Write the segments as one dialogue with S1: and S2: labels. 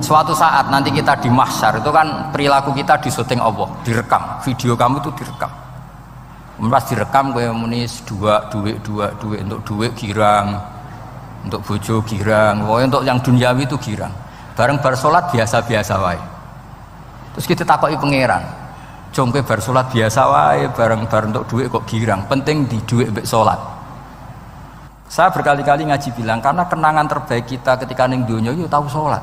S1: Suatu saat nanti kita di mahsyar itu kan perilaku kita disyuting Allah, direkam, video kamu itu direkam. Pas direkam kowe muni duit untuk duit girang, untuk bojo girang, pokoknya untuk yang duniawi itu girang. Bareng bar salat biasa-biasa wae. Terus kita takoki pangeran, jong kowe bar salat biasa wae, bareng untuk duit kok girang. Penting di duit mbek salat. Saya berkali-kali ngaji bilang karena kenangan terbaik kita ketika ning donya yo tahu salat.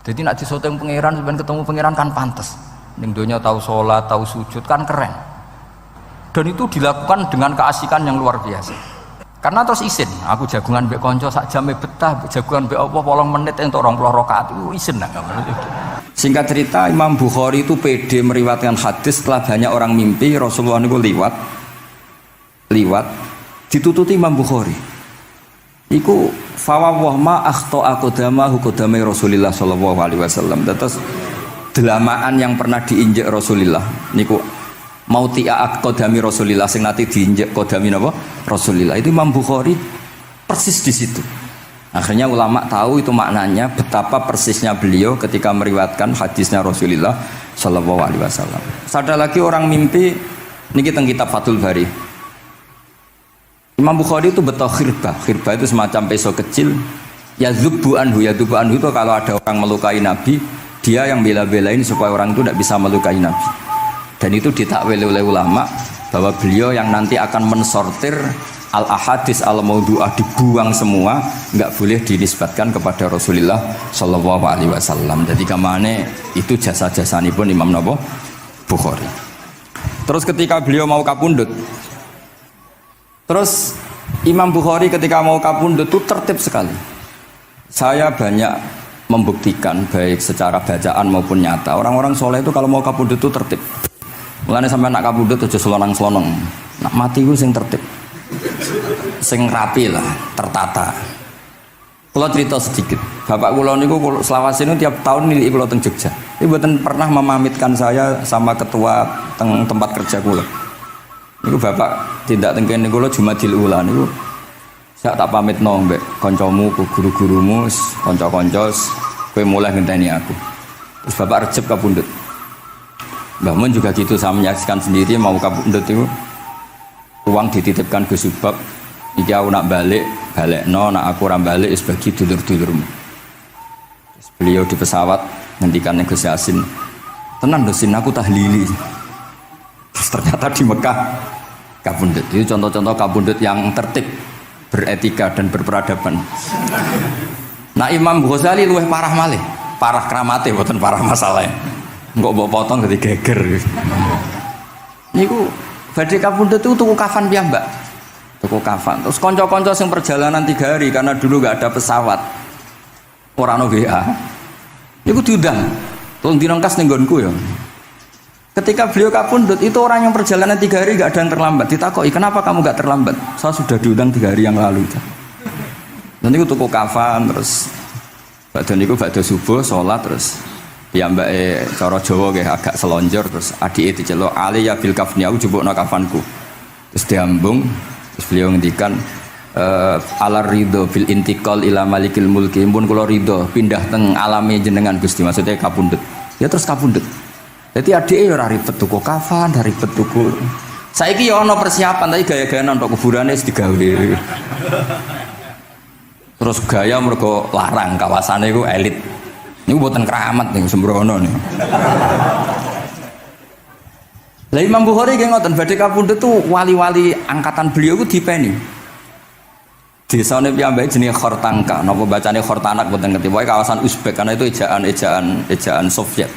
S1: Jadi nak disyuting pangeran sampeyan ketemu pangeran kan pantes. Ning donya tahu salat, tahu sujud kan keren. Dan itu dilakukan dengan keasikan yang luar biasa. Karena terus isin, aku jagungan mbek kanca sak jame betah, jagungan mbek apa 8 menit entuk 20 rakaat itu isin lah. Singkat cerita Imam Bukhari itu pede meriwayatkan hadis setelah banyak orang mimpi Rasulullah niku liwat ditututi Imam Bukhari. Iku fawwah ma akhta aqdamahu qadamai Rasulillah sallallahu alaihi wasallam. Terus delamaan yang pernah diinjek Rasulullah niku mautia aqdami Rasulillah sing nate diinjek qadami napa Rasulillah. Itu Imam Bukhari persis di situ. Akhirnya ulama tahu itu maknanya betapa persisnya beliau ketika meriwayatkan hadisnya Rasulullah sallallahu alaihi wasallam. Ada lagi orang mimpi niki teng kitab Fathul Bari. Imam Bukhari itu betul khirbah itu semacam peso kecil. Yadzubu anhu itu kalau ada orang melukai Nabi, dia yang bela-belain supaya orang itu tidak bisa melukai Nabi. Dan itu ditakwil oleh ulama bahwa beliau yang nanti akan mensortir al-ahadis al-maudu'ah, dibuang semua, nggak boleh dinisbatkan kepada Rasulullah sallallahu alaihi wasallam. Jadi kamane itu jasa-jasani pun Imam Bukhari. Terus ketika beliau mau kapundhut, terus Imam Bukhari ketika mau kapundhut itu tertib sekali. Saya banyak membuktikan baik secara bacaan maupun nyata. Orang-orang soleh itu kalau mau kapundhut itu tertib. Mulane sampai nak kapundhut aja selonang-selonong. Nak mati ku sing tertib. Sing rapi lah, tertata. Kula cerita sedikit. Bapak kula niku selawase niku tiap tahun nilai kula teng Jogja. Ini mboten pernah memamitkan saya sama ketua teng tempat kerja kula. Niku bapak tindak teng kene kula Jumadil Ula niku sak tak pamitno mbek kancamu, guru-gurumu, kanca-kanca kowe mulai ngenteni aku. Terus bapak Recep kapundhut. Mbah Mun juga gitu, saya menyaksikan sendiri mau kapundhut itu uang dititipkan ke Subab. Iki aku nak balekno, nak aku ora balik wis bagi dulur-dulurmu. Terus beliau di pesawat ngendikan Gus Yasin, "Tenan lho Sin, aku tahlili." Terus ternyata di Mekah kapundhut. Itu contoh-contoh kapundhut yang tertib, beretika dan berperadaban. Nah Imam Ghazali luwih parah malih, parah kramate mboten parah masalahnya. Enggak mbok potong dadi geger. Niku badhe kapundhut itu tuku kafan piyambak. Tuku kafan. Terus kanca-kanca sing perjalanan 3 hari karena dulu enggak ada pesawat. Ora ono WA. Niku diundang. Tolong direngkas ning nggonku ya. Ketika beliau kapundhut itu orang yang perjalanan 3 hari enggak ada yang terlambat. Ditakoki, "Kenapa kamu enggak terlambat?" "Saya sudah diundang 3 hari yang lalu." Nanti aku tuku kafan terus badhe niku badhe subuh salat terus piyambake cara Jawa nggih agak selonjor terus adike diceluk Ali ya bil kafni aku jupukno kafanku. Terus diambung terus beliau ngendikan ala ridho bil intiqal ila malikil mulki pun kula ridho pindah teng alame jenengan Gusti, maksudnya kapundhut. Ya terus kapundhut. Jadi adike ya ora ribet tuku kafan, ora ribet tuku. Saiki ya ana persiapan tapi gaya-gayaan untuk kuburane wis digawe. Terus gaya mergo larang kawasane iku elit. Ini buatan keramat nih sembrono nih. Lah Imam Bukhari nggih ngoten badhe kapundhut tuh wali-wali angkatan beliau ku dipeni. Desane piyambake jenenge Khortanka, napa bacane Khortanak mboten ngerti. Pokoke kawasan Uzbek karena itu ejaan Soviet.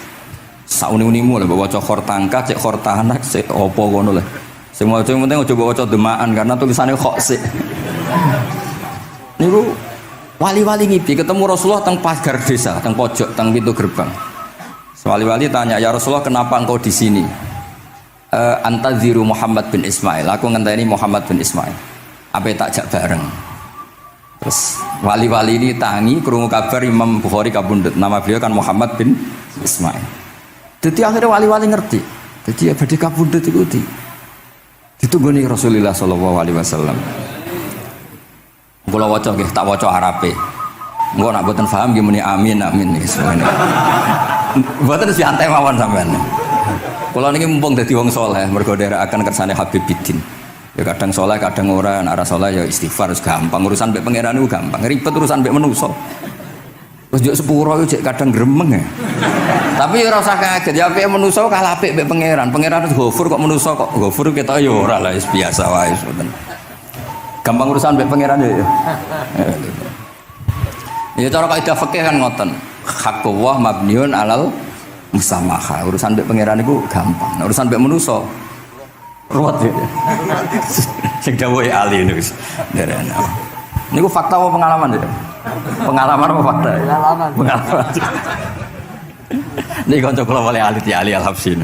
S1: Sauni-unimu lho mbok waca Khortanka, cek Khortanak, cek apa ngono lho. Sing maca penting aja mbok waca demaan karena tulisannya kok sik. Niku wali-wali ngipi ketemu Rasulullah teng pagar desa, teng pojok, teng pintu gerbang. Wali-wali tanya, "Ya Rasulullah, kenapa engkau di sini?" "Antaziru Muhammad bin Ismail." Aku ngenteni Muhammad bin Ismail. Apa tak jak bareng. Terus wali-wali ini tangi krungu kabar Imam Bukhari kapundhut. Nama beliau kan Muhammad bin Ismail. Jadi akhirnya wali-wali ngerti. Jadi ya badhe kapundhut iku ditunggoni Rasulullah sallallahu alaihi wasallam. Kula waca nggih, tak waca Arabe. Engko nak mboten paham nggih muni amin amin niki semoga. Mboten santai mawon sampean. Kula niki mumpung dadi wong saleh mergo nderekaken kersane Habib Bidin. Ya kadang saleh kadang ora, nek ora saleh ya istighfar wis gampang. Urusan mbek pangeran niku gampang. Ribet urusan mbek manusa. Terus yo sepuro yo cek kadang gremeng ya. Tapi ora usah kaget ya apike manusa kalah apik mbek pangeran. Pangeran wis Ghafur kok manusa kok Ghafur ketok yo ora lah wis biasa wae ngoten. Gampang urusan mbek pangeran ya. Ya cara kaidah fikih kan ngoten. Haqqullah mabniun alal musamaha. Urusan mbek pangeran niku gampang. Nah, urusan mbek manusa ruwet ya. Sing dawuhe ahli niku wis nderena. Niku fakta apa pengalaman ya? Pengalaman apa fakta? Pengalaman. Pengalaman. Niki kanca kula oleh ahli ya ahli al-Habsyi.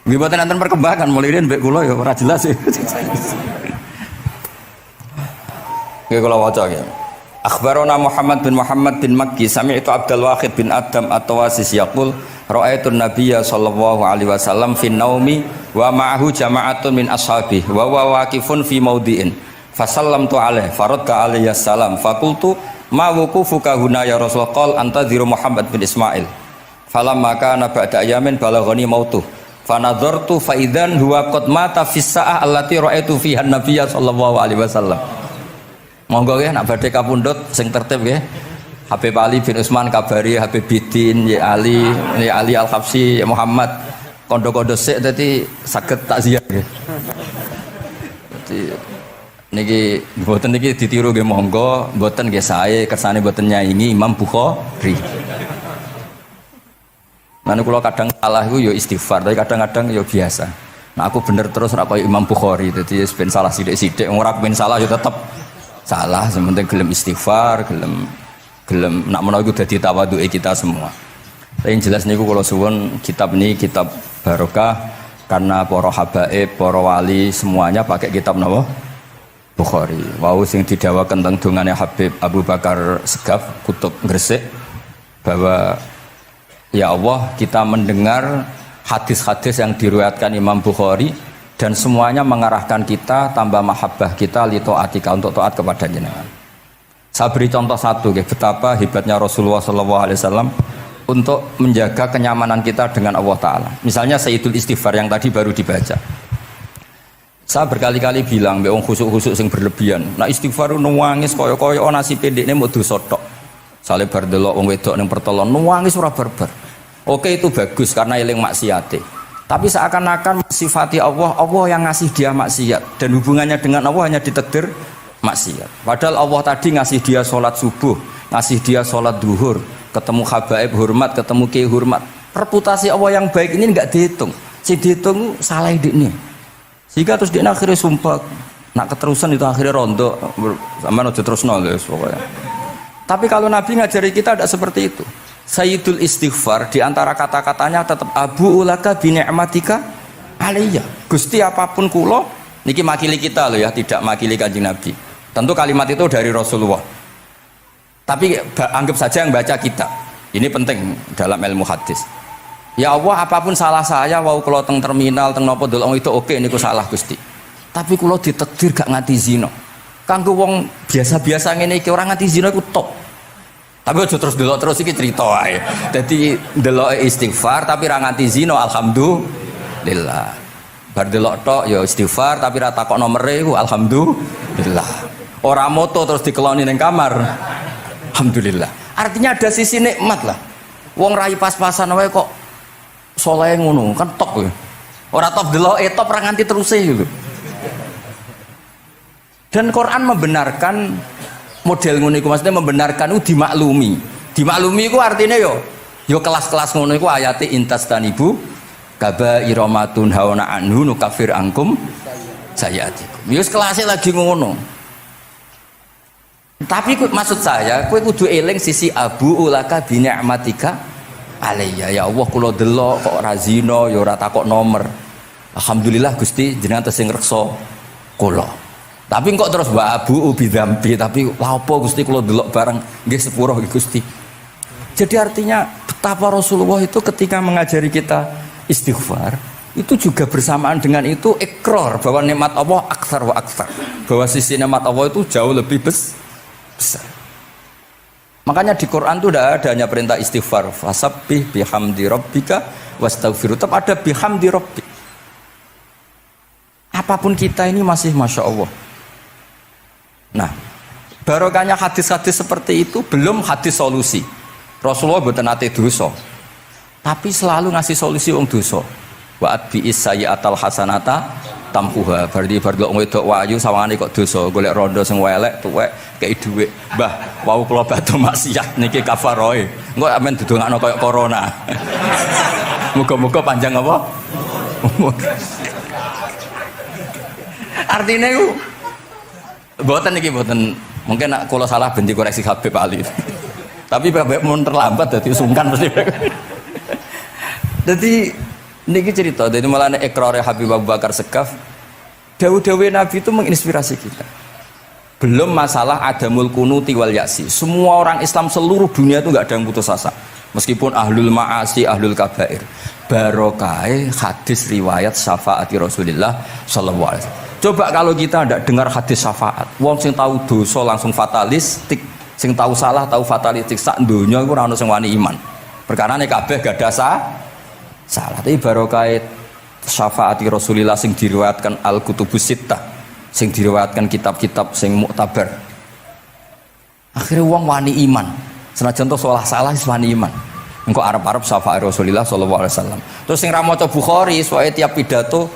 S1: Nggih boten enten perkembangan mulai riyen mbek kula ya ora jelas ya. Nggih kula waca ya. Akhbarana Muhammad bin Makki sami'tu Abdul Wahid bin Adam at-Tawasis yaqul ra'aitu an-nabiyya sallallahu alaihi wasallam fi naumi wa ma'ahu jama'atun min ashabihi wa huwa waqifun fi mawdi'in fasallamtu alaihi faradda alayhi assalam faqultu ma wuqufuka huna ya Rasulullah qal antadhiru Muhammad bin Ismail falamma kana ba'da ayamin balaghani mautu fanadhartu fa idzan huwa qad mata fi sa'ah allati ra'aitu fiha an-nabiyya sallallahu alaihi wasallam. Monggo nggih nak badhe kapundhut sing tertib nggih. Habib Ali bin Utsman kabari Habib Bidin ya Ali Al-Habsyi ya Muhammad kondo-kondo sik dadi saged takziah nggih. Dadi niki mboten niki ditiru nggih monggo, mboten nggih sae kersane mboten nyaingi Imam Bukhari. Lan kula kadang salah iku ya istighfar, tapi kadang-kadang ya biasa. Nah aku bener terus ora kaya Imam Bukhari, dadi ben salah sithik-sithik ora ben salah ya tetep salah, sementing gelem istighfar, gelem nak menawa iku dadi tawadhuke kita semua. Tapi yang jelas niku kula suwun kitab ini kitab barokah karena para habaib, para wali semuanya pakai kitab napa? Bukhari. Wau sing didhawaken teng dongane Habib Abu Bakar Segaf Kutub Gresik bahwa ya Allah kita mendengar hadis-hadis yang diriwayatkan Imam Bukhari dan semuanya mengarahkan kita tambah mahabbah kita li taatika untuk taat kepada jenengan. Saya beri contoh satu betapa hebatnya Rasulullah SAW untuk menjaga kenyamanan kita dengan Allah Ta'ala. Misalnya Sayyidul Istighfar yang tadi baru dibaca. Saya berkali-kali bilang wong khusuk-khusuk sing berlebihan. Nah istighfar nuwangis kaya-kaya nasi pendekne mau dosa tok. Sale bar delok wong wedok ning pertolon nuwangis ora barbar. Oke itu bagus karena eling maksiate. Tapi seakan-akan sifati Allah yang ngasih dia maksiat dan hubungannya dengan Allah hanya ditakdir maksiat. Padahal Allah tadi ngasih dia sholat subuh, ngasih dia sholat duhur, ketemu habaib hormat, ketemu kiai hormat. Reputasi Allah yang baik ini nggak dihitung. Si dihitung salah ini. Sehingga terus dia akhirnya sumpah, nak keterusan itu akhirnya rondo, sama aja terus nol guys pokoknya. Tapi kalau Nabi ngajari kita tidak seperti itu. Sayyidul Istighfar diantara kata-katanya tetap Abu ulaka bi ni'matika alayya. Gusti apapun kula niki makili kita loh ya, tidak makili Kanjeng Nabi. Tentu kalimat itu dari Rasulullah. Tapi anggap saja yang baca kita. Ini penting dalam ilmu hadis. Ya Allah apapun salah saya wau kula teng terminal teng napa delok itu oke niku salah Gusti. Tapi kula ditakdir gak nganti zina. Kanggo wong biasa-biasa ngene iki ora nganti zina iku top. Tapi aja terus delok terus iki cerita wae. Dadi delok istighfar tapi ra nganti zina alhamdulillah. Bar delok tok ya istighfar tapi ra takok nomere iku alhamdulillah. Ora moto terus dikeloni ning kamar. Alhamdulillah. Artinya ada sisi nikmat lah. Wong rai pas-pasan wae kok saleh ngono kan top ya. Ora top delok top ra nganti teruse gitu. Dan Quran membenarkan model ngono iku, maksudnya membenarkan itu dimaklumi. Dimaklumi iku artinya yo kelas-kelas ngono iku ayate intas tanibu kabaira matun hauna anhu nukafir angkum sayatikum. Yo kelasé lagi ngono. Tapi maksud saya kowe kudu eling sisi Abu ulaka bi ni'matika alayya. Ya Allah kula delok kok ora zina ya ora takok nomor. Alhamdulillah Gusti jenengan tesih ngreksa kula. Tapi kok terus wa abu ubi dzambi, tapi lha apa Gusti kula delok bareng nggih sepuro nggih Gusti. Jadi artinya betapa Rasulullah itu ketika mengajari kita istighfar itu juga bersamaan dengan itu ikrar bahwa nikmat Allah aktsar wa aktsar. Bahwa sisi nikmat Allah itu jauh lebih besar. Makanya di Quran itu tidak ada hanya perintah istighfar, fasabbih bihamdi rabbika wastaghfiru, tetap ada bihamdi rabbik. Apapun kita ini masih masya Allah. Nah, barokahnya hadis-hadis seperti itu belum hadis solusi. Rasulullah mboten nate dosa, tapi selalu ngasih solusi wong dosa. Wa atbi'is sayyi'atal hasanata tampuha. Berarti bar kok wedok wayu sawangane kok dosa, golek rondo sing welek tuwek kei dhuwit. Mbah, wau kula badhe maksiat niki kafaroe. Engko amen didongakno kaya corona. Muga-muga panjang apa? Artinya itu mboten niki mboten, mungkin nak kula salah ben dikoreksi Habib Ali. Tapi Habib mun terlambat dadi sungkan mesti. Dadi niki cerita, jadi malah ikrare Habib Abu Bakar Segaf, dawuh-dawuh Nabi itu menginspirasi kita. Belum masalah adamul kunuti wal yasi. Semua orang Islam seluruh dunia itu nggak ada yang putus asa. Meskipun ahlul ma'asi, ahlul kabair. Barokai hadis riwayat syafaati Rasulullah sallallahu alaihi wasallam. Coba kalau kita tidak dengar hadis syafaat, wong sing tahu dosa langsung fatalistik, sing tahu salah tahu fatalistik, sak donya iku ora ono sing wani iman. Perkarane kabeh gak ada salah. Tapi barokah syafaati Rasulillah sing diriwayatkan Al-Kutubus Sittah, sing diriwayatkan kitab-kitab sing muktabar. Akhirnya wong wani iman. Senajan to salah wis wani iman. Engko arep-arep syafaat Rasulillah sallallahu alaihi wasallam. Terus sing ra maca Bukhari, soe tiap pidato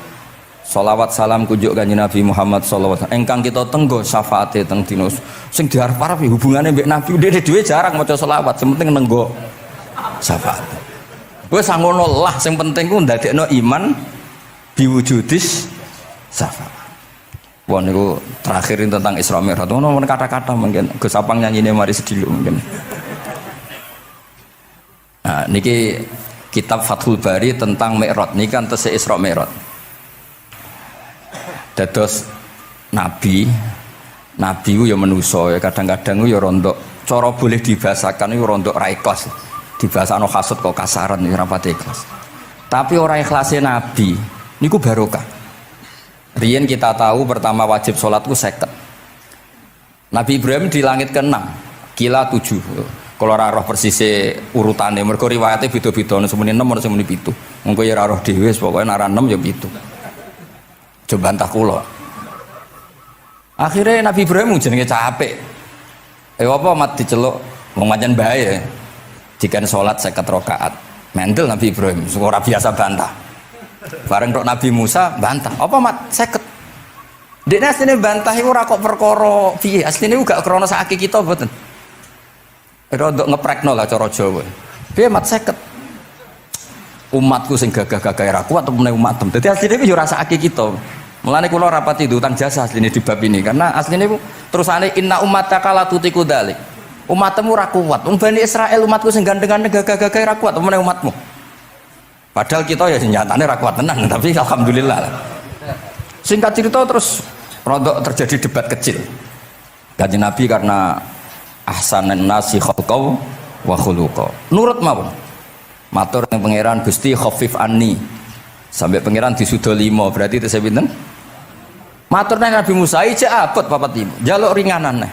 S1: sholawat salam kunjuk kanjeng Nabi Muhammad sallallahu alaihi wasallam. Engkang kita tenggo syafaate teng dina sing diarep-arep hubungane mbek Nabi dhewe jarang maca sholawat, sing penting nenggo syafaat. Wes ngono lah, sing penting ku ndadekno iman biwujudis syafaat. Wah niku terakhir tentang Isra Mi'raj. Ono kata-kata mungkin Gus Apang nyanyine mari sedilo mungkin. Nah, niki kitab Fathul Bari tentang Mi'raj niki kan tesih Isra Mi'raj. Dados nabi ku ya manusa ya kadang-kadang ya rondok cara boleh dibahasakan ya rondok ra ikhlas. Dibahasano hasud kok kasaran ya ora pati ikhlas. Tapi ora ikhlase nabi niku barokah. Riyen kita tahu pertama wajib sholat ku 50. Nabi Ibrahim di langit ke-6, kila 7. Kalau ora roh persise urutane mergo riwayate beda-beda ono semene 6 ono semene 7. Mengko ya ora roh dhewe pokoke nek ora 6 ya 7. Coba bantah kula. Akhirnya Nabi Ibrahim jenenge capek. Apa mat diceluk wong pancen bae. Jika sholat 50 rakaat. Mendel Nabi Ibrahim, ora biasa bantah. Bareng tok Nabi Musa bantah. Apa mat 50? Dekne asline bantah iku ora kok perkara piye. Asline iku gak krana sak kita mboten. Rodok ngeprekno lah cara Jawa. Piye mat 50? Umatku sing gagah-gagah ra kuat temene umatem. Dadi asline iku yo ora sak kita. Mulane kula rapati utang jasa asline di bab ini karena asline iku terusane inna ummataka la tutiku dzalik. Umatmu ora kuat. Wong Bani Israil umatku sing gandeng-gandeng gagah-gagah ra kuat temene umatmu. Padahal kita ya nyatane ra kuat tenan, tapi alhamdulillah. Singkat cerita terus rodok terjadi debat kecil. Kanjeng Nabi karena ahsanan nasi khalqau wa khuluqa. Nurut mawon. Matur ning pangeran Gusti khafif anni. Sampai pangeran disudo 5, berarti itu pinten? Matur nang Nabi Musa iki abot papat 5. Jaluk ringanan neh.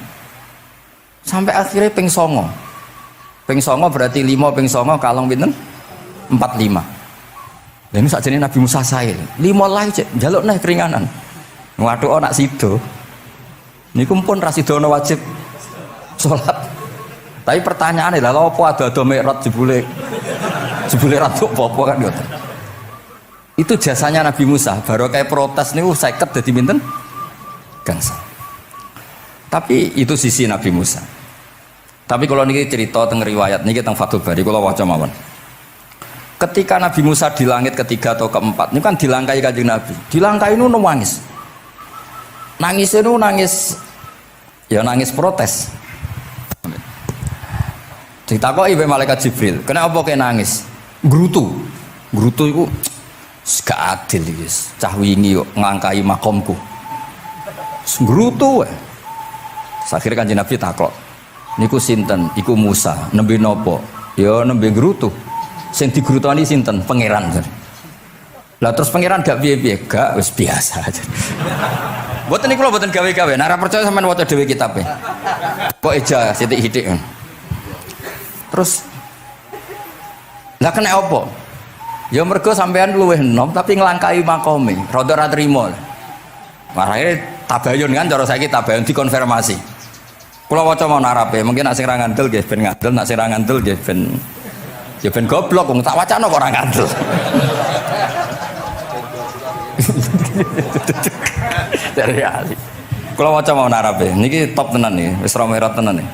S1: Sampai akhirnya ping 9. Ping 9 berarti 5 ping 9 kalong pinten? 45. Lha ini sakjane Nabi Musa sae. 5 lae cek jaluk neh keringanan. Waduh nak sido. Niku pun ra sidono wajib salat. Tapi pertanyaane lha apa ada Mi'raj jebule ratu apa kan yo. Itu jasanya Nabi Musa, baru kayak protes niku 50 dadi pinten? Gangsal. Tapi itu sisi Nabi Musa. Tapi kalau niki cerita teng riwayat niki teng Fathul Bari kula waca mawon. Ketika Nabi Musa di langit ketiga atau keempat, ini kan dilangkai Kanjeng Nabi. Dilangkai nu nangis. Nangisnya nu nangis ya nangis protes. Ditakoki mbek malaikat Jibril, "Kenapa kowe nangis?" Grutu. Grutu iku gak adil iki. Cah wingi kok ngangkai makomku. Grutu wae. Akhirnya Kanjeng Nabi takok, niku sinten? Iku Musa. Nembe napa? Ya nembe grutu. Sing digrutoni sinten? Pangeran. Lah terus pangeran gak piye-piye? Gak, wis biasa aja. Mboten niku lho mboten gawe-gawe. Nek ora percaya sampean waca dhewe kitabe. Kok eja sithik-sithik. Terus lah kena apa? Ya mergo sampean luwih enom tapi nglangkai makome, rada ra trimo. Marane tabayun kan cara saiki tabayun dikonfirmasi. Kula waca mau narape, mungkin nek sing ra ngandel nggih ben ngandel, nek sing ra ngandel nggih ben ya ben goblok wong tak wacana kok ora ngandel. Dari ali. Kula waca mau narape, niki top tenan nih, wis romerot tenan nih.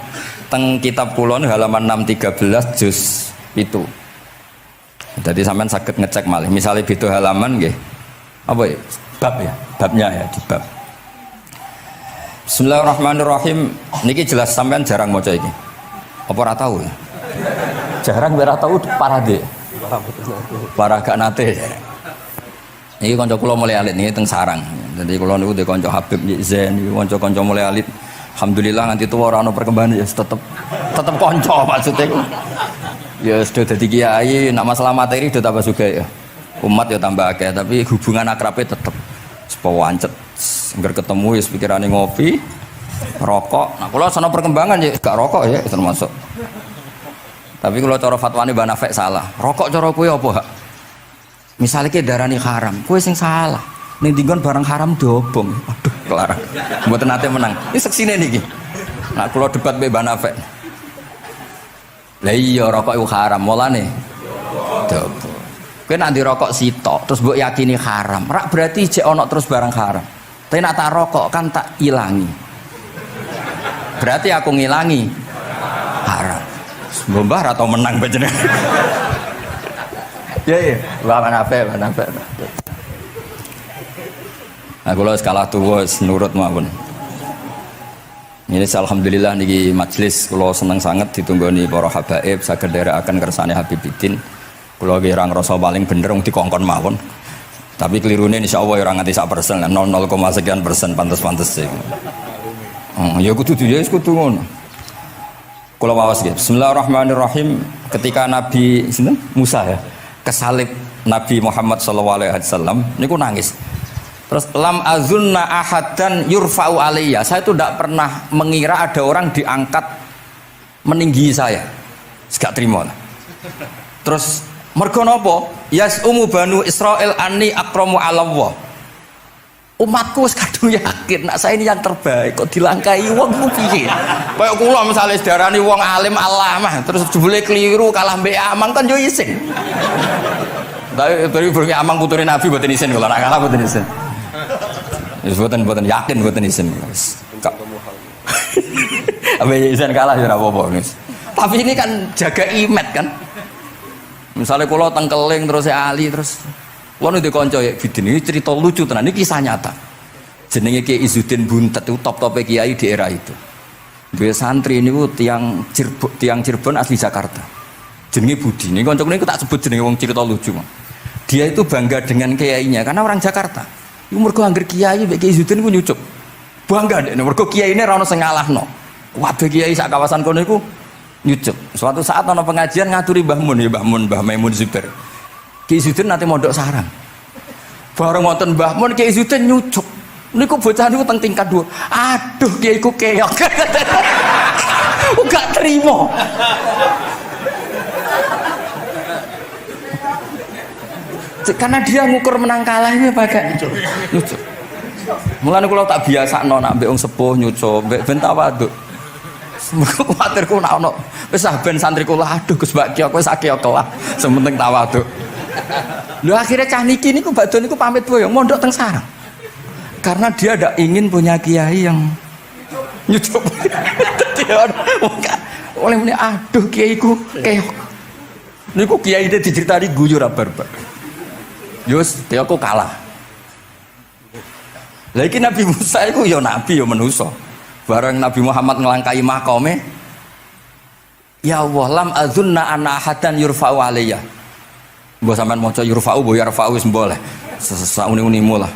S1: Teng kitab kula halaman 613 juz 7. Jadi sampean sakit ngecek malih. Misalnya beda halaman nggih. Apa ya? Bab ya, babnya ya di bab. Bismillahirrahmanirrahim. Niki jelas sampean jarang maca iki. Apa ora tahu ya? Jarang ora tahu parade. Para gak nate. Niki kanca kula mulai alit niki teng sarang. Jadi kula niku de kanca Habib Zain niku kanca-kanca mulai alit. Alhamdulillah nganti tuwa ora ana perkembangan ya tetep kanca maksudnya. Ya sudah jadi kiai, nak masalah materi sudah tambah juga ya. Umat ya tambah akeh, tapi hubungan akrabnya tetap sepawancet. Engger ketemu ya pikirane ngopi, rokok. Nah, kalau sana perkembangan ya gak rokok ya termasuk. Tapi kalau cara fatwane Mbah Nafek salah. Rokok cara kowe apa, Hak? Misalnya ke darani haram, kowe sing salah. Ning dinggon barang haram diobong. Aduh, kelar. Mboten nate menang. Ini seksine niki. Nah, kalau debat Mbah Nafek. Lah iya rokok itu haram, mulane dobo. Kowe nek ndi rokok sitok terus mbok yakini haram, rak berarti jek ana terus barang haram. Tapi nek tak rokok kan tak ilangi. Berarti aku ngilangi haram. Mbah atau menang panjenengan. Ya, mana apa. Nah, kalau skala tuwa nurut mawon. Ini alhamdulillah niki majelis kula seneng sangat ditunggoni para habaib saged nderekaken kersane Habibiddin. Kula nggih ora ngrasa paling bener wong dikongkon mawon. Tapi kelirune insyaallah ora nganti 1%, 0,0 sekian persen pantes-pantes sih. Ya kudu kudu ngono. Kula waos nggih. Bismillahirrahmanirrahim. Ketika Nabi sinten? Musa ya, kesalib Nabi Muhammad sallallahu alaihi wasallam niku nangis. Terus lam azunna ahadan yurfa'u alayya. Saya itu tidak pernah mengira ada orang diangkat meninggi saya. Gak terima. Terus mergo napa? Yas banu Israil anni akramu 'ala Allah. Umatku wis kadung yakin nek saya ini yang terbaik kok dilangkai wong ku piye? Kaya kula misale sedarani wong alim alamah terus jebule keliru kalah mbek amang kan yo isin. Tapi berarti amang putune Nabi mboten isin kula nek kalah mboten isin. Ya buatan yakin buatan isin. Apa isin kalah ya apa-apa. Tapi ini kan jaga imet kan. Misalnya kalau tengkeling terus Ali terus wong ndek kanca ya bidin ini cerita lucu tenan ini kisah nyata. Jenenge Kiai Izzuddin Buntet itu top-top kiai di era itu. Dua santri niku tiang Cirebon asli Jakarta. Jenenge Budi. Ini kanca niku tak sebut jenenge wong cerita lucu. Dia itu bangga dengan kiainya karena orang Jakarta. Iku mergo angger kiai mek Kiai Izzuddin ku nyucup. Bangga nek mergo kiyaine ra ono sing ngalahno. Kabeh kiai sak kawasan kono iku nyucup. Suatu saat ana pengajian ngaturi Mbah Mun ya Mbah Maimun Zubair. Kiai Izzuddin nate mondok sarang. Bareng wonten Mbah Mun Kiai Izzuddin nyucup. Niku bocah niku teng tingkat 2. Aduh kiai ku keok. Gak terima. Karena dia ngukur menang kalah ini pakai nyucup. Mulane kula tak biasakno nak mbek wong sepuh nyucup, mbek ben tawaduk. Semoga kuwatirku nak ono wis ben santri kula aduh Gus Mbak Ki wis akeh kelah, sementing tawaduk. Lho akhirnya cah niki niku badhe niku pamit boyong mondok teng sarang. Karena dia ndak ingin punya kiai yang nyucup. Dia oleh muni aduh kiaiku keok. Niku kiai itu diceritani guyu ra barbar. Yus, dia aku kalah. Lagi Nabi Musa itu ya Nabi ya manusia. Bareng Nabi Muhammad ngelangkai makome. Ya Allah, lam azunna ana ahadan yurfa'u alayya. Mbok sampean maca yurfa'u bo yarfa'u wis boleh. Sauni-unimu lah.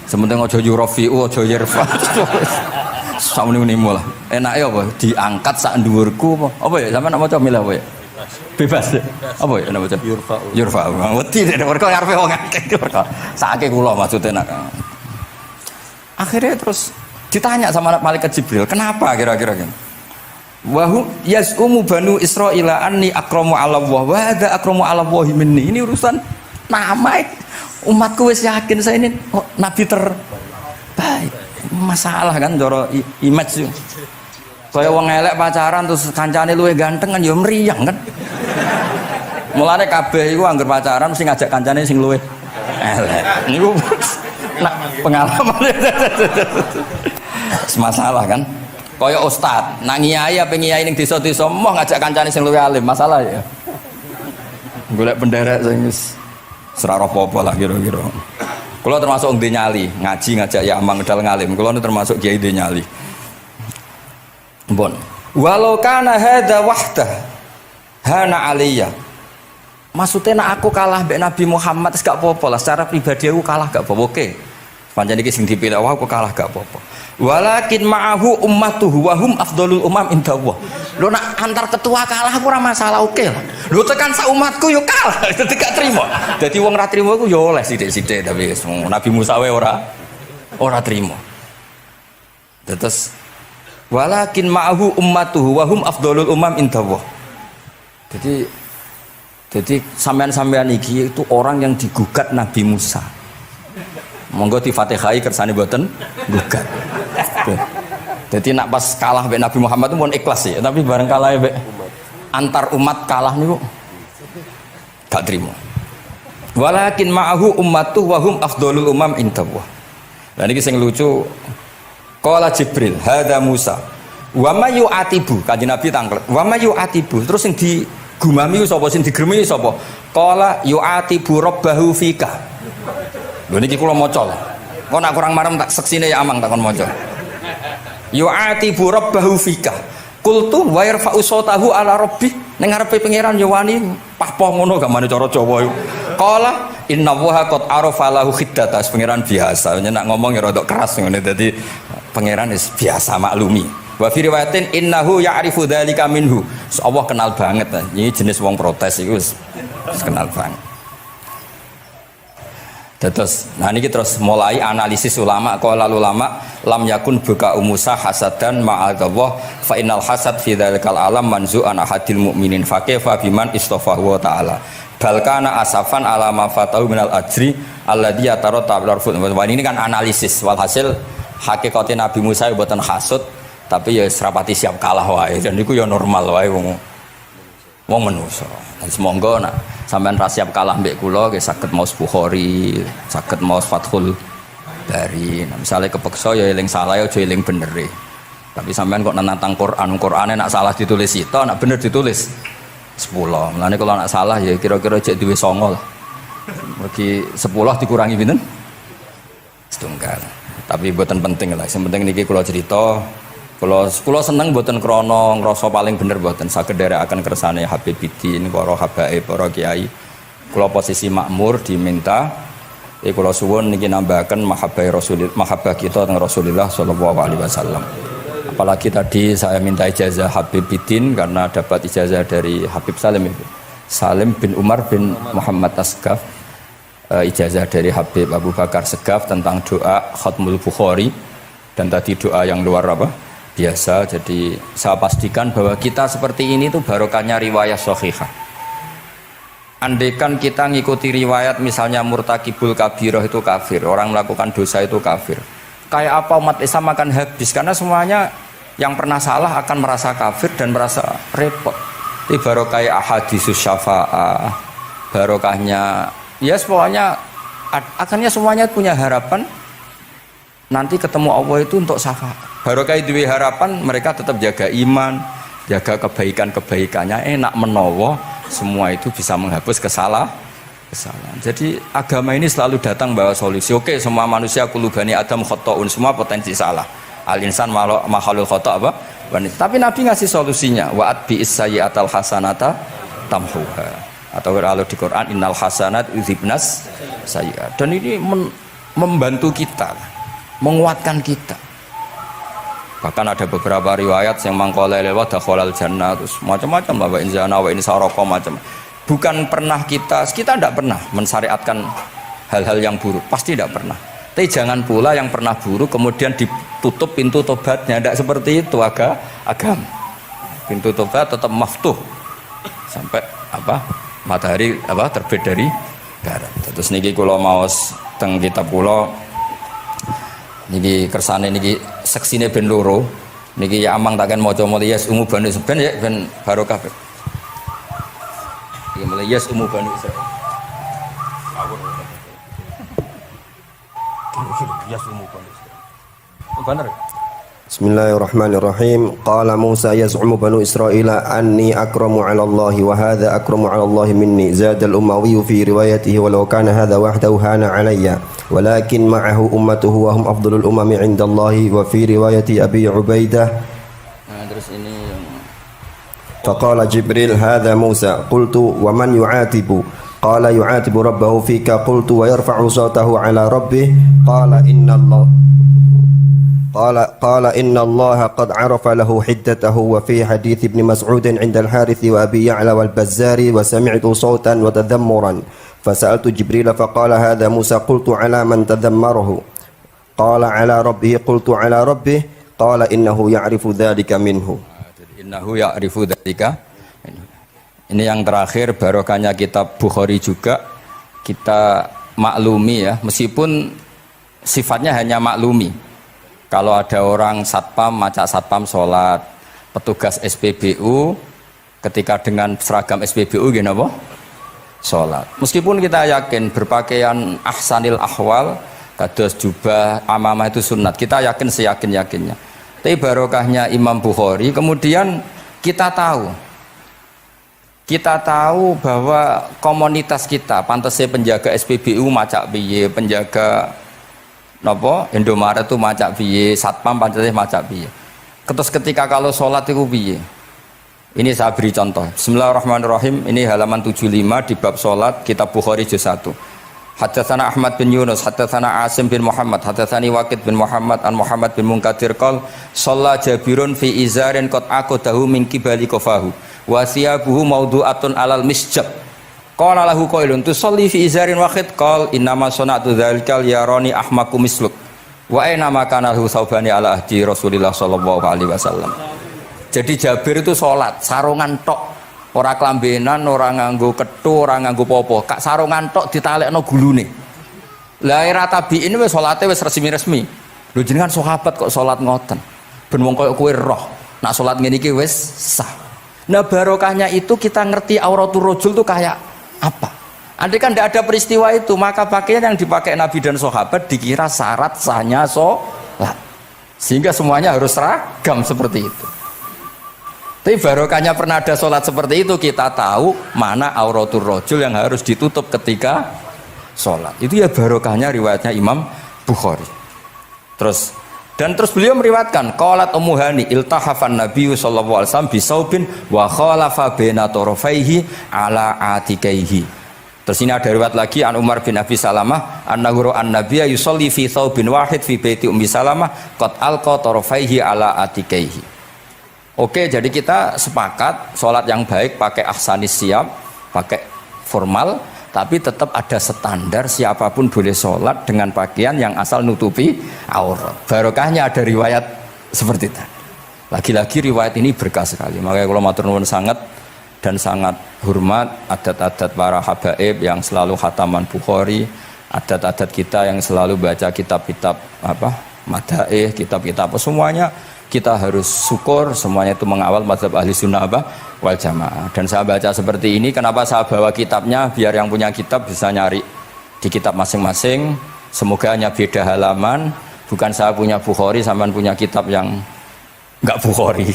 S1: Sementing aja yurafi'u aja yarfa'. Sauni-unimu lah. Enake apa? Diangkat sak dhuwurku apa? Apa ya sampean maca milah apa ya? Bebas. Apa ya nama baca? Yurfa'u. Wedi nek mergo ngarepe wong akeh mergo. Sakake kula maksude nak. Akhirnya terus ditanya sama malaikat Jibril, "Kenapa kira-kira?" Wahum yaz'umu banu Israila anni akramu 'ala Allah wa hadza akramu 'ala Allah minni. Ini urusan nama umatku wis yakin saya ini nabi terbaik. Masalah kan cara image yo. Kaya wong elek pacaran terus kancane luwih ganteng kan ya mriyang kan. Mulane kabeh iku anggere pacaran mesti ngajak kancane sing luwih elek. Niku pengalaman. Masalah kan. Kaya ustad, nak ngiyai apa ngiyai ning desa-desa moh ngajak kancane sing luwih alim, masalah ya. Golek penderek sing wis ora apa-apa lah kira-kira. Kula termasuk ndek nyali, ngaji ngajak ya amang ngedal ngalim. Kula termasuk kiai ndek nyali. Mbon. Walau kana hadza wahdah hana aliyya. Maksudnya nak aku kalah mbek Nabi Muhammad wis gak apa-apa lah, secara pribadi aku kalah gak apa-apa. Oke. Pancen iki sing dipilih aku kalah gak apa-apa. Walakin ma'ahu ummatuhu wa hum afdhalul umam indallah. Lho nak antar ketua kalah aku ora masalah, oke lah. Lho tekan sak umatku yo kalah, dadi gak trimo. Dadi wong ra trimo iku yo oleh sithik-sithik tapi Nabi Musa wae ora trimo. Terus walakin ma'ahu ummatuhu wa hum afdhalul umam indallah. Jadi sampean-sampean iki itu orang yang digugat Nabi Musa. Monggo di Fatihai kersane mboten gugat. Jadi nak pas kalah mbek Nabi Muhammad itu pun ikhlas ya, tapi bareng kalah mbek antar umat kalah niku gak trimo. Walakin ma'ahu ummatuh wa hum afdhalul umam indallah. Lah niki sing lucu. Qala Jibril, hadza Musa. Wa may yu'atibu, Kanjeng Nabi tanglet. Wa may yu'atibu, terus sing digumami sapa, sing digremi sapa? Qala yu'atibu rabbahu fika. Lho niki kula maca. Kok nak kurang marem tak seksine ya amang takon maca. Yu'atibu rabbahu fika. Qultu wa yarfa'u sautahu ala rabbi. Ning ngarepe pangeran ya wani pahpoh ngono gamane cara Jawa iku. Qala innallaha qad arafa lahu khiddata. Pangeran biasa, nak ngomong ya rada keras ngene dadi pangeran wis biasa maklumi. Wa fi riwayatin innahu ya'rifu dzalika minhu. Allah kenal banget. Ini jenis wong protes iku wis kenal banget. Terus, nah ini terus mulai analisis ulama. Qala ulama lam yakun buka Musa hasadan ma'adallah fa innal hasad fi dzalikal alam manzu'an ahadil mu'minin fa kaifa biman istafahu wa ta'ala bal kana asafan ala ma fatahu minal ajri alladhi yatarata bil arfud. Ini kan analisis walhasil hakikate Nabi Musa mboten hasud tapi ya serapati siap kalah wae dan niku ya normal wae wong manusa. Semoga nak sampean ra siap kalah mbek kula nggih saged maos Bukhari, saged maos Fathul Bari. Nah, misalnya kepeksa ya eling salah aja eling bener e. Tapi sampean kok nantang Qur'ane nak salah ditulis sito, nak bener ditulis 10. Mulane kalau nak salah ya kira-kira cek duwe 9 lah. Bagi 10 dikurangi pinten? Setunggal. Tapi mboten penting lah. Sing penting niki kula cerita. Kula seneng mboten krana ngrasa paling bener mboten saged nderekaken kersane Habibiddin, para habaib, para kiai. Kula posisi makmur diminta kula suwun niki nambahaken mahabbah kita teng Rasulullah sallallahu alaihi wasallam. Apalagi tadi saya minta ijazah Habibiddin karena dapat ijazah dari Habib Salim bin Umar bin Muhammad Asgaf. Ijazah dari Habib Abu Bakar Segaf tentang doa Khatmul Bukhari dan tadi doa yang luar biasa. Jadi saya pastikan bahwa kita seperti ini tuh barokahnya riwayat sahihah. Andaikan kita ngikuti riwayat misalnya murtakibul kabirah itu kafir, orang melakukan dosa itu kafir, kayak apa umat Islam akan habis karena semuanya yang pernah salah akan merasa kafir dan merasa repot. Ini barokahnya ahadisus syafa'ah, barokahnya ya pokoknya akhirnya semuanya punya harapan nanti ketemu Allah itu untuk syafaat. Barokah itu harapan mereka tetap jaga iman, jaga kebaikannya, enak menowo semua itu bisa menghapus kesalahan. Jadi agama ini selalu datang bawa solusi. Oke, semua manusia kulubani adam khotoun, semua potensi salah. Al insan makhluk khoto apa? Tapi Nabi ngasih solusinya. Wa'at bi isayyatal hasanata tamhuha. Atau kalau di Quran innal hasanat yudhibnas sayyi'at. Dan ini membantu kita, menguatkan kita. Bahkan ada beberapa riwayat yang mangkola lewat dakhalal jannah terus macam-macam lah wa in zana wa in sarqa macam. Bukan pernah kita tidak pernah mensyariatkan hal-hal yang buruk, pasti tidak pernah. Tapi jangan pula yang pernah buruk kemudian ditutup pintu tobatnya, tidak seperti itu agama. pintu tobat tetap maftuh sampai apa matahari apa terbit dari barat. Terus niki kula maos teng kitab kula niki kersane niki seksine ben loro niki ya amang takkan maca muliyas umu bani seben ya ben barokah. Iki muliyas umu bani Israil. Muliyas umu bani Israil. Bener.
S2: Bismillahirrahmanirrahim. Qala Musa yaz'umu banu Israila anni akramu 'ala Allah wa hadha akramu 'ala Allah minni. Zada al-Umawi fi riwayatihi walau kana hadha wahdahu hana 'alayya walakin ma'ahu ummatuhu wa hum afdalul umami 'inda Allah wa fi riwayati Abi Ubaidah.
S1: Nah, terus ini
S2: Faqala Jibril hadha Musa qultu wa man yu'atibu qala yu'atibu rabbahu fika qultu wa yarfa'u sawtahu 'ala rabbih qala inna Allah قال إن الله قد عرف له حدته وفي حديث ابن مسعود عند الحارث وأبي يعلى والبزار وسمعت صوتا وتذمرا فسألت جبريل فقال هذا موسى قلت على من تذمره قال على ربه قلت على ربه قال إنه يعرف ذلك منه
S1: Ini yang terakhir barokahnya kitab Bukhari juga kita maklumi ya, meskipun sifatnya hanya maklumi. Kalau ada orang satpam, macak satpam sholat, petugas SPBU ketika dengan seragam SPBU gini apa? Sholat. Meskipun kita yakin berpakaian ahsanil ahwal, kados jubah, amamah itu sunat, kita yakin seyakin-yakinnya. Tapi barokahnya Imam Bukhari, kemudian kita tahu bahwa komunitas kita, pantasnya penjaga SPBU macak piye, penjaga napa Indomaret itu macak piye, satpam pancene macak piye. Terus ketika kalau sholat itu piye? Ini saya beri contoh. Bismillahirrahmanirrahim. Ini halaman 75 di bab sholat kitab Bukhari juz 1. Haddatsana Ahmad bin Yunus, haddatsana Asim bin Muhammad, haddatsani Waqid bin Muhammad an Muhammad bin Munkadir qol shalla Jabirun fi izarin qad aqadahu min qibali qafahu wa siyabuhu mawdu'atun alal misjab. Qala lahu qailun tusalli fi izarin wahid qal innama sana'tu dzalikal yarani ahmaku misluk wa aina ma kana lahu saubani ala ahdi Rasulillah sallallahu alaihi wasallam. Jadi Jabir itu salat sarungan tok, ora klambenan, ora nganggo kethu, ora nganggo popo, kak sarungan tok ditalekno gulune. Lah era tabi'in wis salate wis resmi-resmi. Lho jenengan sahabat kok salat ngoten. Ben wong koyo kowe roh, nak salat ngene iki wis sah. Nah barokahnya itu kita ngerti auratul rajul itu kayak apa? Andai kan tidak ada peristiwa itu, maka pakaian yang dipakai Nabi dan sahabat dikira syarat sahnya sholat, sehingga semuanya harus seragam seperti itu. Tapi barokahnya pernah ada sholat seperti itu, kita tahu mana auratul rajul yang harus ditutup ketika sholat. Itu ya barokahnya riwayatnya Imam Bukhari. Terus beliau meriwayatkan qalat Ummu Hani iltahafan Nabi sallallahu alaihi wasallam bisaubin wa khalafa baina tarafaihi ala atikaihi. Terus ini ada riwayat lagi an Umar bin Abi Salamah annahu an nabiyya yusalli fi thawbin wahid fi baiti Ummi Salamah qad alqa tarafaihi ala atikaihi. Oke, jadi kita sepakat sholat yang baik pakai ahsanis siap, pakai formal, tapi tetap ada standar siapapun boleh sholat dengan pakaian yang asal nutupi aurat. Barokahnya ada riwayat seperti itu. Lagi-lagi riwayat ini berkah sekali. Makanya kalau matur nuwun sangat dan sangat hormat adat-adat para habaib yang selalu khataman Bukhari, adat-adat kita yang selalu baca kitab-kitab madaih, kitab-kitab semuanya kita harus syukur, semuanya itu mengawal mazhab ahli sunnah wal jamaah. Dan saya baca seperti ini, kenapa saya bawa kitabnya, biar yang punya kitab bisa nyari di kitab masing-masing. Semoga hanya beda halaman, bukan saya punya Bukhari sampean punya kitab yang enggak Bukhari.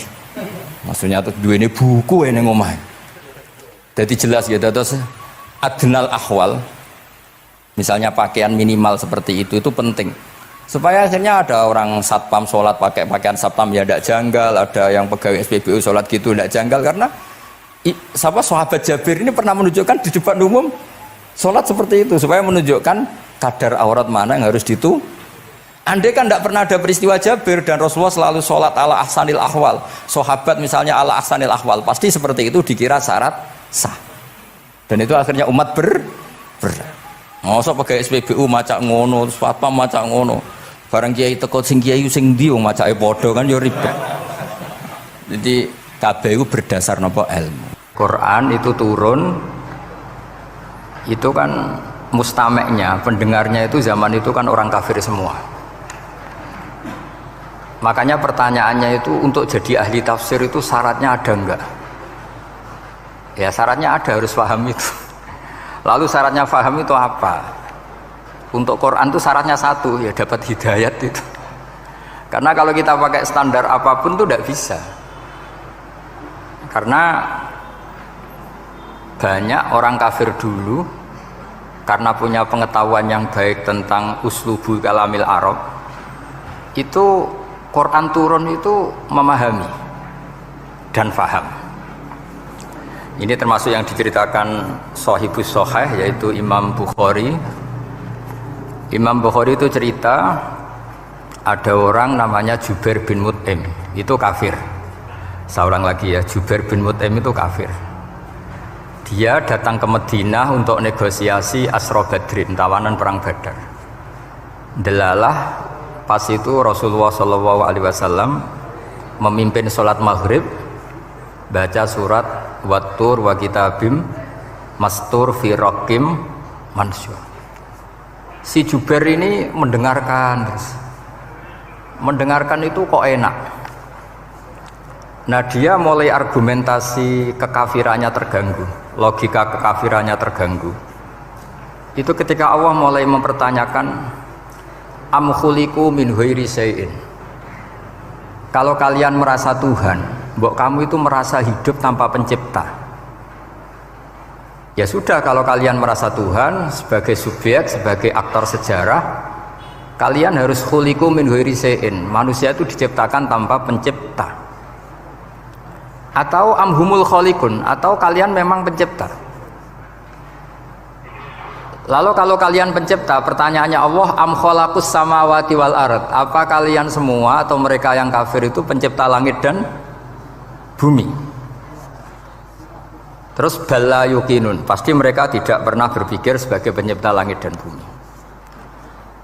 S1: Maksudnya tuh dua ini buku ini ngomong. Jadi jelas gitu. Terus adnal ahwal, misalnya pakaian minimal seperti itu penting. Supaya akhirnya ada orang satpam sholat pakai pakaian satpam ya tidak janggal, ada yang pegawai SPBU sholat gitu tidak janggal, karena sahabat Jabir ini pernah menunjukkan di depan umum sholat seperti itu supaya menunjukkan kadar aurat mana yang harus Andai kan tidak pernah ada peristiwa Jabir dan Rasulullah selalu sholat ala ahsanil ahwal, sahabat misalnya ala ahsanil ahwal, pasti seperti itu dikira syarat sah, dan itu akhirnya umat masa pakai SPBU macak ngono, satpam macak ngono. Barang kiai teko sing kiai sing ndi wong macake padha kan ya ribet. Jadi Kabeh itu berdasar nopo ilmu. Quran itu turun itu kan mustameknya, pendengarnya itu zaman itu kan orang kafir semua. Makanya pertanyaannya itu untuk jadi ahli tafsir itu syaratnya ada enggak? Ya syaratnya ada, harus paham itu. Lalu syaratnya paham itu apa? Untuk Quran itu syaratnya satu, ya dapat hidayat itu. Karena kalau kita pakai standar apapun itu tidak bisa. Karena banyak orang kafir dulu karena punya pengetahuan yang baik tentang uslubul kalamil Arab, itu Quran turun itu memahami dan faham. Ini termasuk yang diceritakan Shahibus Shahih, yaitu Imam Bukhari. Imam Bukhari itu cerita ada orang namanya Jubair bin Mut'im, itu kafir. Seorang lagi ya, Jubair bin Mut'im itu kafir. Dia datang ke Madinah untuk negosiasi Asra Badrin, tawanan perang Badar. Delalah pas itu Rasulullah SAW memimpin sholat maghrib, baca surat Wattur wa kitabim mastur fi raqim mansyur. Si Jubair ini mendengarkan terus. Mendengarkan itu kok enak. Nah dia mulai argumentasi kekafirannya terganggu, logika kekafirannya terganggu. Itu ketika Allah mulai mempertanyakan am khuliqu min ghairi syai'in. Kalau kalian merasa Tuhan, mbok kamu itu merasa hidup tanpa pencipta. Ya sudah, kalau kalian merasa Tuhan sebagai subjek, sebagai aktor sejarah, kalian harus khuliqu min ghairi syai'in. Manusia itu diciptakan tanpa pencipta. Atau amhumul khaliqun, atau kalian memang pencipta. Lalu kalau kalian pencipta, pertanyaannya Allah, am khalaqus samawati wal ard, apa kalian semua atau mereka yang kafir itu pencipta langit dan bumi? Terus bala yuqinun, pasti mereka tidak pernah berpikir sebagai pencipta langit dan bumi.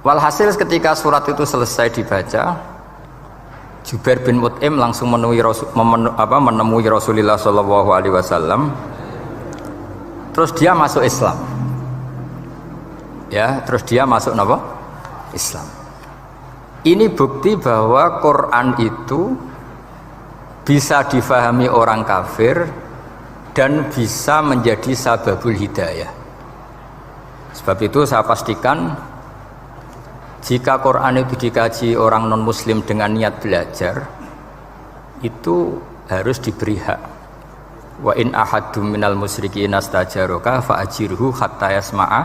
S1: Walhasil ketika surat itu selesai dibaca, Jubair bin Mut'im langsung menemui Rasulullah SAW. Terus dia masuk Islam. Ya, terus dia masuk apa? Islam. Ini bukti bahwa Quran itu bisa difahami orang kafir dan bisa menjadi sababul hidayah. Sebab itu saya pastikan jika Quran itu dikaji orang non-muslim dengan niat belajar, itu harus diberi hak. Wa in ahadum minal musyrikin astajaroka fa'ajirhu hatta yasma'a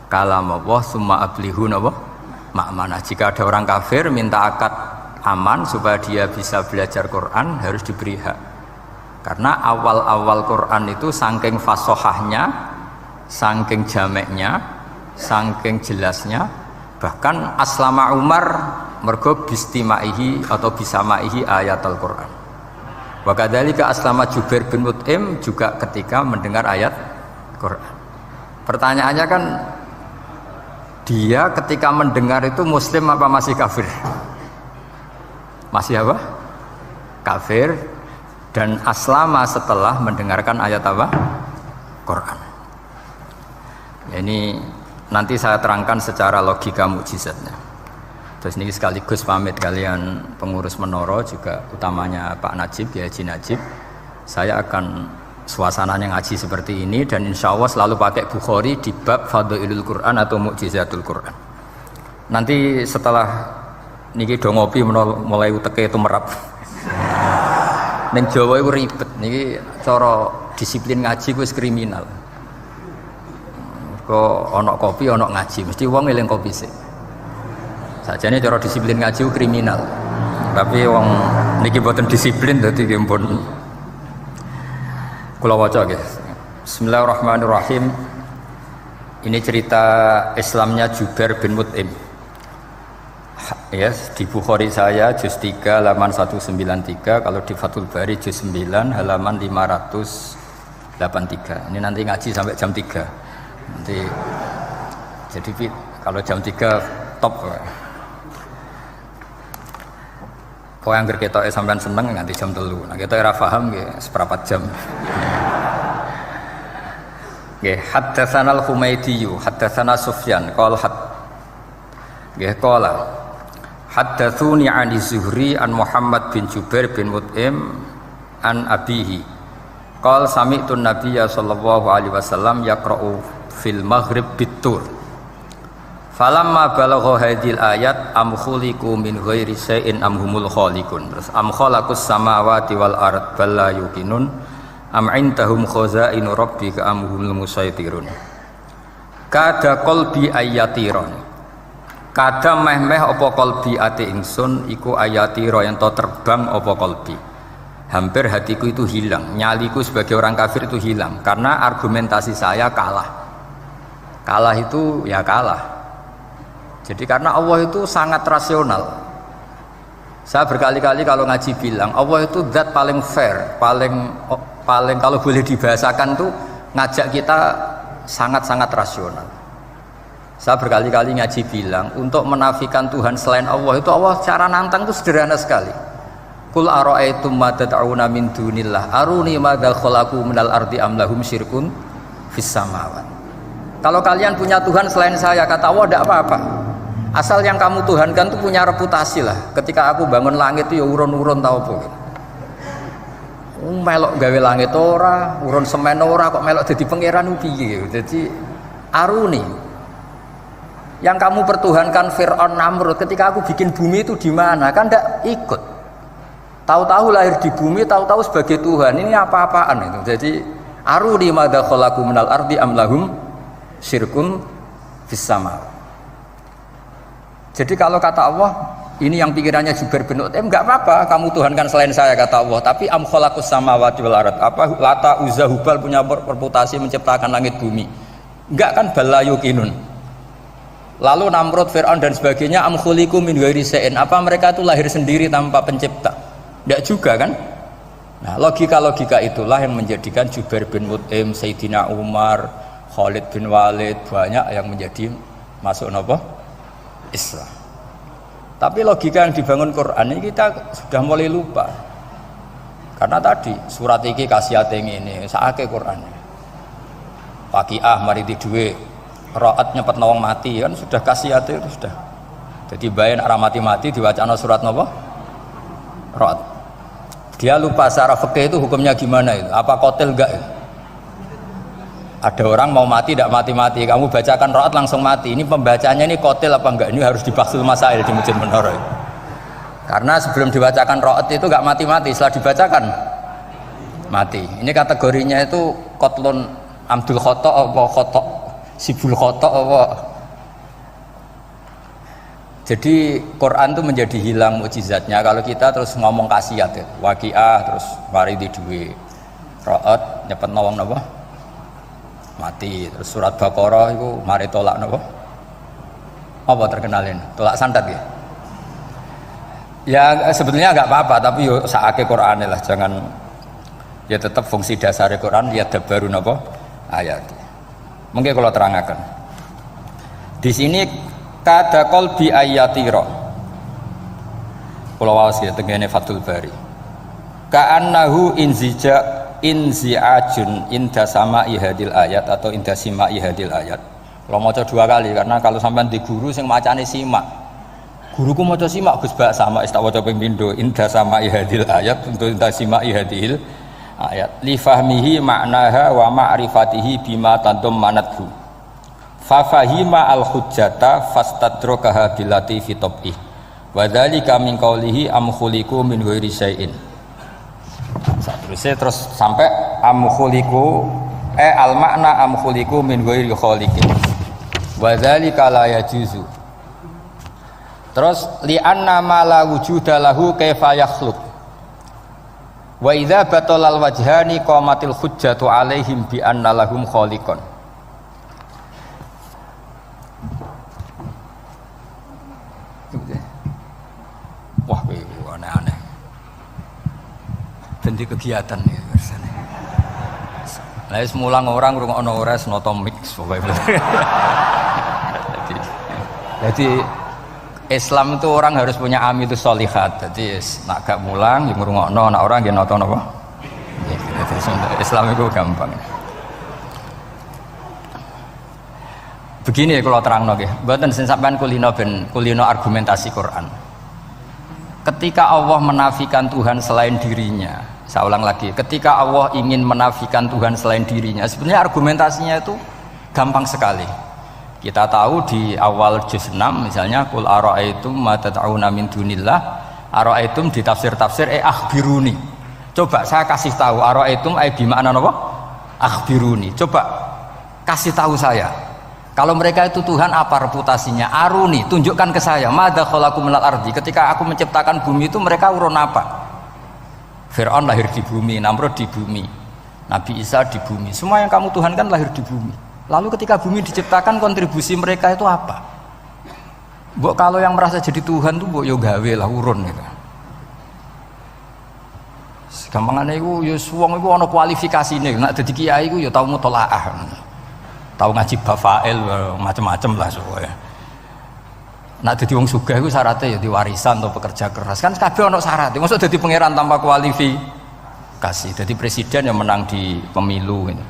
S1: kalamullah summa ablihu ma'manah. Jika ada orang kafir minta akad aman supaya dia bisa belajar Quran, harus diberi hak. Karena awal-awal Quran itu saking fasohahnya, saking jameknya, saking jelasnya, bahkan aslama Umar mergo bistimaihi atau bisamaihi ayat Al-Quran. Wa kadzalika aslama Jubair bin Mut'im juga ketika mendengar ayat Quran. Pertanyaannya kan, dia ketika mendengar itu muslim apa masih kafir? Masih apa? Kafir. Dan aslama setelah mendengarkan ayat apa? Quran. Ini nanti saya terangkan secara logika mukjizatnya. Terus ini sekaligus pamit kalian pengurus Menara, juga utamanya Pak Najib, ya Haji Najib. Saya akan suasananya ngaji seperti ini dan insya Allah selalu pakai Bukhari di bab Fadhailul Quran atau Mukjizatul Quran. Nanti setelah niki do ngopi mulai uteke itu merap. Ning Jawa itu ribet, niki cara disiplin ngaji ku wis kriminal. Kok ono kopi ono ngaji, mesti wong eling kopi sih. Sajane cara disiplin ngaji kriminal. Tapi wong niki boten disiplin dadi nggih pun. Kula waca nggih. Bismillahirrahmanirrahim. Ini cerita Islamnya Jubair bin Mut'im. Ya, di Bukhari saya juz 3 halaman 193, kalau di Fathul Bari juz 9 halaman 583. Ini nanti ngaji sampai jam 3. Nanti jadi kalau jam 3 top. Kok yang kita sampean seneng nganti jam 3. Nah kita ora paham nggih seperempat jam. Nggih, haddatsana al-Humaydi, haddatsana Sufyan, qala nggih qala haddatsuni 'ani Zuhri an Muhammad bin Jubair bin Mut'im an abihi. Qala sami'tu an-nabiyya sallallahu alaihi wasallam yaqra'u fil maghrib bit-tur. Falamma balagha hadhil ayat am khuliqu min ghairi syai'in am humul khaliqun. Terus am khalaqus samawati wal ard bal la yuqinun am indahum khazainu rabbika am humul musaytirun. Kada qalbi ayatiron. Kada meh-meh apa qalbi ati ingsun iku ayatira yen to terbang apa qalbi. Hampir hatiku itu hilang, nyaliku sebagai orang kafir itu hilang karena argumentasi saya kalah. Kalah itu ya kalah. Jadi karena Allah itu sangat rasional. Saya berkali-kali kalau ngaji bilang Allah itu zat paling fair, paling kalau boleh dibahasakan tuh ngajak kita sangat-sangat rasional. Saya berkali-kali ngaji bilang untuk menafikan Tuhan selain Allah itu Allah cara nantang itu sederhana sekali. Qul ara'aitum ma tad'una min dunillah aruni madza khalaqu minal ardi am lahum syirkun fis samawat. Kalau kalian punya Tuhan selain saya, kata Allah tidak apa-apa. Asal yang kamu tuhankan itu punya reputasi lah. Ketika aku bangun langit itu ya urun-urun tau apa. Melok gawe langit ora, urun semen ora, kok melok jadi pangeran piye. Jadi aruni. Yang kamu pertuhankan Fir'aun Namrud ketika aku bikin bumi itu di mana? Kan tidak ikut. Tahu-tahu lahir di bumi, tahu-tahu sebagai Tuhan. Ini apa-apaan itu. Jadi aruni madza khalaqu minal ardi am lahum syirkun fis sama. Jadi kalau kata Allah, ini yang pikirannya Jubair bin Mut'im, enggak apa-apa kamu tuhankan selain saya kata Allah, tapi am khalaqus samawati wal ard. Apa Lata Uzza Hubal punya reputasi menciptakan langit bumi? Enggak kan balayukinun. Lalu Namrud, Fir'aun dan sebagainya am khuliqu min ghairi syai'in. Apa mereka itu lahir sendiri tanpa pencipta? Enggak juga kan? Nah, logika-logika itulah yang menjadikan Jubair bin Mut'im, Sayyidina Umar, Khalid bin Walid banyak yang menjadi masuk apa? Islam. Tapi logika yang dibangun Quran ini kita sudah mulai lupa. Karena tadi surat iki kasihate ngene, sakake Quran. Waqiah mari di duwe, Ra'at nyepet nawang mati kan sudah kasihate itu sudah. Jadi bayan arah mati-mati diwacana surat napa? Ra'at. Dia lupa secara fikih itu hukumnya gimana itu? Apa qatil enggak? Ada orang mau mati tidak mati-mati, kamu bacakan Ra'at langsung mati. Ini pembacanya ini qatil apa enggak? Ini harus dibahsul masail di Masjid Menara. Karena sebelum dibacakan Ra'at itu enggak mati-mati, setelah dibacakan mati. Ini kategorinya itu qatlun amdul khata apa khata sibul khata apa. Jadi Quran itu menjadi hilang mukjizatnya kalau kita terus ngomong kasiat ya. Waqiah terus mari di duwe. Ra'at nyepet nawang napa? Mati. Terus surat Baqarah itu mari tolak napa? Apa terkenalin? Tolak santet ya? Ya sebetulnya enggak apa-apa tapi yo sakake Qur'ane lah, jangan ya tetap fungsi dasar Quran ya dabaru napa? Ayat. Mungkin kalau terangkan. Di sini kada qalbi ayatira. Kula waos ya tengene Fathul Bari. Ka'annahu inzi'ajun inda sama'i hadil ayat atau inda sima'i hadil ayat. Kalau maca 2 kali karena kalau sampean di guru sing macane simak. Guruku maca simak Gus Bak sama tak waca ping pindho inda sama'i hadil ayat untuk inda sima'i hadil ayat. Li fahmihi ma'naha wa ma'rifatihi bima tadammanathu. Fa fahima al hujjata fastadrakaha bilati fi tabih. Wa dzalika min qawlihi am khuliqu min ghairi syai'in. Terus sampai am khuliqu al makna am khuliqu min ghairi khaliqin wa dzalika la yajuzu. Terus li anna ma la wujuda lahu kaifa yakhluq wa idza batalal wajhani qamatil hujjatu alaihim bi anna lahum khaliqan. Wah, aneh-aneh. Ganti kegiatan ya biasanya. Lah semulang orang ngrungokno ora senoto mix pokoke. Jadi Islam itu orang harus punya amitus sholihat. Jadi nak gak mulang yang ngrungokno, nak orang nggih nata napa. Islam itu gampang. Begini kalau terangno nggih, mboten sing sampean kulino argumentasi Quran. Ketika Allah menafikan Tuhan selain dirinya, saya ulang lagi, ketika Allah ingin menafikan Tuhan selain dirinya, sebenarnya argumentasinya itu gampang sekali. Kita tahu di awal juz 6 misalnya qul ara'aitum ma tad'una min dunillah, ara'aitum di tafsir-tafsir akhbiruni. Coba saya kasih tahu ara'aitum bi makna apa? Akhbiruni. Coba kasih tahu saya. Kalau mereka itu Tuhan apa reputasinya? Aruni, tunjukkan ke saya. Madza khalaqu minal ardi. Ketika aku menciptakan bumi itu mereka urun apa? Fir'aun lahir di bumi, Namrud di bumi, Nabi Isa di bumi. Semua yang kamu tuhankan lahir di bumi. Lalu ketika bumi diciptakan kontribusi mereka itu apa? Mbok kalau yang merasa jadi Tuhan tuh mbok yo gawe lah urun gitu. Gampangane iku yo wong iku ana kualifikasine, nek dadi kiai iku yo tau mutolaah. Tau ngaji bafail macam-macam lah soalnya. Nek dadi wong sugih iku syaratnya ya di warisan atau pekerja keras. Kan kabeh ana syarat. Mosok dadi pangeran tanpa kualifikasi. Dadi presiden yang menang di pemilu gitu.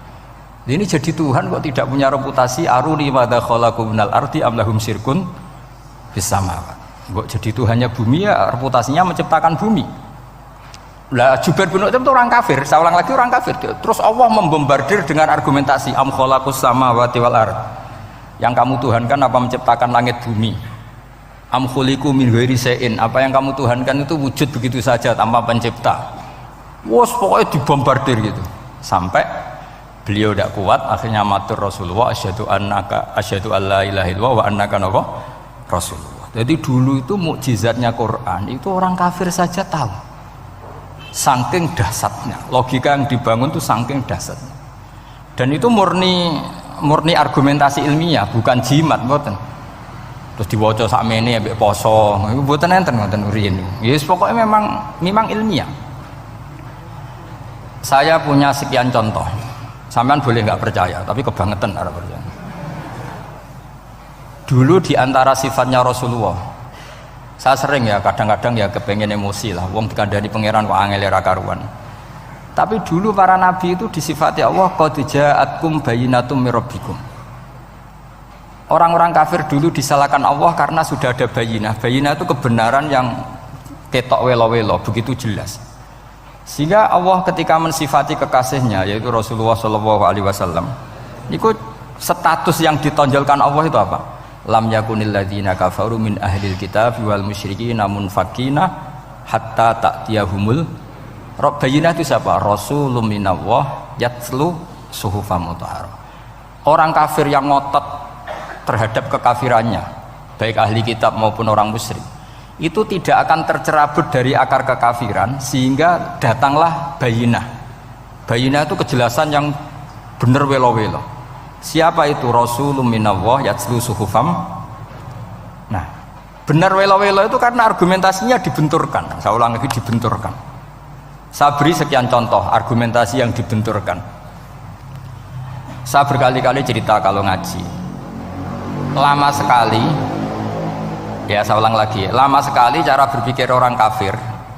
S1: Ini jadi Tuhan kok tidak punya reputasi aruni madza khalaqu minal ardi am lahum syirkun fis samawat. Kok jadi Tuhannya bumi ya reputasinya menciptakan bumi. Lah Jubair bin Mut'im itu orang kafir, saya ulang lagi orang kafir. Terus Allah membombardir dengan argumentasi am khalaqus samawati wal ard. Yang kamu tuhankan apa menciptakan langit bumi? Am khuliqu min ghairi syai'in, apa yang kamu tuhankan itu wujud begitu saja tanpa pencipta. Wos pokoknya dibombardir gitu. Sampai beliau tidak kuat, akhirnya matur Rasulullah asyhadu alla ilaha illallah wa annaka rasulullah. Jadi dulu itu mukjizatnya Quran itu orang kafir saja tahu. Saking dahsyatnya, logika yang dibangun itu saking dahsyatnya. Dan itu murni argumentasi ilmiah, bukan jimat, mboten. Terus diwaca sakmene ambek poso, iku mboten enten ngoten riyen. Yes, pokoknya memang ilmiah. Saya punya sekian contoh. Sampean boleh nggak percaya, tapi kebangetan arep percaya. Dulu di antara sifatnya Rasulullah, saya sering ya kadang-kadang ya kepengen emosi lah, wong dikandani pangeran kok angel ra karuan. Tapi dulu para nabi itu disifati Allah qad ja'atkum bayyinatum mir rabbikum. Orang-orang kafir dulu disalahkan Allah karena sudah ada bayinah. Bayinah itu kebenaran yang ketok welo-welo, begitu jelas. Sehingga Allah ketika mensifati kekasihnya yaitu Rasulullah SAW, itu status yang ditonjolkan Allah itu apa? Lam yakunil ladzina kafaru min ahlil kitab wal musyrikin munfakina hatta ta'tiyahumul bayinah. Itu siapa? Rasulun minallah yatslu suhufam mutahharah. Orang kafir yang ngotot terhadap kekafirannya, baik ahli kitab maupun orang musyrik, itu tidak akan tercerabut dari akar kekafiran sehingga datanglah bayinah. Bayinah itu kejelasan yang benar welo-welo. Siapa itu? Rasulun minallah yatslu suhufam. Nah, benar welo-welo itu karena argumentasinya dibenturkan. Saya ulang lagi, dibenturkan. Saya beri sekian contoh argumentasi yang dibenturkan. Saya berkali-kali cerita kalau ngaji. Lama sekali, ya saya ulang lagi, lama sekali cara berpikir orang kafir,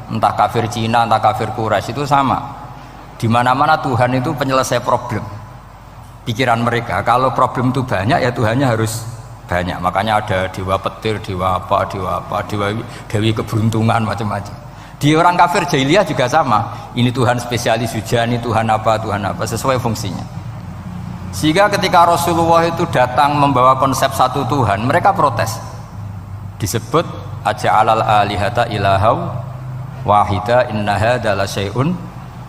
S1: entah kafir Cina, entah kafir Quraisy itu sama. Di mana-mana Tuhan itu penyelesai problem. Pikiran mereka, kalau problem itu banyak ya Tuhannya harus banyak. Makanya ada dewa petir, dewa dewi keberuntungan, macam-macam. Di orang kafir jahiliyah juga sama. Ini Tuhan spesialis hujan, ini Tuhan apa, sesuai fungsinya. Sehingga ketika Rasulullah itu datang membawa konsep satu Tuhan, mereka protes. Disebut aja'alal alihata ilahaw wahida inna hadza la syai'un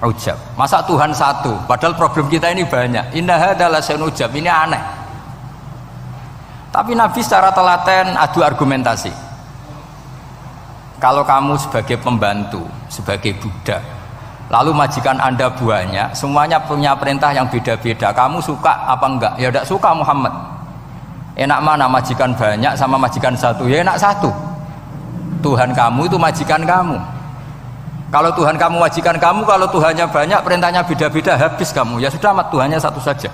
S1: ujab. Masa Tuhan satu padahal problem kita ini banyak. Inna hadza la syai'un ujab, ini aneh. Tapi Nabi secara telaten adu argumentasi. Kalau kamu sebagai pembantu, sebagai budak, lalu majikan Anda banyak, semuanya punya perintah yang beda-beda, kamu suka apa enggak? Ya tidak suka Muhammad. Enak mana majikan banyak sama majikan satu? Ya enak satu. Tuhan kamu itu majikan kamu. Kalau Tuhan kamu majikan kamu, kalau Tuhannya banyak, perintahnya beda-beda, habis kamu. Ya sudah, Tuhannya satu saja.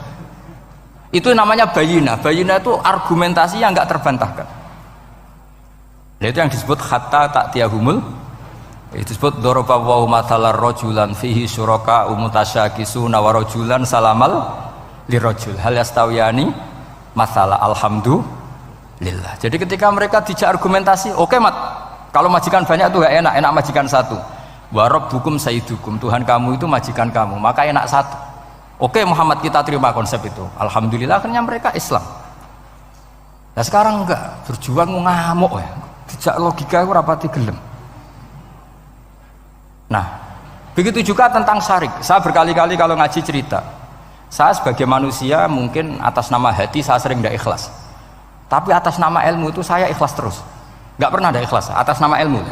S1: Itu namanya bayinah. Bayinah itu argumentasi yang enggak terbantahkan. Nah, itu yang disebut hatta ta'tiyahumul, itu disebut daraba wa mathalar rajulan fihi syuraka umutasyakisuna wa rajulan salamal lirajul hal yastawiyani masalah alhamdulillah. Jadi ketika mereka dijak argumentasi, oke mat, kalau majikan banyak itu gak enak, enak majikan satu. Wa rabbukum sayyidukum, Tuhan kamu itu majikan kamu, maka enak satu. Oke Muhammad, kita terima konsep itu. Alhamdulillah akhirnya mereka Islam. Nah sekarang enggak, berjuang ngamuk ya. Dijak logika itu rapati gelem. Nah, begitu juga tentang syarik. Saya berkali-kali kalau ngaji cerita, saya sebagai manusia mungkin atas nama hati saya sering tidak ikhlas, tapi atas nama ilmu itu saya ikhlas terus, nggak pernah ada ikhlas atas nama ilmu.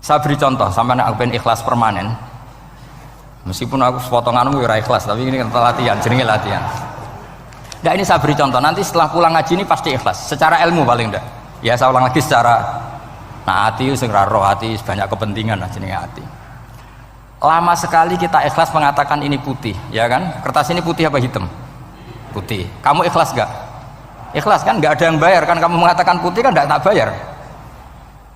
S1: Saya beri contoh, sampai aku pengen ikhlas permanen, meskipun aku sepotonganmu ora ikhlas, tapi ini latihan, jenenge latihan. Nah ini saya beri contoh, nanti setelah pulang ngaji ini pasti ikhlas, secara ilmu paling enggak. Ya saya ulang lagi secara, nah hati sing roh hati banyak kepentingan lah jenenge hati. Lama sekali kita ikhlas mengatakan ini putih, ya kan? Kertas ini putih apa hitam? Putih. Kamu ikhlas gak? Ikhlas kan? Gak ada yang bayar kan? Kamu mengatakan putih kan gak tak bayar.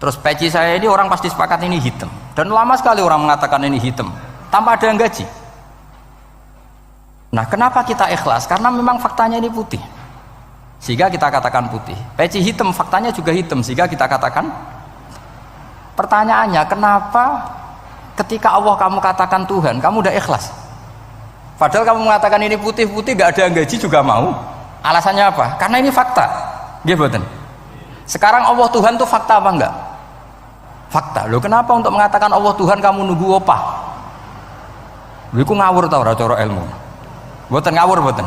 S1: Terus peci saya ini orang pasti sepakat ini hitam. Dan lama sekali orang mengatakan ini hitam, tanpa ada yang gaji. Nah kenapa kita ikhlas? Karena memang faktanya ini putih, sehingga kita katakan putih. Peci hitam, faktanya juga hitam, sehingga kita katakan. Pertanyaannya, kenapa ketika Allah kamu katakan Tuhan, kamu udah ikhlas? Padahal kamu mengatakan ini putih-putih, gak ada yang gaji juga mau. Alasannya apa? Karena ini fakta. Gitu. Sekarang Allah Tuhan itu fakta apa enggak? Fakta. Loh kenapa untuk mengatakan Allah Tuhan kamu nunggu opah? Loh itu ngawur tau cara ilmu. Boten ngawur boten.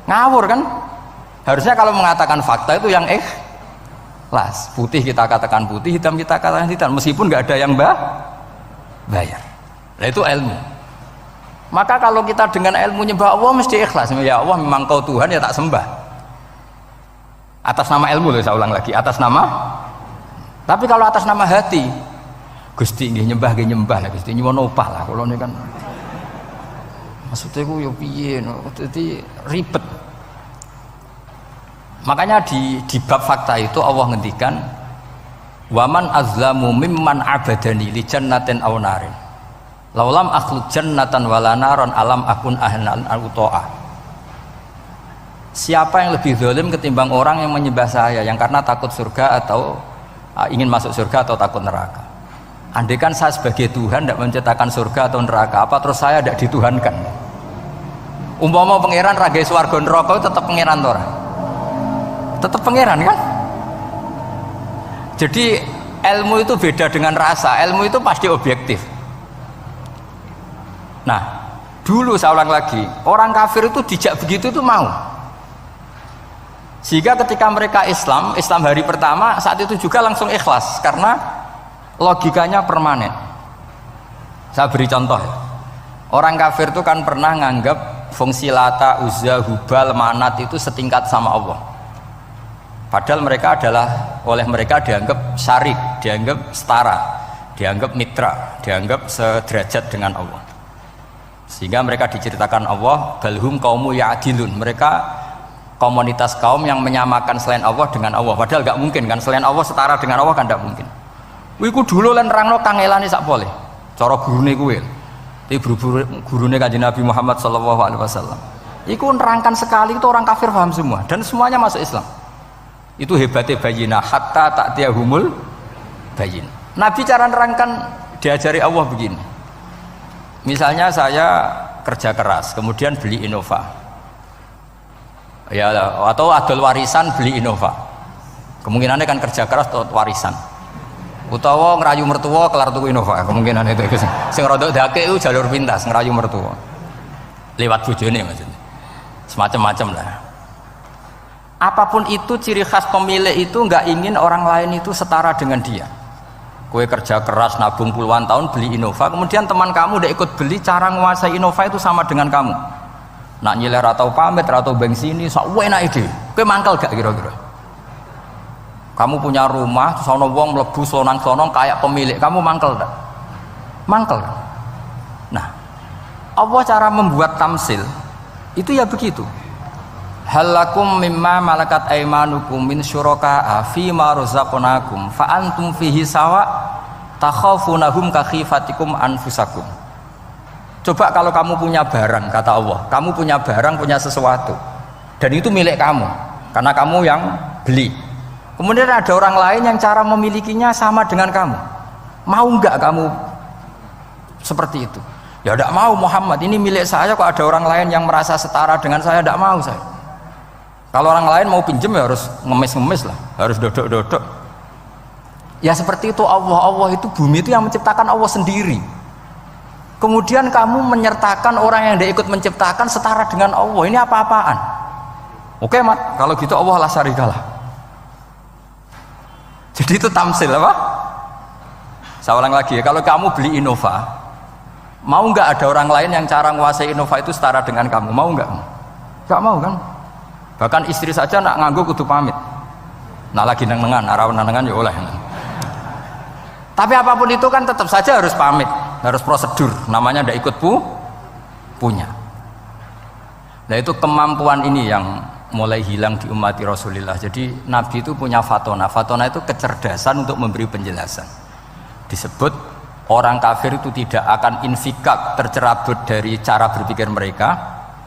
S1: Ngawur kan? Harusnya kalau mengatakan fakta itu yang ikhlas. Putih kita katakan putih, hitam kita katakan hitam, meskipun nggak ada yang bayar. Nah itu ilmu. Maka kalau kita dengan ilmu nyembah Allah mesti ikhlas. Ya Allah memang kau Tuhan ya tak sembah. Atas nama ilmu loh, saya ulang lagi, atas nama. Tapi kalau atas nama hati, Gusti nggih nyembah lah Gusti nyuwun opah lah kalau ini kan. Maksudnya ku yo piye no, jadi ribet. Makanya di bab fakta itu Allah ngendikan waman azlamu mimman abadani li jannatin aw narin laulam akhluq jannatan wala naron alam akun ahlan al-uto'ah. Siapa yang lebih zalim ketimbang orang yang menyembah saya yang karena takut surga atau ingin masuk surga atau takut neraka. Andai kan saya sebagai Tuhan tidak menciptakan surga atau neraka, apa terus saya tidak dituhankan? Umpama pangeran ragai swarga neraka tetap pangeran toh? Tetap pangeran kan? Jadi ilmu itu beda dengan rasa. Ilmu itu pasti objektif. Nah, dulu saya ulang lagi, orang kafir itu dijak begitu itu mau. Sehingga ketika mereka Islam hari pertama saat itu juga langsung ikhlas karena logikanya permanen. Saya beri contoh. Orang kafir itu kan pernah nganggap fungsi Lata, Uzza, Hubal, Manat itu setingkat sama Allah. Padahal mereka oleh mereka dianggap syarik, dianggap setara, dianggap mitra, dianggap sederajat dengan Allah. Sehingga mereka diceritakan Allah balhum qaumu ya'dilun, mereka komunitas kaum yang menyamakan selain Allah dengan Allah. Padahal gak mungkin kan, selain Allah setara dengan Allah kan gak mungkin. Iku dulu lan nerangno kangelane sak boleh. Cara gurune kuwi. Iki gurune Kanjeng Nabi Muhammad sallallahu alaihi wasallam. Iku nerangkan sekali itu orang kafir paham semua dan semuanya masuk Islam. Itu hebatnya bayina hatta ta'tiyahumul bayin. Nabi cara nerangkan diajari Allah begini. Misalnya saya kerja keras kemudian beli Innova, ya atau adol warisan beli Innova, kemungkinannya kan kerja keras atau warisan, utawa ngerayu mertua kelar tuku Innova, kemungkinan itu sing rodok dake itu jalur pintas ngerayu mertua lewat bojone maksudnya, semacam-macam lah. Apapun itu ciri khas pemilik itu nggak ingin orang lain itu setara dengan dia. Kue kerja keras nabung puluhan tahun beli Innova, kemudian teman kamu udah ikut beli, cara menguasai Innova itu sama dengan kamu. Nak nyiler atau pamit atau bensini, sok enak ide. Kue mangkel gak kira-kira? Kamu punya rumah, terus ono wong mlebu slonang-slonong kayak pemilik, kamu mangkel gak? Mangkel. Nah, Allah cara membuat tamsil itu ya begitu. halakum mimma malakat aimanukum min syuraka'a fi ma razaqnakum fa antum fihi sawa takhafunahum ka khifatikum anfusakum. Coba kalau kamu punya barang, kata Allah, kamu punya barang, punya sesuatu dan itu milik kamu karena kamu yang beli. Kemudian ada orang lain yang cara memilikinya sama dengan kamu. Mau enggak kamu seperti itu? Ya tidak mau Muhammad, ini milik saya kok ada orang lain yang merasa setara dengan saya, tidak mau saya. Kalau orang lain mau pinjam ya harus ngemis-ngemis lah, harus dodok-dodok. Ya seperti itu Allah itu bumi itu yang menciptakan Allah sendiri. Kemudian kamu menyertakan orang yang tidak ikut menciptakan setara dengan Allah, ini apa-apaan? Oke Mat, kalau gitu Allah la syarikalah. Jadi itu tamsil apa? Saya ulang lagi ya, kalau kamu beli Innova, mau nggak ada orang lain yang cara menguasai Innova itu setara dengan kamu? Mau nggak? Nggak mau kan? Bahkan istri saja nak nganggo kudu pamit. Nah lagi nengan, arawan nengan ya oleh. Tapi apapun itu kan tetap saja harus pamit, harus prosedur. Namanya ndak ikut punya. Nah itu kemampuan ini yang mulai hilang di umat Rasulullah. Jadi Nabi itu punya fatona. Fatona itu kecerdasan untuk memberi penjelasan. Disebut orang kafir itu tidak akan infikak, tercerabut dari cara berpikir mereka,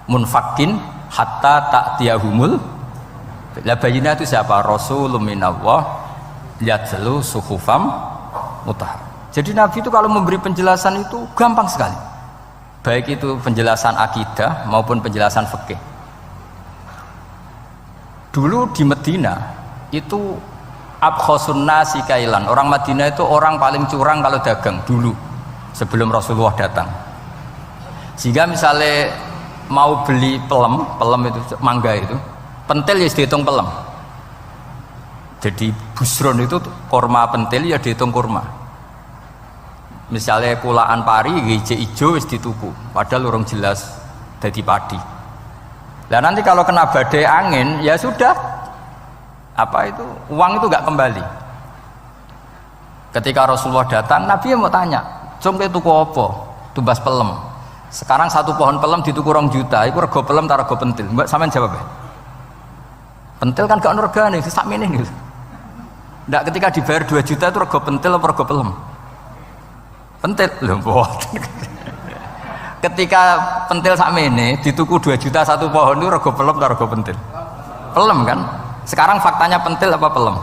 S1: munfakin hatta ta'tiyahumul. La bayina itu siapa? Rasulun minallah yatlu suhufam mutahhar. Jadi Nabi itu kalau memberi penjelasan itu gampang sekali. Baik itu penjelasan akidah maupun penjelasan fikih. Dulu di Medina itu abkhosun nasi kailan. Orang Madinah itu orang paling curang kalau dagang dulu sebelum Rasulullah datang. Sehingga misalnya mau beli pelem itu mangga itu, pentil ya dihitung pelem. Jadi busron itu kurma pentil ya dihitung kurma. Misalnya kulaan pari hijau ijo wis dituku, padahal urung jelas dadi padi. Nah nanti kalau kena badai angin ya sudah, apa itu uang itu nggak kembali. Ketika Rasulullah datang, Nabi mau tanya, "Cung ke tuku apa?" Tumbas pelem. Sekarang satu pohon pelem dituku 2 juta, itu rego pelem ta rego pentil? Mbak sampean jawab ya. Pentil kan gak ono regane, sakmene gitu. Ndak ketika dibayar 2 juta itu rego pentil apa rego pelem? Pentil lho mboten. Ketika pentil sakmene dituku 2 juta satu pohon itu rego pelem ta rego pentil? Pelem kan? Sekarang faktanya pentil apa pelem?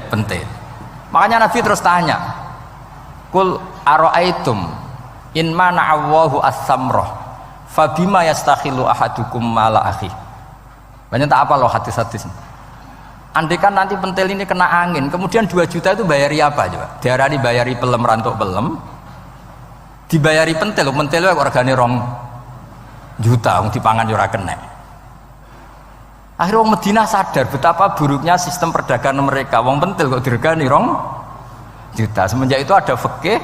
S1: Pentil. Makanya Nabi terus tanya, "Qul ara'aitum in mana'allahu as-samrah fabima yastakhilu ahadukum mala akhi." Banyak tak apa loh hadis-hadis. Andaikan nanti pentil ini kena angin, kemudian 2 juta itu bayari apa coba? Diarani bayari pelem rantuk pelem, dibayari pentil itu regane 2 juta, wong dipangan yo ora kena. Akhirnya orang Madinah sadar betapa buruknya sistem perdagangan mereka. Wong pentil kok diregani 2 juta. Semenjak itu ada fikih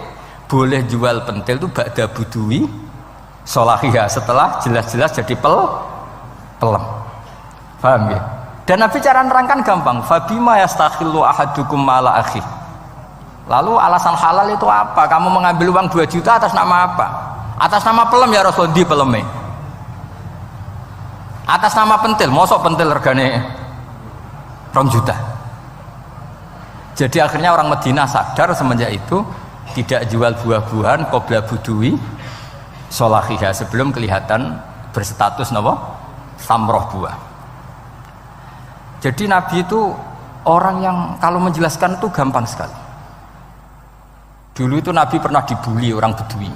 S1: boleh jual pentil itu ba'da budui sholahiyah, setelah jelas-jelas jadi pelem. Paham ya? Dan Nabi cara nerangkan gampang, fabima yastakhillu ahadukum mala akhi. Lalu alasan halal itu apa? Kamu mengambil uang 2 juta atas nama apa? Atas nama pelem ya Rasul, di peleme. Atas nama pentil, mosok pentil regane 2 juta. Jadi akhirnya orang Madinah sadar semenjak itu tidak jual buah-buahan qobla budui sholahiyah, sebelum kelihatan berstatus napa? Samroh buah. Jadi Nabi itu orang yang kalau menjelaskan itu gampang sekali. Dulu itu Nabi pernah dibully orang Bedui.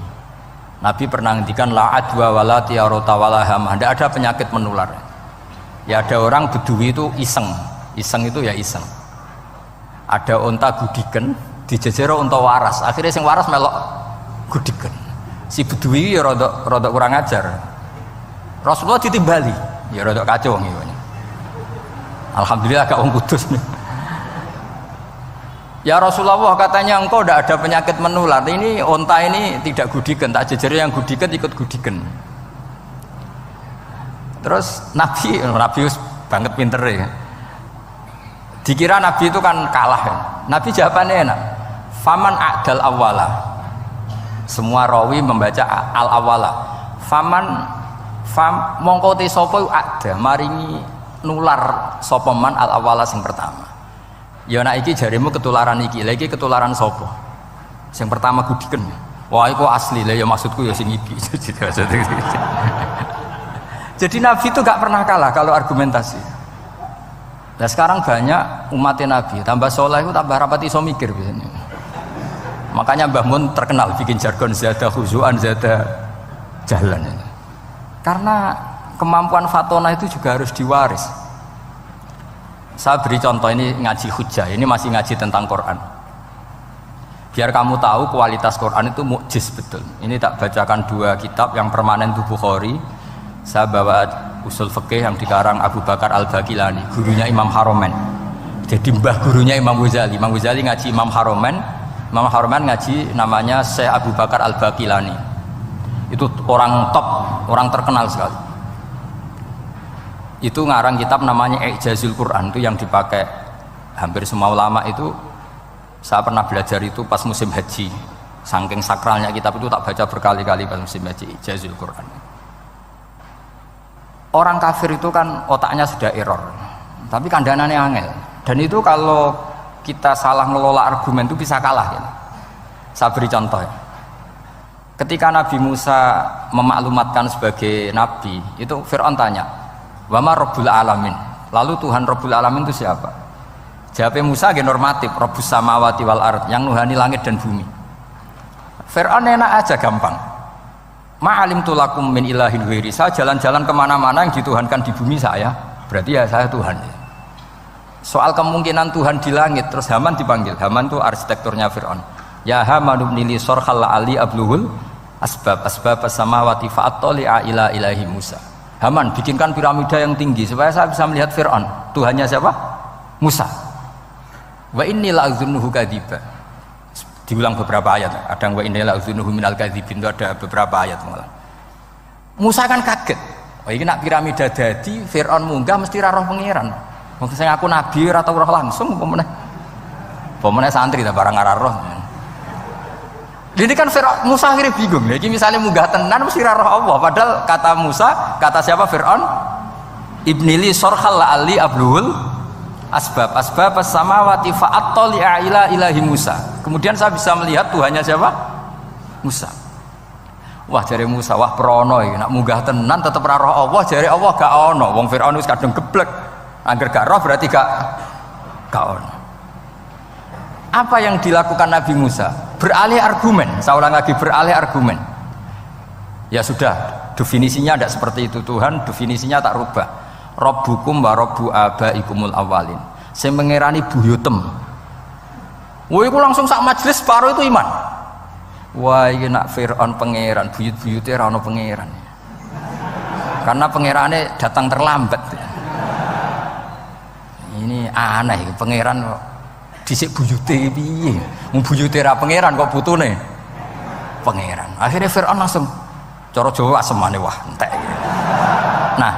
S1: Nabi pernah ngendikan la adwa wala tiarota wala hamah, tidak ada penyakit menular. Ya ada orang Bedui itu iseng itu ya iseng. Ada unta gudiken dijejero unta waras, akhirnya sing waras melok gudiken. Si Bedui ya rodok kurang ajar. Rasulullah ditimbali, ya rodok kacau ngene. Alhamdulillah agak wong kudus nih. Ya Rasulullah, katanya engkau tidak ada penyakit menular. Ini onta ini tidak gudiken, tak jejeri yang gudiken ikut gudiken. Terus Nabi banget pinter ya. Dikira Nabi itu kan kalah ya. Nabi jawabannya enak. Faman a'dal awwala. Semua rawi membaca al awwala. Fam mongko te sapa ada maringi nular sapa man al awala sing pertama. Ya nek iki jaremu ketularan iki. Lah iki ketularan sapa? Sing pertama gudiken. Wah iku asli lah ya maksudku ya sing iki. Jadi Nabi itu gak pernah kalah kalau argumentasi. Nah sekarang banyak umatnya Nabi tambah soleh itu tambah rapat iso mikir biasanya. Makanya Mbah Mun terkenal bikin jargon zada khuzuan zada jalan. Karena kemampuan fatona itu juga harus diwaris. Saya beri contoh, ini ngaji hujjah, ini masih ngaji tentang Quran. Biar kamu tahu kualitas Quran itu mukjiz betul. Ini tak bacakan dua kitab yang permanen itu Bukhari. Saya bawa usul fikih yang dikarang Abu Bakar Al-Baqilani, gurunya Imam Haromen. Jadi mbah gurunya Imam Ghazali. Imam Ghazali ngaji Imam Haromen. Imam Haromen ngaji namanya Syekh Abu Bakar Al-Baqilani. Itu orang top, orang terkenal sekali. Itu ngarang kitab namanya I'jazul Quran, itu yang dipakai hampir semua ulama itu. Saya pernah belajar itu pas musim haji, saking sakralnya kitab itu tak baca berkali-kali pas musim haji. I'jazul Quran. Orang kafir itu kan otaknya sudah error, tapi kandanannya angel, dan itu kalau kita salah ngelola argumen itu bisa kalah ya. Saya beri contoh ya. Ketika Nabi Musa memaklumatkan sebagai nabi, itu Fir'aun tanya, "Wama Rabbul Alamin?" Lalu Tuhan Rabbul Alamin itu siapa? Jawabnya Musa ge normatif, Rabbus samawati wal ard, yang nuhani langit dan bumi. Fir'aun enak aja, gampang. Ma'alimtu lakum min ilahin ghairi. Saya jalan-jalan kemana-mana yang dituhankan di bumi saya, berarti ya saya Tuhan. Soal kemungkinan Tuhan di langit, terus Haman dipanggil. Haman itu arsitekturnya Fir'aun. Ya Haman ibnili sorkhal ali abluhul asbab as-samawati fa'attali'a ila ilahi Musa. Haman, bikinkan piramida yang tinggi supaya saya bisa melihat Fir'aun. Tuhannya siapa? Musa. Wa inni la'adzunuhu kadziba. Diulang beberapa ayat. Ada wa inni la'adzunuhu minal kadzibin, itu ada beberapa ayat malah. Musa kan kaget. Wah ini nak piramida dadi Fir'aun munggah mesti ra roh pangeran. Wong sing aku nabi ora tau roh langsung pemenang santri ta barang ora roh. Ini kan Musa akhirnya bingung. Jadi misalnya munggah tenan mesti ra roh Allah. Padahal kata Musa, kata siapa Fir'aun? Ibnili sorkhal ali abluhul asbab as-samawati fa'attali'a ila ilahi Musa. Kemudian saya bisa melihat Tuhannya siapa? Musa. Wah jare Musa, wah prono iki nak munggah tenan tetep ra roh Allah, jare Allah gak ono. Wong Fir'aun wis kadung geblek. Angger gak roh berarti gak ono. Apa yang dilakukan Nabi Musa? Beralih argumen. Saya ulang lagi, beralih argumen. Ya sudah, definisinya tidak seperti itu. Tuhan definisinya tak rubah. Rabbukum wa rabbu abaikumul awalin. Saya mengerani buyutem. Wah, itu langsung sak majelis separuh itu iman. Wah, ini nak Fir'aun pangeran, buyut-buyutnya rano pangeran. Karena pangerannya datang terlambat. Ini aneh, pangeran dhisik buyute piye? Wong buyute ra pangeran kok putune pangeran. Akhirnya Fir'aun langsung cara Jawa asemane wah entek. Nah,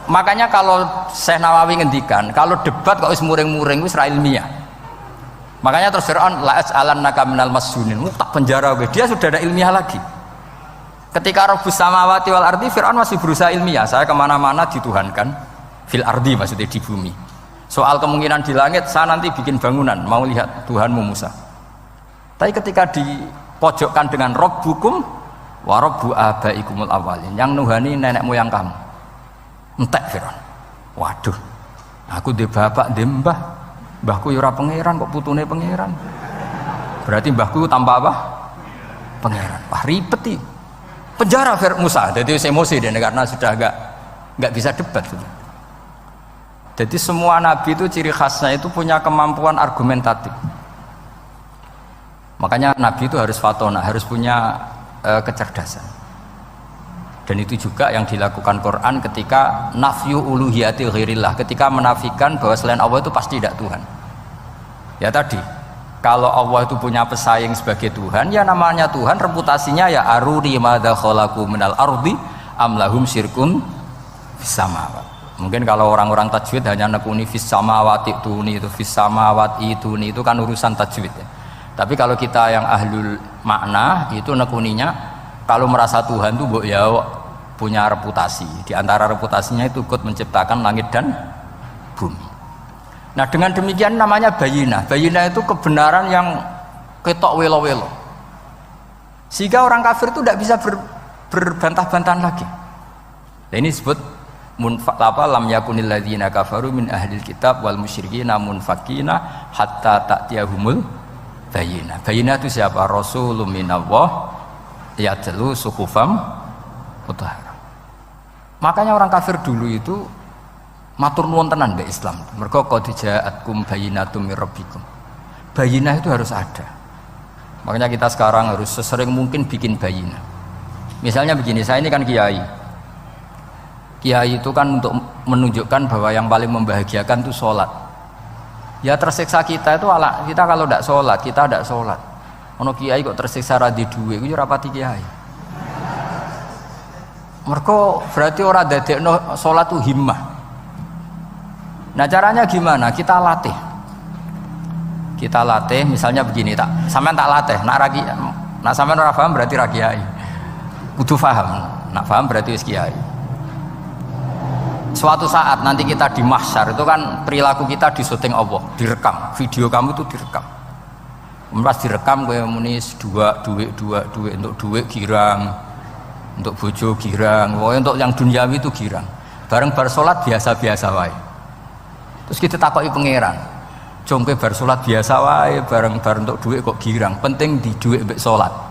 S1: makanya kalau Syekh Nawawi ngendikan, kalau debat kok wis muring-muring wis ra ilmiah. Makanya terus Fir'aun la as'alannaka minal masjunin, tak penjara we. Dia sudah ada ilmiah lagi. Ketika Rabbus samawati wal ardi, Fir'aun masih berusaha ilmiah. Saya kemana-mana dituhankan fil ardi, maksudnya di bumi. Soal kemungkinan di langit, saya nanti bikin bangunan, mau lihat Tuhanmu Musa. Tapi ketika dipojokkan dengan Rabbukum wa rabbu abaikumul awalin, yang nuhani nenek moyang kamu, entek Fir'aun. Waduh, aku di bapak di mbah, mbahku yura pangeran kok putune pangeran. Berarti mbahku tanpa apa? Pangeran. Wah ribet nih. Penjara Musa, jadi emosi dia karena sudah nggak bisa debat. Jadi semua nabi itu ciri khasnya itu punya kemampuan argumentatif. Makanya nabi itu harus fatona, harus punya kecerdasan. Dan itu juga yang dilakukan Quran ketika nafyu uluhiyati ghairillah, ketika menafikan bahwa selain Allah itu pasti tidak Tuhan. Ya tadi, kalau Allah itu punya pesaing sebagai Tuhan, ya namanya Tuhan, reputasinya ya aruni madza khalaqu minal ardi am lahum syirkun fis samawati. Mungkin kalau orang-orang tajwid hanya nekuni fis samawati tuni, itu fis samawati tuni, itu kan urusan tajwid ya. Tapi kalau kita yang ahlul makna itu nekuninya kalau merasa Tuhan itu mbok ya punya reputasi. Di antara reputasinya itu ikut menciptakan langit dan bumi. Nah dengan demikian namanya bayinah. Bayinah itu kebenaran yang ketok welo-welo. Sehingga orang kafir itu tidak bisa berbantah-bantahan lagi. Nah, ini disebut lam yakunil ladzina kafaru min ahlil kitab wal musyrikina munfakina hatta ta'tiyahumul bayinah. Bayinah itu siapa? Rasulun minallah yatlu suhufam mutahharah. Makanya orang kafir dulu itu matur nuwun tenan mbek Islam. Mergo qad ja'atkum bayyinatum mir rabbikum. Bayinah itu harus ada. Makanya kita sekarang harus sesering mungkin bikin bayinah. Misalnya begini, saya ini kan kiai. Kiai itu kan untuk menunjukkan bahwa yang paling membahagiakan itu sholat. Ya tersiksa kita itu kita kalau tidak sholat, kita tidak sholat. Ono kiai kok tersiksa radi duwe, itu rapati kiai. Mereka berarti orang dadekno sholat itu himmah. Nah caranya gimana? Kita latih, misalnya begini tak, sampean tak latih, nak sampean ora paham berarti ra kiai. Kudu paham, nak paham berarti wis kiai. Suatu saat nanti kita di mahsyar itu kan perilaku kita disuting Allah, direkam, video kamu itu direkam. Pas direkam kowe muni duit untuk duit girang, untuk bojo girang, pokoknya untuk yang duniawi itu girang. Bareng bar salat biasa-biasa wae. Terus kita takoki pangeran, jong kowe bar salat biasa wae, bareng untuk duit kok girang. Penting di duit mbek salat.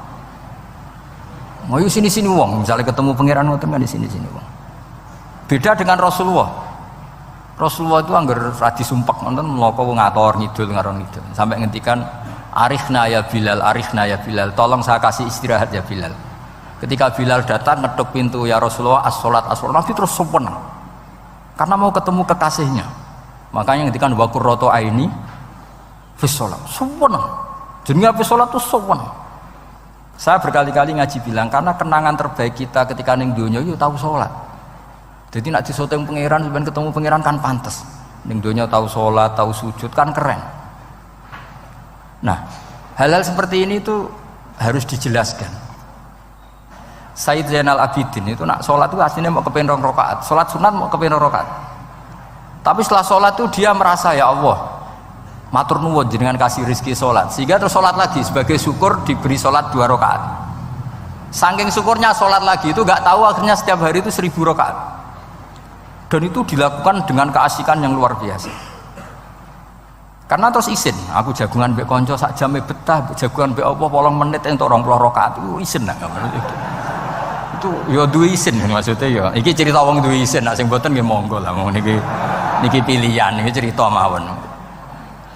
S1: Mau sini-sini wong, misalnya ketemu pangeran ngoten kan di sini-sini wong. Beda dengan Rasulullah. Rasulullah itu anggar radi sumpek nonton mloko ngator ngidul ngaron ngidul. Sampai ngendikan arifna ya Bilal, tolong saya kasih istirahat ya Bilal. Ketika Bilal datang ngetuk pintu, ya Rasulullah as-sholat, Nabi terus sopan. Karena mau ketemu kekasihnya. Makanya ngendikan wa qurratu aini fis sholat. Sopan. Jenenge fis sholat itu sopan. Saya berkali-kali ngaji bilang karena kenangan terbaik kita ketika ning donya yo tahu sholat. Jadi nak disoteng pangeran, sebenarnya ketemu pangeran kan pantas. Ning donya tahu sholat, tahu sujud kan keren. Nah, hal-hal seperti ini tuh harus dijelaskan. Sayyid Zainal Abidin itu nak sholat itu aslinya mau kepengen 2 rakaat, sholat sunat mau kepengen 2 rakaat. Tapi setelah sholat itu dia merasa ya Allah, matur nuwun jenengan kasih rezeki sholat, sehingga terus sholat lagi sebagai syukur diberi sholat 2 rakaat. Saking syukurnya sholat lagi itu nggak tahu akhirnya setiap hari itu 1000 rakaat. Dan itu dilakukan dengan keasikan yang luar biasa. Karena terus isin, aku jagungan mbek konco sak jame betah, jagungan mbek apa 8 menit entuk 20 rakaat itu isin lah. Itu ya duwe isin maksudnya ya. Iki cerita wong duwe isin, nek sing mboten nggih monggo lah wong niki pilihan, niki cerita mawon.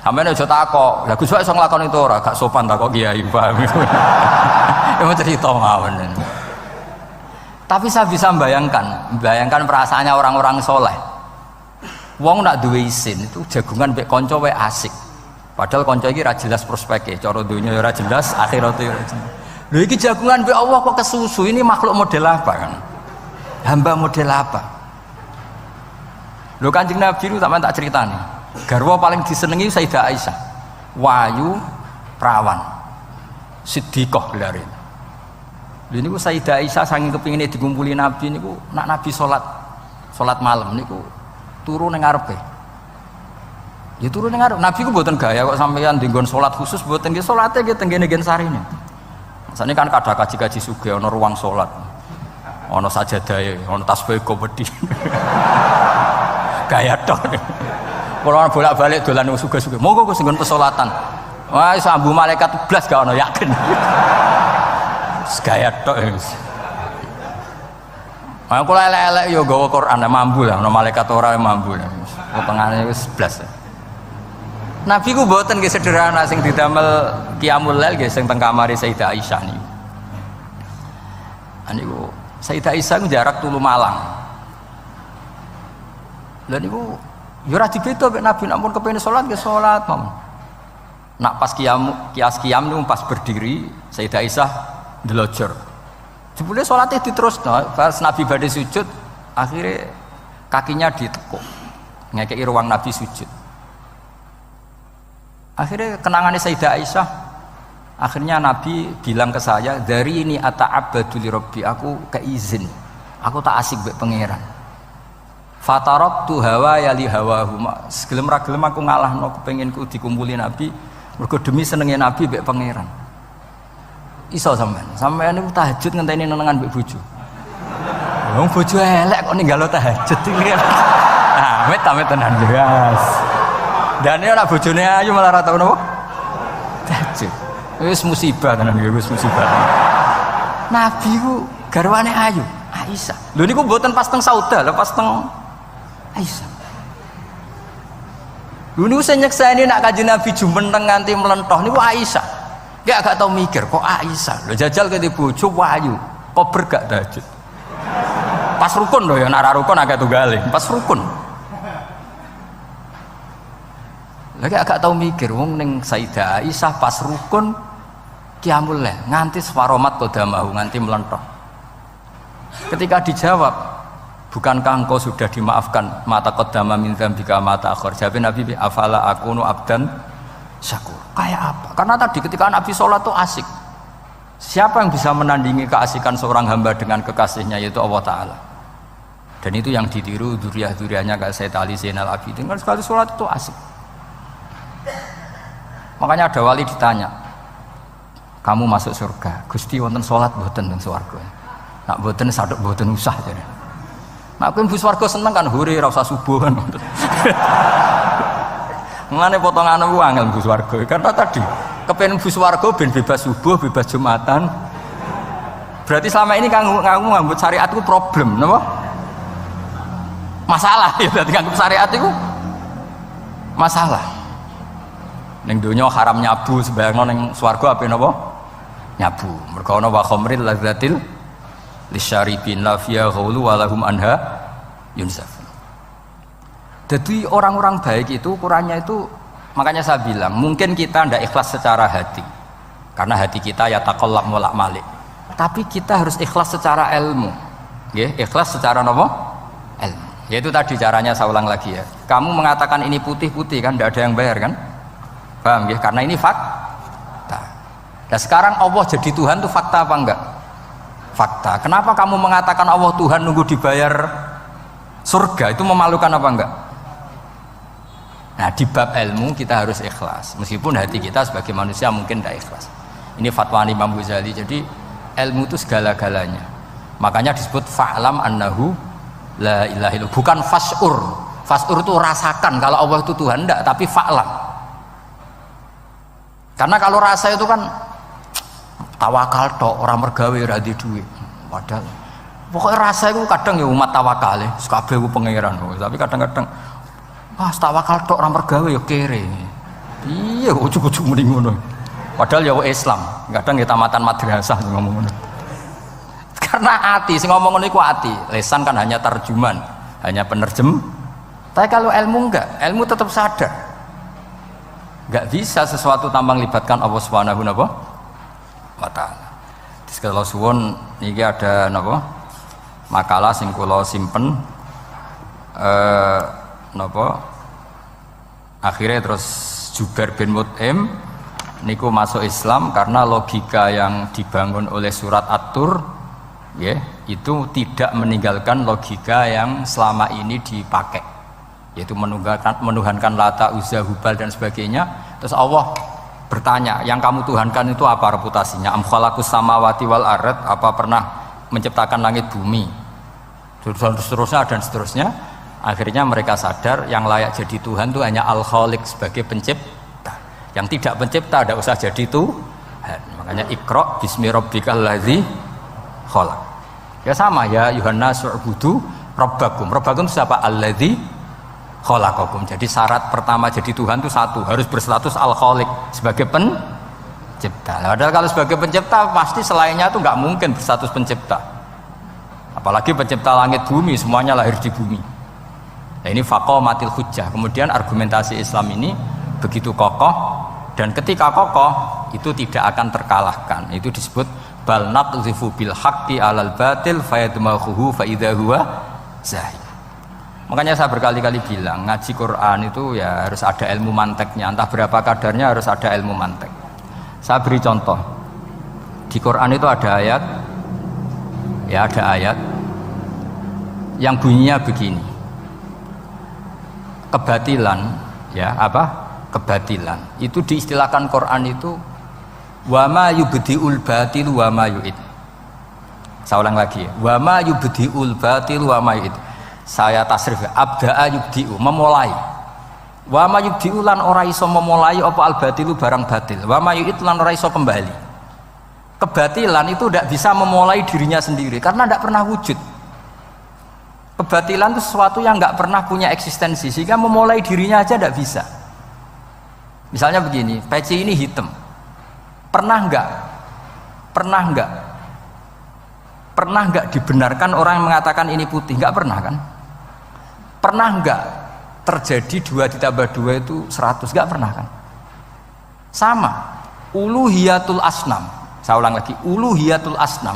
S1: Sampeyan aja takok, lha Gus wae iso nglakoni itu ora, gak sopan takok kiai, paham. Emang cerita mawon. Tapi saya bisa bayangkan perasaannya orang-orang soleh. Wong nak duwe isin itu jagungan mbek kanca wae asik. Padahal kanca iki ra jelas prospeke, cara dunya ya ra jelas, akhirat ya ra jelas. Lho iki jagungan mbek Allah kok kesusu, ini makhluk model apa kan? Hamba model apa? Lho Kanjeng Nabi itu tak ceritani. Garwa paling disenengi Sayyidah Aisyah. Wayu perawan. Siddiqah gelare. Lha niku Sayyidah Aisyah saking kepingine dikumpuli Nabi niku nak Nabi salat malam niku turu ning ngarepe. Ya turu ning ngarep. Nabi ku mboten gaya kok sampeyan dinggon salat khusus mboten nggih salate nggih teng ngene sarine. Masane kan kada kaji-kaji sugih ana ruang salat. Ana sajadahe, ana tasbih komedi. Gaya tok. Kalau bolak-balik dolan sugih-sugih. Monggo Gus nggon pesolatan. Wah iso ambu malaikat blas gak ana yakin. Gaya tok. Aku elek-elek yo gawa Quran mambu lah, ana malaikat ora mambu. Potongane wis blas. Nabi ku mboten nggih sederhana sing didamel qiyamul lail nggih sing teng kamare Sayyidah Aisyah niku. Niku Sayyidah Aisyah ku jarak tulu Malang. Lha niku yo ora dibeda mek Nabi namun kepengin salat nggih salat mawon. Nak pas qiyam niku pas berdiri Sayyidah Aisyah ndelojor. Jebule salate diterusno, pas Nabi badhe sujud, akhirnya kakinya ditekuk. Ngekeki ruang Nabi sujud. Akhirnya kenangannya Sayyidah Aisyah, akhirnya Nabi bilang ke saya, dari ini ata'abbadu li rabbi, aku keizin Aku tak asik mbek pangeran. Fatarabtu hawa ya li hawahu. Segelem ra gelem aku ngalahno kepenginku dikumpuli Nabi mergo demi senenge Nabi mbek pangeran. Iso sampean niku tahajud ngenteni nenengan mbek bojo. Wong bojo elek kok ninggalo tahajud iki. Amit tenan jelas. Dan ora bojone ayu malah ra tau napa? Tahajud. Wis musibah tenan iki, wis musibah. Nabi ku garwane ayu, Aisyah. Lho niku mboten pas teng Sauda, lho pas teng Aisyah. Lho niku sing nyekseni nak Kanjeng Nabi jumeneng nganti mlentoh niku Aisyah. Gak tau mikir kok Aisyah. Lho jajal kete bojo ayu, kok bergak tahajud. Pas rukun lho ya, nak ra rukun agak tunggale, pas rukun. Lagi agak tahu mikir, wong neng Sayyidah Aisyah pas rukun qiyamul lail nganti swaromat qadamahu nganti melentok. Ketika dijawab, bukankah engkau sudah dimaafkan mata qaddama min dzambika mata akhir? Jawab Nabi, afala akunu abdan syakur. Kayak apa? Karena tadi ketika Nabi sholat tuh asik. Siapa yang bisa menandingi keasikan seorang hamba dengan kekasihnya, yaitu Allah Ta'ala. Dan itu yang ditiru dzurriyyah-dzurriyyahnya kayak Sayyid Ali Zainal Abidin. Kan sekali sholat itu asik. Makanya ada wali ditanya, kamu masuk surga, Gusti wonten sholat mboten teng swarga. Nak mboten sadok mboten usah jare. Nak kowe mlebu swarga seneng kan hore ora usah subuh kan. Mengane potongan aku angel mlebu swarga. Karena tadi kepen mlebu swarga ben bebas subuh, bebas Jumatan. Berarti selama ini kamu ngambut syariat itu problem, napa? Masalah ya, berarti ngambut syariat itu masalah. Ning donya haram nyabu, sebayangno ning swarga ape napa? Nyabu. Mergo ana wa khamril ladzatil lisyaribin la fiya ghulu wa lahum anha yunsaf. Jadi orang-orang baik itu ukurannya itu, makanya saya bilang mungkin kita ndak ikhlas secara hati. Karena hati kita ya taqallab molak malik. Tapi kita harus ikhlas secara ilmu. Nggih, ikhlas secara napa? Ilmu. Yaitu tadi caranya saya ulang lagi ya. Kamu mengatakan ini putih-putih kan ndak ada yang bayar kan? Paham ya? Karena ini fakta. Dan sekarang Allah jadi Tuhan itu fakta apa enggak? Fakta. Kenapa kamu mengatakan Allah Tuhan nunggu dibayar surga? Itu memalukan apa enggak? Nah, di bab ilmu kita harus ikhlas. Meskipun hati kita sebagai manusia mungkin tidak ikhlas. Ini fatwa Imam Ghazali. Jadi ilmu itu segala-galanya. Makanya disebut fa'lam annahu la ilaha illallah. Bukan fas'ur. Fas'ur itu rasakan kalau Allah itu Tuhan, enggak, tapi fa'lam. Karena kalau rasa itu kan tawakal tok, orang mergawe ora di duit. Padahal pokoknya rasa itu kadang ya umat tawakal ya, kabeh ku pangeran. Tapi kadang-kadang pas tawakal tok orang mergawe ya kere. Iya, ujug-ujug muni ngono. Padahal ya Islam, kadang ya tamatan madrasah ngomong ngono. Karena hati sing ngomong ngono iku hati. Lesan kan hanya terjemahan, hanya penerjem. Tapi kalau ilmu enggak, ilmu tetap sadar. Gak bisa sesuatu tanpa melibatkan Allah Subhanahu wa ta'ala. Kalau suwun ini ada napa? Makalah sing kula simpen napa? Akhirnya terus Jubair bin Mut'im niku masuk Islam karena logika yang dibangun oleh surat At-Tur ya, itu tidak meninggalkan logika yang selama ini dipakai, yaitu menuhankan Lata, Uzza, Hubal dan sebagainya. Terus Allah bertanya, yang kamu tuhankan itu apa reputasinya? Am khalaqus samawati wal ard, apa pernah menciptakan langit bumi? Seterusnya dan seterusnya. Akhirnya mereka sadar yang layak jadi Tuhan itu hanya Al-Khaliq sebagai pencipta. Yang tidak pencipta tidak usah jadi Tuhan. Makanya Iqra bismi rabbikal ladzi khalaq. Ya sama ya, Yuhannas u'budu rabbakum. Rabbakum siapa? Alladzi khalaqakum. Jadi syarat pertama jadi Tuhan itu satu, harus berstatus Al-Khaliq sebagai pencipta. Padahal kalau sebagai pencipta pasti selainnya itu nggak mungkin berstatus pencipta. Apalagi pencipta langit bumi, semuanya lahir di bumi. Nah, ini faqamatil hujjah. Kemudian argumentasi Islam ini begitu kokoh, dan ketika kokoh itu tidak akan terkalahkan. Itu disebut bal naqdhifu bil haqqi 'alal batil fayadmaghuhu fa idza huwa zahir. Makanya saya berkali-kali bilang ngaji Quran itu ya harus ada ilmu manteknya, entah berapa kadarnya harus ada ilmu mantek. Saya beri contoh. Di Quran itu ada ayat, ya ada ayat yang bunyinya begini. Kebatilan, ya apa? Kebatilan. Itu diistilahkan Quran itu wa ma yubdiul batil wa ma yu'id. Saya ulang lagi ya. Wa ma yubdiul batil wa ma yu'id. Saya tasrif ya. Abda'a yubdi'u, memulai. Wa ma yubdi'u lan ora iso memulai apa al batilu barang batil. Wa ma yu'id lan ora iso kembali. Kebatilan itu tidak bisa memulai dirinya sendiri karena tidak pernah wujud. Kebatilan itu sesuatu yang nggak pernah punya eksistensi sehingga memulai dirinya aja tidak bisa. Misalnya begini, peci ini hitam. Pernah nggak dibenarkan orang yang mengatakan ini putih? Nggak pernah kan? Pernah nggak terjadi 2 ditambah 2 itu 100? Nggak pernah kan? Sama, uluhiyatul asnam. Saya ulang lagi, uluhiyatul asnam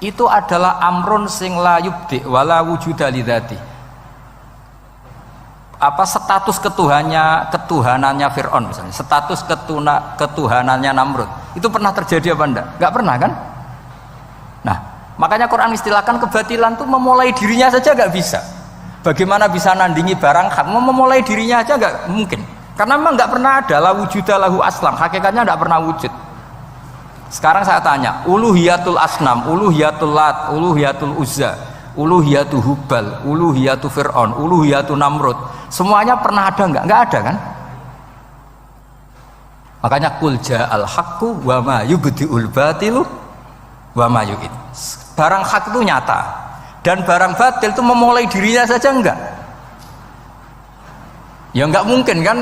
S1: itu adalah amrun sing la yubdi wala wujuda lidzati. Apa status ketuhanannya Fir'aun misalnya, status ketuhanannya Namrud itu pernah terjadi apa enggak? Enggak pernah kan? Nah, makanya Quran istilahkan kebatilan itu memulai dirinya saja enggak bisa. Bagaimana bisa nandingi barang hak? Memulai dirinya aja enggak mungkin. Karena memang enggak pernah ada la wujuda lahu aslam, hakikatnya enggak pernah wujud. Sekarang saya tanya, uluhiyatul asnam, uluhiyatul lat, uluhiyatul uzza, uluhiyatul hubal, uluhiyatul fir'aun, uluhiyatul namrud, semuanya pernah ada enggak? Enggak ada kan? Makanya qul ja'al haqqu wa ma yubdi'ul batilu wa ma yu'id. Barang hak itu nyata dan barang batil itu memulai dirinya saja enggak? Ya enggak mungkin kan?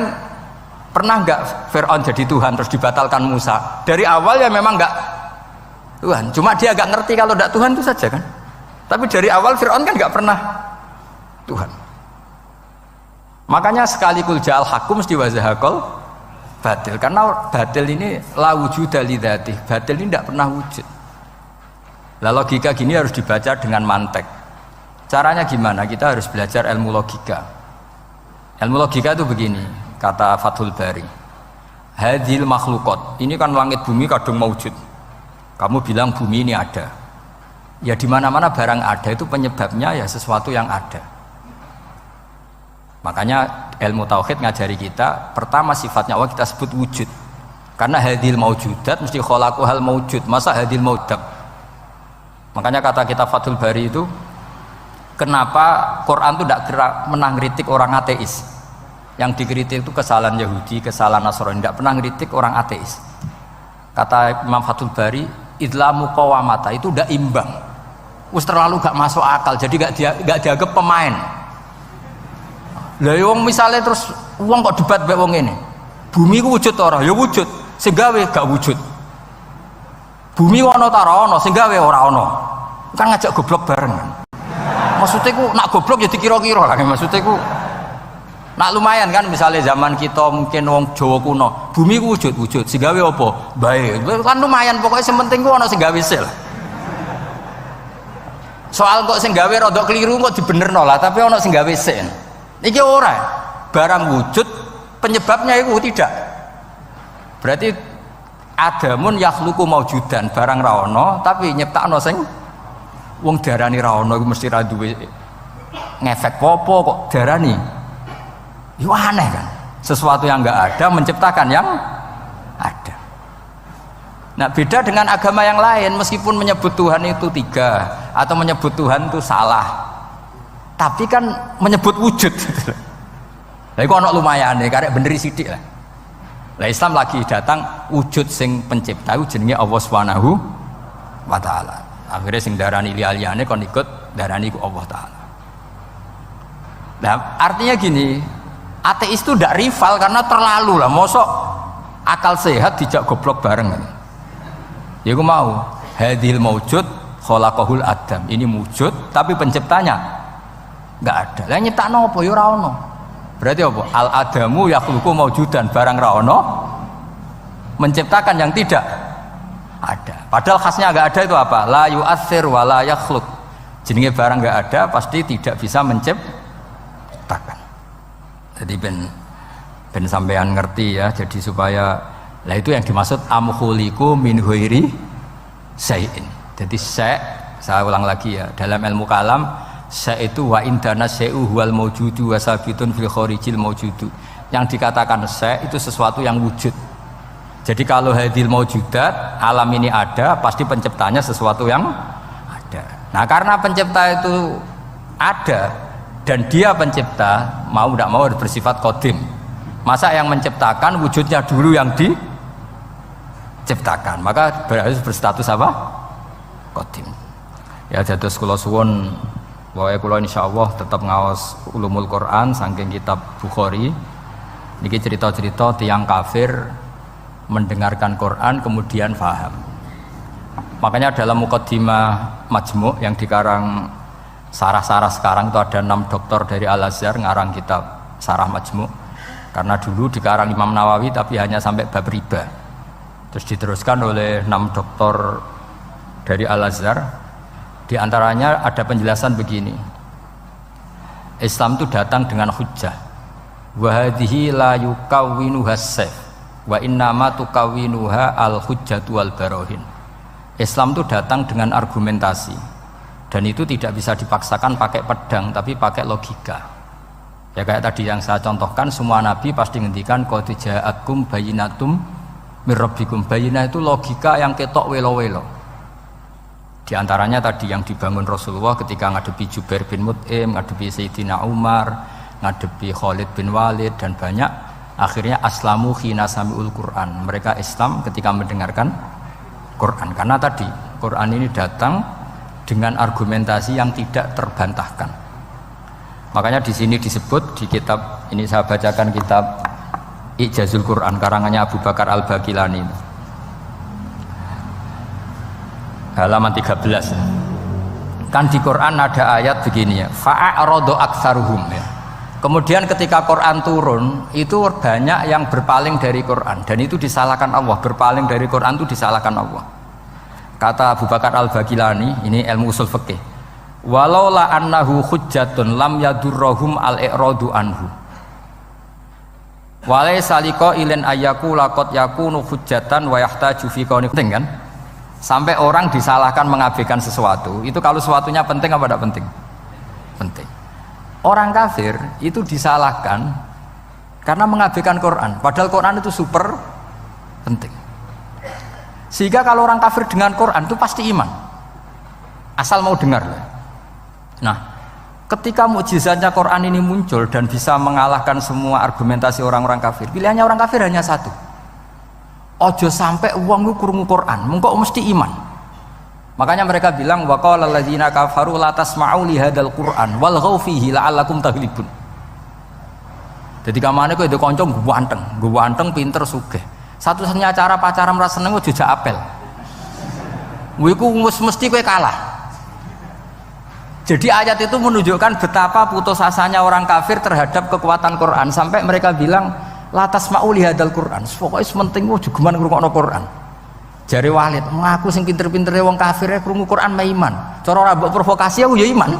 S1: Pernah enggak Fir'aun jadi Tuhan terus dibatalkan Musa? Dari awal ya memang enggak Tuhan, cuma dia agak ngerti kalau enggak Tuhan itu saja kan. Tapi dari awal Fir'aun kan enggak pernah Tuhan. Makanya sekali kul ja'al haqqu mesti wazahaqal batil, karena batil ini la wujuda lidzatih, batil ini enggak pernah wujud. Lah logika gini harus dibaca dengan mantek. Caranya gimana? Kita harus belajar ilmu logika. Ilmu logika itu begini, kata Fathul Bari, hadhil makhlukot, ini kan langit bumi kadung maujud. Kamu bilang bumi ini ada, ya di mana-mana barang ada itu penyebabnya ya sesuatu yang ada. Makanya ilmu tauhid ngajari kita, pertama sifatnya Allah kita sebut wujud, karena hadhil maujudat mesti khalaqu hal maujud, masa hadhil maudak. Makanya kata kita Fathul Bari itu, kenapa Quran itu tidak menang kritik orang ateis? Yang dikritik itu kesalahan Yahudi, kesalahan Nasrani, tidak pernah kritik orang ateis. Kata Imam Fathul Bari, idlamu qawamata itu tidak imbang, terlalu gak masuk akal, jadi gak dianggap pemain. Lah wong misalnya terus wong kok debat mbek wong ini, bumi ku wujud ora? Ya wujud, sing gawe gak wujud. Bumi ono ta ora ono, sing gawe ora ono. Kan ngajak goblok bareng kan. Maksudnya ku nak goblok ya dikira-kira lah, maksudnya ku nak lumayan kan, misalnya zaman kita mungkin wong Jawa kuno, bumi ku wujud, sing gawe apa? Baik, kan lumayan, pokoknya sing penting ku ono sing gawe sil. Soal kok sing gawe rada keliru kok dibenerno lah, tapi ono sing gawe sen. Iki ora. Barang wujud penyebabnya itu tidak. Berarti adamun yakhluqu maujudan, barang ra ono tapi nyiptakno sing wong darani ra ono iku mesti ra duwe ngefek apa kok darani. Itu aneh kan, sesuatu yang enggak ada menciptakan yang ada. Nah beda dengan agama yang lain, meskipun menyebut Tuhan itu 3 atau menyebut Tuhan itu salah, tapi kan menyebut wujud gitu. Lah iku ana lumayane karek beneri sithik lah. Lah Islam lagi datang wujud sing pencipta itu jenenge Allah Subhanahu wa taala. Akhirnya sing darani liya-liyane kon ikut darani ku Allah taala. Nah artinya gini, ateis itu tidak rival karena terlalu lah, mosok akal sehat dijak goblok bareng. Ya aku mau hadhil maujud khalaqahul adam, ini wujud tapi penciptanya enggak ada. Lah nyiptakno apa ya ora ono. Berarti apa? Al adamu yakhluqu maujudan, barang ra ono menciptakan yang tidak ada. Padahal khasnya enggak ada itu apa? La yu'athir wa la yakhluq. Jenenge barang enggak ada pasti tidak bisa menciptakan. Jadi ben sampean ngerti ya, jadi supaya lah itu yang dimaksud amkhuliku min ghairi syai'in. Jadi saya ulang lagi ya, dalam ilmu kalam Sa itu wa indana syai'u huwal maujudu wa sabitun fil kharijil maujudu. Yang dikatakan sa itu sesuatu yang wujud. Jadi kalau hadil maujudat, alam ini ada, pasti penciptanya sesuatu yang ada. Nah, karena pencipta itu ada dan dia pencipta, mau tidak mau bersifat qadim. Masa yang menciptakan wujudnya dulu yang diciptakan, maka harus berstatus apa? Qadim. Ya dados kula suwun wae kula insyaallah tetap ngaos ulumul Quran saking kitab Bukhari. Niki cerita-cerita tiyang kafir mendengarkan Quran kemudian faham. Makanya dalam muqaddimah Majmu' yang dikarang sarah-sarah sekarang itu ada 6 doktor dari Al-Azhar ngarang kitab Sarah Majmu'. Karena dulu dikarang Imam Nawawi tapi hanya sampai bab riba. Terus diteruskan oleh 6 doktor dari Al-Azhar. Di antaranya ada penjelasan begini. Islam itu datang dengan hujjah. Wa hadhihi la yukawwinuha as-sayf wa innama tukawwinuha al-hujjatu wal barahin. Islam itu datang dengan argumentasi. Dan itu tidak bisa dipaksakan pakai pedang tapi pakai logika. Ya kayak tadi yang saya contohkan, semua nabi pasti ngendikan qad ja'akum bayyinatum mir rabbikum. Bayyinah itu logika yang ketok welo-welo. Di antaranya tadi yang dibangun Rasulullah ketika ngadepi Jubair bin Mut'im, ngadepi Sayyidina Umar, ngadepi Khalid bin Walid dan banyak, akhirnya aslamu khina sami'ul Quran. Mereka Islam ketika mendengarkan Quran. Karena tadi Quran ini datang dengan argumentasi yang tidak terbantahkan. Makanya di sini disebut di kitab ini, saya bacakan kitab Ijazul Quran karangannya Abu Bakar Al-Baqilani, halaman 13. Kan di Quran ada ayat begini ya, fa'aradu aktsaruhum ya. Kemudian ketika Quran turun itu banyak yang berpaling dari Quran dan itu disalahkan Allah. Berpaling dari Quran itu disalahkan Allah. Kata Abu Bakar Al-Baqilani, ini ilmu usul fikih, walau la annahu hujjatun lam yadurrohum al-i'radu anhu walai saliko ilen ayaku lakot yakunu hujjatan wa yahtaju fi kauni. Penting kan? Sampai orang disalahkan mengabaikan sesuatu itu kalau sesuatunya penting apa tidak penting? Penting. Orang kafir itu disalahkan karena mengabaikan Quran, padahal Quran itu super penting. Sehingga kalau orang kafir dengan Quran itu pasti iman asal mau dengar. Nah, ketika mukjizatnya Quran ini muncul dan bisa mengalahkan semua argumentasi orang-orang kafir, pilihannya orang kafir hanya satu. Ojo sampai uang lu krungu Quran, mengko mesti iman. Makanya mereka bilang wa qala alladzina kafaru la tasma'u li hadzal Qur'an walghaw fihi la'allakum taghlibun. Jadi kamane kowe ndek kanca ganteng, pinter, sugih. Satu-satunya cara pacaran merasa seneng ojo apel. Kuwi ku mesti kowe kalah. Jadi ayat itu menunjukkan betapa putus asanya orang kafir terhadap kekuatan Quran sampai mereka bilang la tasma'u li hadzal Qur'an. Pokoke penting ku jugeman ngrungokno Quran. Jare Walid, aku sing pinter-pintere wong kafir krungu Quran mah iman. Cara ora mbok provokasi aku ya iman.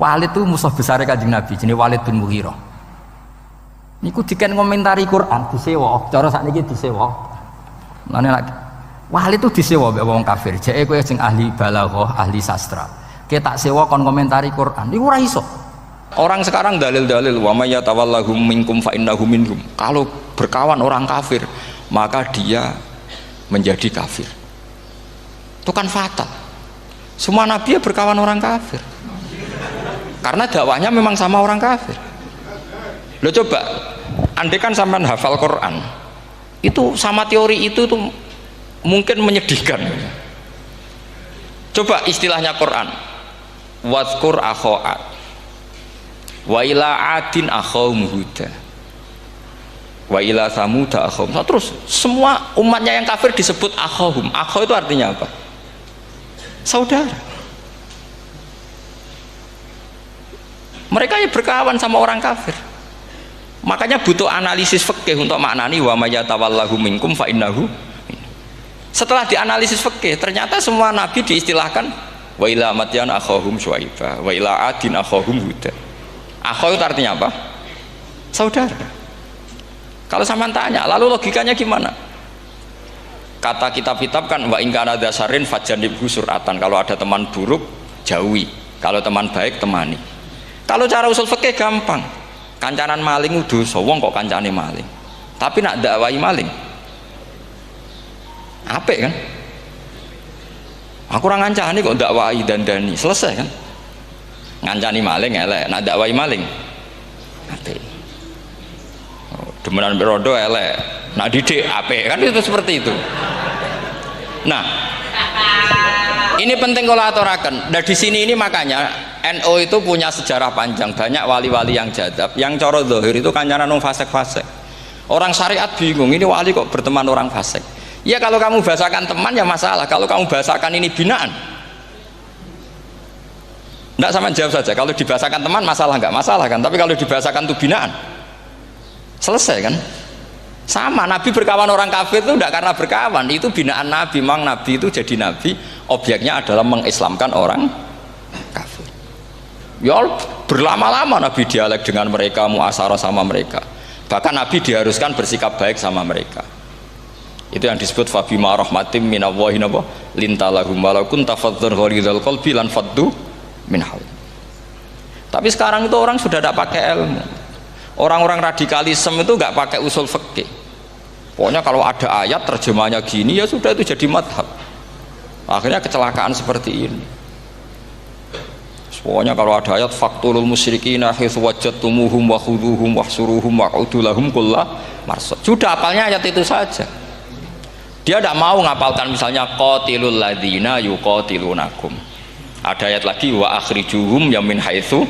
S1: Walid itu musuh besar Kanjeng Nabi, jenenge Walid bin Mughirah. Niku diken ngomentari Quran disewa, cara sakniki disewa. Mane lagi Walid itu disewa mbek wong kafir. Jeke kowe sing ahli balaghah, ahli sastra. Kita tak sewa kon komentari Quran, itu ora iso. Orang sekarang dalil-dalil wa may yatawallahum minkum fa innahu minhum. Kalau berkawan orang kafir, maka dia menjadi kafir. Itu kan fatal. Semua nabi ya berkawan orang kafir. Karena dakwahnya memang sama orang kafir. Lo coba, andai kan sampean hafal Quran, itu sama teori itu tuh mungkin menyedihkan. Coba istilahnya Quran. Wadhkur akho'at wa ila adin akhawum huda wa ila samuda akhawum. Terus semua umatnya yang kafir disebut akhawum. Akhaw itu artinya apa? Saudara. Mereka ya berkawan sama orang kafir. Makanya butuh analisis fikih untuk maknani wa may yatawallahu minkum fa innahu. Setelah dianalisis fikih ternyata semua nabi diistilahkan wa ila madyan akhahum syuaiba wa ila adin akhahum huda. Akhaw itu artinya apa? Saudara. Kalau sama tanya, lalu logikanya gimana? Kata kitab-kitab kan wa in kana dasarin fajanibhu suratan, kalau ada teman buruk jauhi. Kalau teman baik temani. Kalau cara usul fikih gampang. Kancanan maling dosa, wong kok kancane maling. Tapi nak dakwai maling. Apik kan? Aku ora ngancani kok dakwai dandani, selesai kan? Ngancani maling elek, nak dakwai maling. Apik. Demenan rondo elek, nak didik apik kan itu seperti itu. Nah, ini penting kalau aturaken. Dan di sini ini makanya NU itu punya sejarah panjang, banyak wali-wali yang jadab, yang coro zahir itu kancanan wong fasik-fasik. Orang syariat bingung, ini wali kok berteman orang fasik. Ya kalau kamu bahasakan teman ya masalah, kalau kamu bahasakan ini binaan. Enggak, sama jawab saja. Kalau dibahasakan teman masalah enggak masalah kan, tapi kalau dibahasakan itu binaan. Selesai kan? Sama, Nabi berkawan orang kafir itu tidak karena berkawan, itu binaan Nabi. Memang Nabi itu jadi Nabi, objeknya adalah mengislamkan orang kafir. Ya berlama-lama Nabi dialek dengan mereka, muasyarah sama mereka. Bahkan Nabi diharuskan bersikap baik sama mereka. Itu yang disebut fabima rahmatim minallahi lintalahum walau kunta fadzan ghalidhal qalbi lan faddu min hawl. Tapi sekarang itu orang sudah tidak pakai ilmu. Orang-orang radikalisme itu nggak pakai usul fikih. Pokoknya kalau ada ayat terjemahnya gini ya sudah itu jadi madhab. Akhirnya kecelakaan seperti ini. Pokoknya kalau ada ayat faqtulul musyrikina haitsu wajadtumuhum wa khudhuhum wahsuruhum wa'udu lahum kulla marsad. Sudah hafalnya ayat itu saja. Dia tidak mau ngapalkan misalnya qatilul ladzina yuqatilunakum. Ada ayat lagi wa akhrijuhum yamin haitsu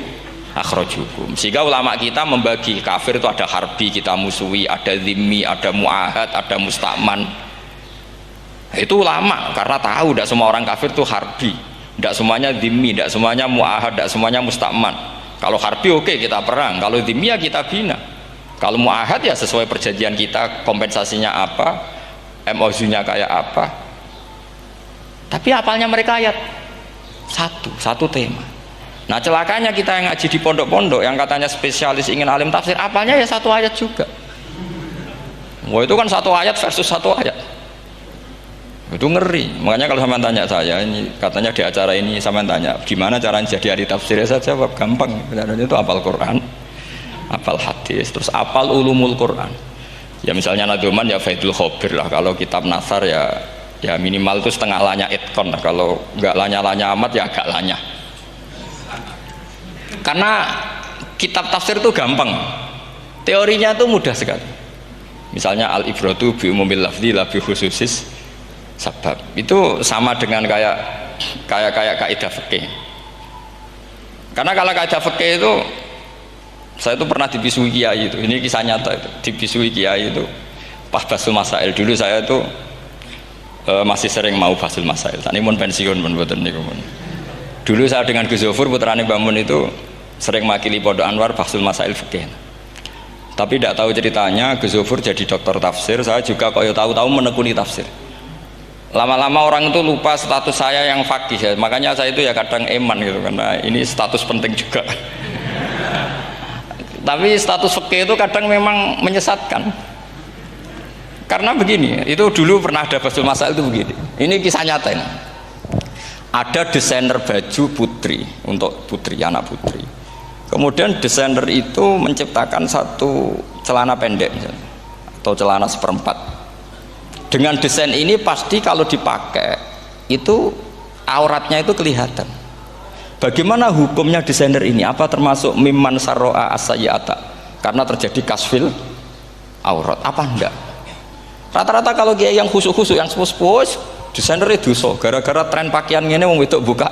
S1: akhrajukum. Sehingga ulama kita membagi kafir itu ada harbi, kita musuhi, ada zimmi, ada muahad, ada musta'man. Itu ulama karena tahu tidak semua orang kafir itu harbi, tidak semuanya zimmi, tidak semuanya muahad, tidak semuanya musta'man. Kalau harbi oke, kita perang, kalau zimmi ya kita bina. Kalau muahad ya sesuai perjanjian kita, kompensasinya apa, MOU-nya kayak apa. Tapi apalnya mereka ayat satu tema. Nah celakanya kita yang ngaji di pondok-pondok yang katanya spesialis ingin alim tafsir, apalnya ya satu ayat juga. Wah itu kan satu ayat versus satu ayat, itu ngeri. Makanya kalau sama tanya saya, ini katanya di acara ini sama tanya gimana caranya jadi ahli tafsir, saya jawab gampang. Caranya itu hafal Quran, hafal hadis, terus hafal ulumul Quran. Ya misalnya Nadoman ya Faidul Khobir lah. Kalau kitab Nasar ya minimal itu setengah lanya itkon lah. Kalau nggak lanya-lanya amat ya agak lanya. Karena kitab tafsir itu gampang, teorinya itu mudah sekali. Misalnya al-ibratu bi umumil lafzi la bi khususis sabab. Itu sama dengan kayak kaidah fikih. Karena kalau kaidah fikih itu saya itu pernah dibisui kiai itu. Ini kisah nyata itu. Dibisui kiai itu pas basul masail. Dulu saya itu masih sering mau basul masail. Tani mun pensiun mun mboten niku mun. Dulu saya dengan Gus Zofur putrane Mbah Mun itu sering makili Pondok Anwar basul masail fikih. Tapi tidak tahu ceritanya Gus Zofur jadi dokter tafsir, saya juga kaya tahu-tahu menekuni tafsir. Lama-lama orang itu lupa status saya yang fakih ya. Makanya saya itu ya kadang eman gitu karena ini status penting juga. Tapi status fikih itu kadang memang menyesatkan. Karena begini, itu dulu pernah ada basul masail itu begini. Ini kisah nyata ini. Ada desainer baju putri untuk putri, anak putri. Kemudian desainer itu menciptakan satu celana pendek misalnya, atau celana seperempat. Dengan desain ini pasti kalau dipakai itu auratnya itu kelihatan. Bagaimana hukumnya desainer ini? Apa termasuk mimman sarro'a as-sayyi'ata? Karena terjadi kasfil aurat. Apa enggak? Rata-rata kalau kiai yang khusuk-khusuk, yang sepuh-sepuh, desainer itu dosa. Gara-gara tren pakaian ini wong wedok buka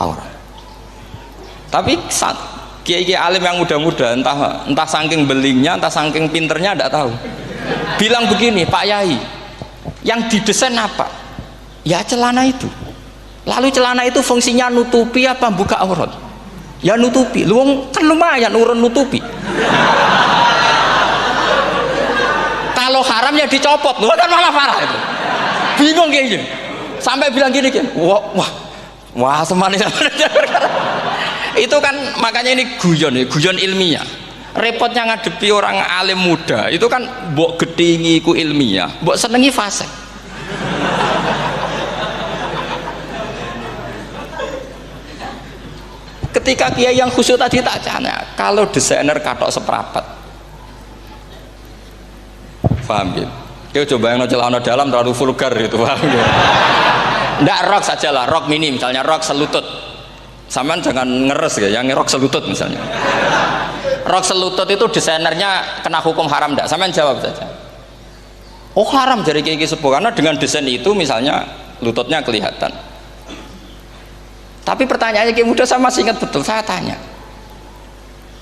S1: aurat. Tapi kiai-kiai alim yang muda-muda, entah saking belingnya, entah saking pinternya, tidak tahu. Bilang begini, Pak Yai, yang didesain apa? Ya celana itu. Lalu celana itu fungsinya nutupi apa buka aurat? Ya nutupi. Lu kan lumayan urun nutupi. Kalau haram ya dicopot, lu kan malah parah itu. Bingung kayak gini. Sampai bilang gini kan, wah semanis. Itu kan makanya ini guyon ilmiah. Repotnya ngadepi orang alim muda itu kan mbok gedhingi ku ilmiah, mbok senengi fasik. Ketika kiai yang khusyuk tadi tak tanya, kalau desainer katok seprapat, paham gitu? Dia coba yang celana dalam terlalu vulgar itu, paham gitu? Nggak, rok sajalah, rok mini misalnya, rok selutut. Sampean jangan ngeres ya, yang rok selutut misalnya. Rok selutut itu desainernya kena hukum haram enggak? Sampean jawab saja. Oh haram dari kiai sepuh, karena dengan desain itu misalnya lututnya kelihatan. Tapi pertanyaannya kiai muda saya masih ingat betul, saya tanya.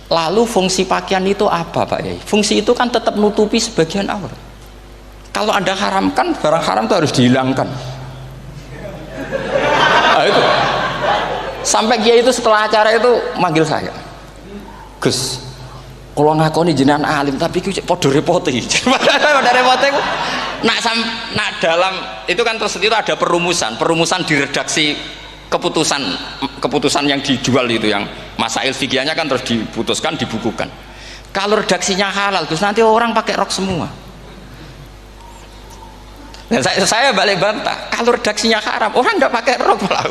S1: Lalu fungsi pakaian itu apa Pak Yai? Fungsi itu kan tetap nutupi sebagian aurat. Kalau Anda haramkan, barang haram itu harus dihilangkan. Nah, itu. Sampai kiai itu setelah acara itu manggil saya. Gus, kalau ngakoni jenengan alim tapi iki padha repote. Padha repote ku nak dalam itu kan terus itu ada perumusan di redaksi keputusan yang dijual itu, yang masail fikihnya kan terus diputuskan, dibukukan. Kalau redaksinya halal Gus, nanti orang pakai rok semua. Dan saya balik bantah, kalau redaksinya haram orang nggak pakai rok malah.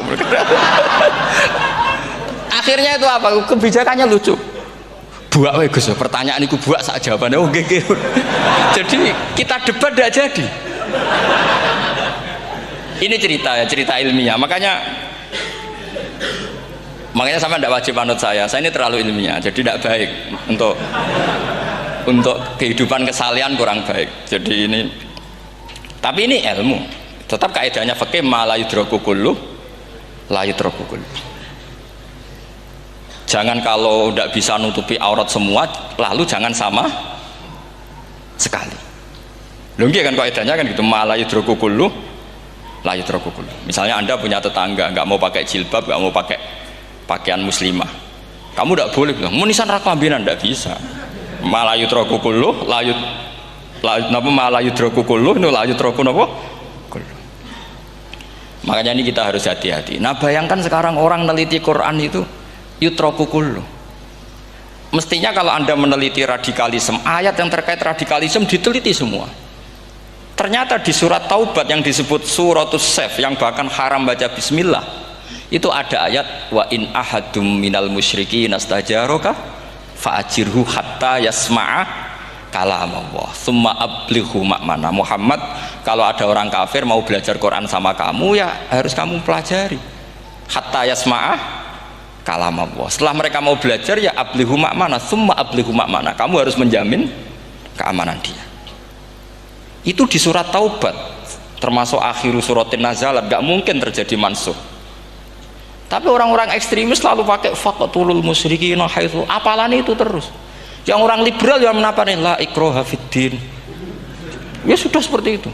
S1: Akhirnya itu apa? Kebijakannya lucu. Buak wae Gus, pertanyaan itu buak sak jawabannya oke. Jadi kita debat tidak jadi. Ini cerita ya, cerita ilmiah. Makanya sama tidak wajib anut saya ini terlalu ilmiah, jadi tidak baik untuk kehidupan kesalian, kurang baik. Jadi ini, tapi ini ilmu, tetap kaidahnya fikih ma la yudraku kullu la yudraku kullu. Jangan kalau tidak bisa nutupi aurat semua, lalu jangan sama sekali. Lho nggih kan kaidahnya kan gitu, ma la yudraku kullu la yudraku kullu. Misalnya Anda punya tetangga nggak mau pakai jilbab, nggak mau pakai pakaian muslimah, kamu tidak boleh bilang munisan raklambinan, tidak bisa. Malayu trokukulu layut napa malayu trokukulu nu layut troku napa. Makanya ini kita harus hati-hati. Nah bayangkan sekarang orang meneliti Quran itu yutrokukulu. Mestinya kalau Anda meneliti radikalisme, ayat yang terkait radikalisme diteliti semua. Ternyata di surat Taubat yang disebut suratus Saif, yang bahkan haram baca bismillah, itu ada ayat wa in ahadum minal musyrikin astajaraka fa'ajirhu hatta yasma'a kalam Allah thumma ablighu ma'mana. Muhammad, kalau ada orang kafir mau belajar Quran sama kamu, ya harus kamu pelajari hatta yasma'a kalam Allah. Setelah mereka mau belajar, ya ablighu ma'mana, thumma ablighu ma'mana, kamu harus menjamin keamanan dia. Itu di surat Taubat, termasuk akhiru suratin nazalat, gak mungkin terjadi mansuh. Tapi orang-orang ekstremis selalu pakai faqtulul musyrikin haitsu, apalan itu terus. Yang orang liberal yang menapani la ikraha fiddin. Ya sudah seperti itu.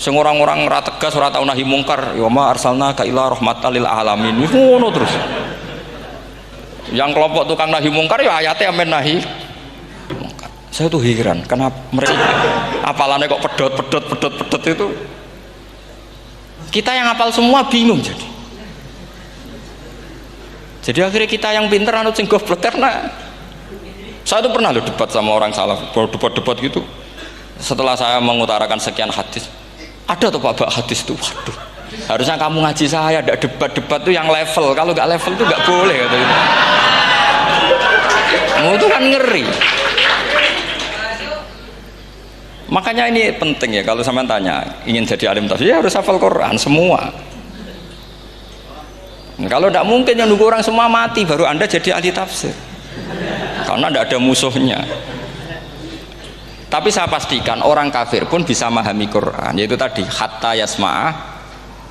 S1: Sing orang-orang ora tegas, ora tau nahi mungkar, ya ma arsalnaka ila rahmatal lil alamin. Ngono terus. Yang kelompok tukang nahi mungkar ya ayatnya amen nahi mungkar. Saya tuh heran, kenapa mereka apalannya kok pedot itu. Kita yang hafal semua bingung jadi. Jadi akhirnya kita yang pinter anut sing goblok, karena saya tuh pernah loh debat sama orang salaf, debat gitu. Setelah saya mengutarakan sekian hadis, ada tuh Pak hadis tuh, waduh, harusnya kamu ngaji saya, ada debat tuh yang level, kalau nggak level tuh nggak boleh kata itu. Mau tuh kan ngeri. Makanya ini penting ya, kalau sampean tanya ingin jadi alim tafsir ya harus hafal Quran semua. Kalau tidak mungkin yang nunggu orang semua mati baru Anda jadi ahli tafsir, karena tidak ada musuhnya. Tapi saya pastikan orang kafir pun bisa memahami Quran, yaitu tadi hatta yasma'a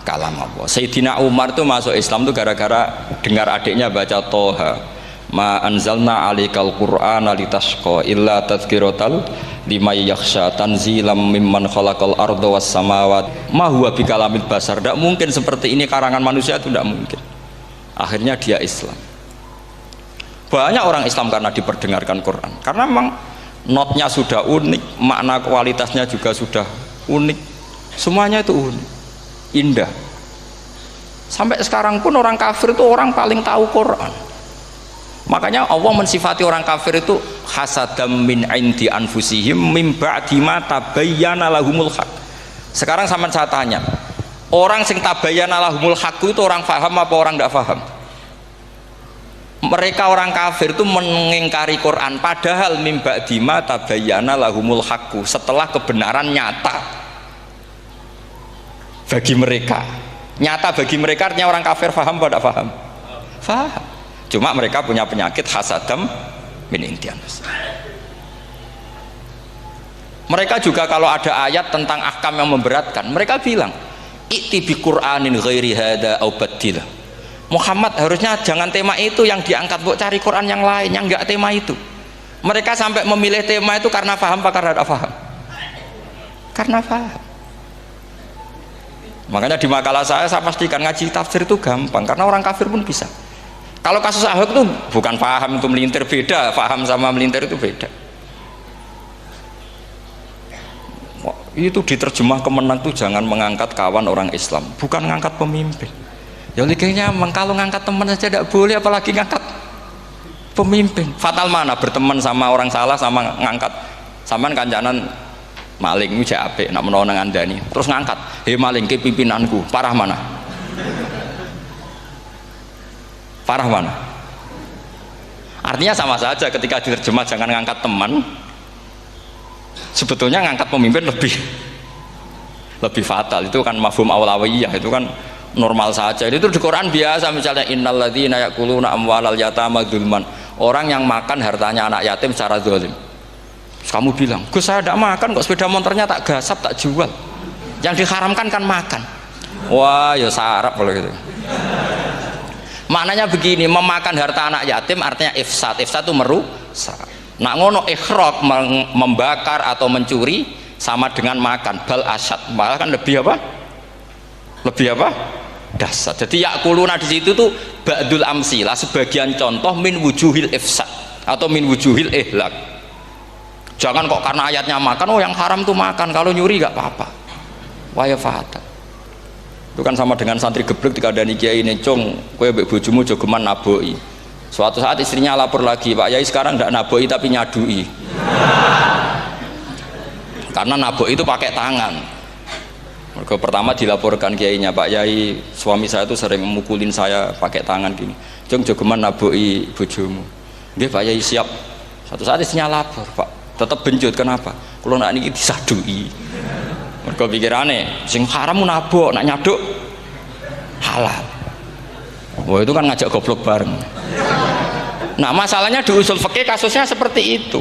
S1: kalam Allah. Sayyidina Umar tuh masuk Islam tuh gara-gara dengar adiknya baca Toha, ma anzalna alikal Qur'ana litashqa illa tadhkiratal liman yakhsha tanzilam mimman khalaqal arda was samawat ma huwa bikalamil basar. Tidak mungkin seperti ini karangan manusia, itu tidak mungkin. Akhirnya dia Islam. Banyak orang Islam karena diperdengarkan Quran, karena memang notnya sudah unik, makna kualitasnya juga sudah unik, semuanya itu unik, indah. Sampai sekarang pun orang kafir itu orang paling tahu Quran. Makanya Allah mensifati orang kafir itu hasadam min indi anfusihim mim ba'di ma tabayyana lahumul haq. Sekarang sama saya tanya, orang sing tabayyana lahumul haq itu orang faham apa orang tidak faham? Mereka orang kafir itu mengingkari Quran padahal mim ba'dima tabayyana lahumul haqqu, setelah kebenaran nyata bagi mereka. Nyata bagi mereka artinya orang kafir paham apa tidak paham? Paham. Cuma mereka punya penyakit hasadam min indianus. Mereka juga kalau ada ayat tentang ahkam yang memberatkan, mereka bilang i'ti bi Qur'anin ghairi hada au badil. Muhammad harusnya jangan tema itu yang diangkat, buat cari Quran yang lain yang enggak tema itu. Mereka sampai memilih tema itu karena paham apa karena tidak paham? Karena paham. Makanya di makalah saya pastikan ngaji tafsir itu gampang karena orang kafir pun bisa. Kalau kasus Ahok itu bukan paham itu melintir, beda. Paham sama melintir itu beda. Itu diterjemah kemenang tuh jangan mengangkat kawan orang Islam, bukan ngangkat pemimpin. Ya kayaknya kalau ngangkat teman saja tidak boleh, apalagi ngangkat pemimpin. Fatal mana berteman sama orang salah sama ngangkat. Saman kancanan maling itu apik nak menawa nang andani. Terus ngangkat, "Hei maling ke pimpinanku." Parah mana? Parah mana? Artinya sama saja ketika diterjemah jangan ngangkat teman. Sebetulnya ngangkat pemimpin lebih fatal. Itu kan mafhum awlawiyah, itu kan normal saja. Itu di Quran biasa, misalnya innalladzina ya'kuluna amwalal yatama dzulman, orang yang makan hartanya anak yatim secara zalim. Terus kamu bilang, "Gus, saya tidak makan kok, sepeda motornya tak gasap, tak jual." Yang diharamkan kan makan. Wah, ya sarap kalau gitu. Maknanya begini, memakan harta anak yatim artinya ifsad. Ifsad itu merusak. Nak ngono ikhraq, membakar atau mencuri sama dengan makan, bal asyad, malah kan lebih apa? Lebih apa? Dasar. Jadi yakuluna di situ tuh ba'dul amsilah, sebagian contoh min wujuhil ifsad atau min wujuhil ihlak. Jangan kok karena ayatnya makan, oh yang haram tuh makan, kalau nyuri gak apa-apa. Waya fatal. Itu kan sama dengan santri geblek dikandani kiai ini, "Cung, kowe mbek bojomu jogeman naboi." Suatu saat istrinya lapor lagi, "Pak Yai sekarang tidak naboi tapi nyadui." Karena naboi itu pakai tangan. Mereka pertama dilaporkan kiainya, "Pak Yai, suami saya itu sering memukulin saya pakai tangan gini. Jong jogeman naboi bojomu." "Nggih Pak Yai, siap." Suatu saat istrinya lapor, "Pak, tetap benjut, kenapa? Kalau nak ini disadui." Mereka pikirannya, sing haram nabok, nak nyaduk halal. Wah, itu kan ngajak goblok bareng. Nah, masalahnya di usul fikih kasusnya seperti itu.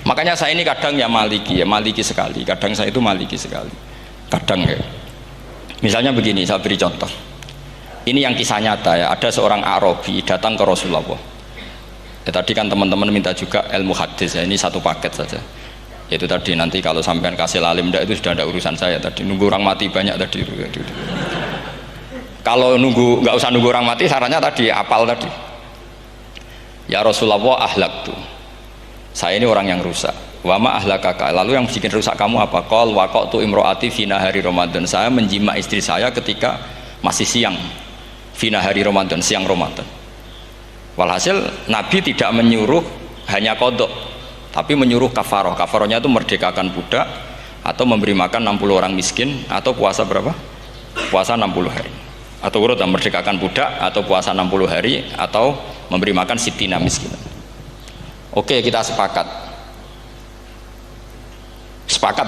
S1: Makanya saya ini kadang ya maliki sekali. Kadang saya itu maliki sekali. Kadang ya. Misalnya begini, saya beri contoh. Ini yang kisah nyata ya. Ada seorang Arabi datang ke Rasulullah. Ya, tadi kan teman-teman minta juga ilmu hadis ya. Ini satu paket saja. Itu tadi nanti kalau sampean kasih lalim itu sudah ada urusan saya tadi. Nunggu orang mati banyak tadi itu. Kalau nggak usah nunggu orang mati, sarannya tadi apal tadi. "Ya Rasulullah, ahlak tuh. Saya ini orang yang rusak. Wama ahlakaka. Lalu yang bikin rusak kamu apa? Qol waqatu imroati fina hari Ramadan. Saya menjima istri saya ketika masih siang. Fina hari Ramadan, siang Ramadan. Walhasil Nabi tidak menyuruh hanya kodok, tapi menyuruh kafaroh. Kafarohnya itu merdekakan budak atau memberi makan 60 orang miskin atau puasa berapa? Puasa 60 hari. Atau urut merdekakan budak atau puasa 60 hari atau memberi makan sitina miskin. Oke, kita sepakat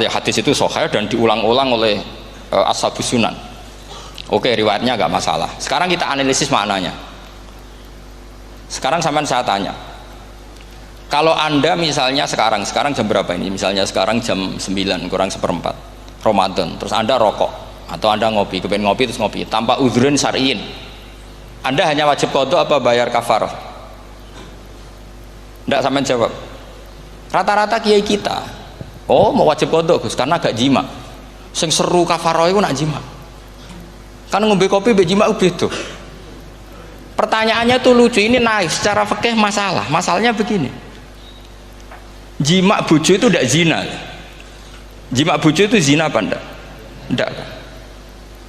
S1: ya, hadis itu sahih dan diulang-ulang oleh ashabus sunan. Oke, riwayatnya agak masalah. Sekarang kita analisis maknanya. Sekarang sampean saya tanya, kalau anda misalnya sekarang jam berapa ini? Misalnya sekarang jam 9 kurang seperempat Ramadan, terus anda rokok atau anda ngopi, kepengen ngopi terus ngopi tanpa udhrin syar'iin, anda hanya wajib qadha apa bayar kafarah? Tidak sampean jawab. Rata-rata kiai kita, oh mau wajib qadha Gus karena gak jima. Sing seru kafarah itu nak jima. Kan ngombe kopi be jima beda. Pertanyaannya tuh lucu, ini naik secara fikih masalahnya begini. Jima bojo itu tidak zina. Jima bojo itu zina apa enggak? Enggak.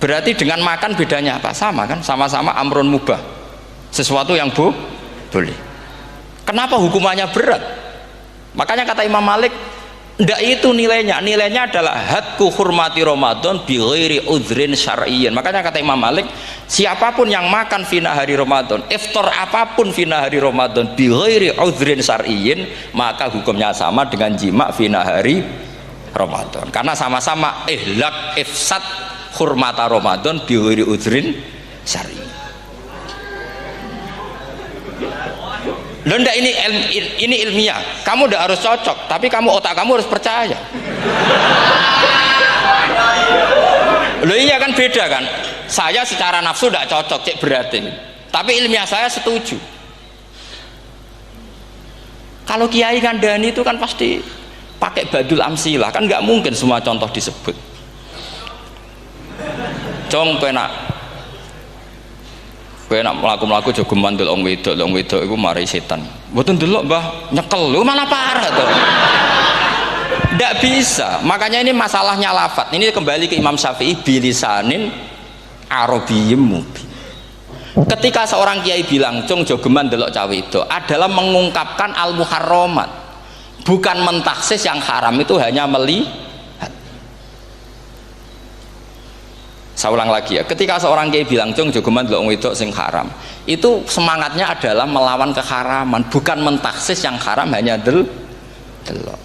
S1: Berarti dengan makan bedanya apa? Sama kan? Sama-sama amrun mubah. Sesuatu yang boleh. Kenapa hukumannya berat? Makanya kata Imam Malik, enggak itu nilainya. Nilainya adalah hadku hurmati Ramadan bi ghairi udhrin syar'iyyin. Makanya kata Imam Malik, Siapapun yang makan fi nahari Ramadan, iftar apapun fi nahari Ramadan bi ghairi udhrin syar'iyyin, maka hukumnya sama dengan jima fi nahari Ramadan. Karena sama-sama ihlak ifsad hurmata Ramadan bi ghairi udhrin syar'iyyin. Loh ndak, ini ilmiah. Kamu ndak harus cocok, tapi otak kamu harus percaya. Loh iya kan, beda kan. Saya secara nafsu tidak cocok, cek berarti. Tapi ilmiah saya setuju. Kalau kiai kandani itu kan pasti pakai badul amsilah, kan nggak mungkin semua contoh disebut. Cong penak melaku-melaku jogo mandul wong wedok iku mari setan. Mboten delok Mbah, nyekel. Lu malah parah to. Ndak bisa. Makanya ini masalahnya lafat. Ini kembali ke Imam Syafi'i, bilisanin Arabiyyim mubin. Ketika seorang kiai bilang cung jogeman delok cawe itu adalah mengungkapkan al-muharramat, bukan mentaksis yang haram itu hanya melihat. Saya ulang lagi ya, ketika seorang kiai bilang cung jogeman delok wong wedok sing haram, itu semangatnya adalah melawan keharaman, bukan mentaksis yang haram hanya delok.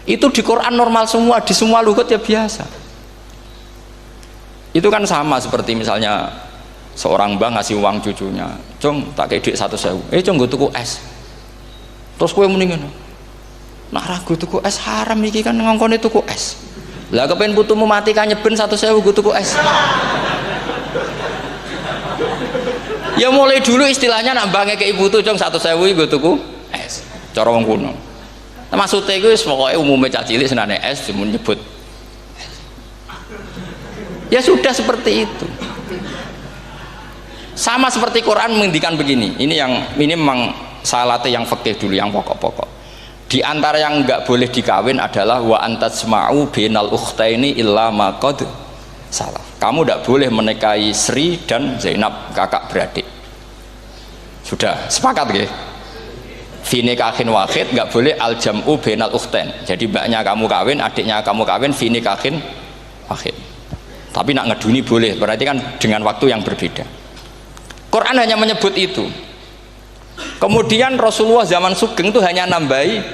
S1: Itu di Quran normal semua, di semua lugat ya biasa. Itu kan sama seperti misalnya seorang mbah ngasih uang cucunya, cung tak kayak duit 100.000, cung gue tuku es, terus gue mendingan nak ragu tuku es haram iki kan ngongkone tuku es, lah kepen putumu mati kan nyeben 100.000 gue tuku es. Ya mulai dulu istilahnya nak mbah ngekek ibu tuh cung 100.000 gue tuku es, cara wong kuno. Nah, maksudnya gue pokoknya umumnya cah cilik senane es cuma nyebut. Ya sudah seperti itu. Sama seperti Quran menghentikan begini. Ini memang salate yang fikih dulu, yang pokok-pokok. Di antara yang nggak boleh dikawin adalah wa antasma'u bainal ukhtaini illa ma qad salah. Kamu tidak boleh menikahi Sri dan Zainab, kakak beradik. Sudah sepakat nggih? Fi nikahin wahid nggak boleh al jam'u bainal ukhtain. Jadi mbaknya kamu kawin, adiknya kamu kawin, fi nikahin wahid. Tapi nak ngeduni boleh, berarti kan dengan waktu yang berbeda. Quran hanya menyebut itu. Kemudian Rasulullah zaman Sugeng itu hanya nambahi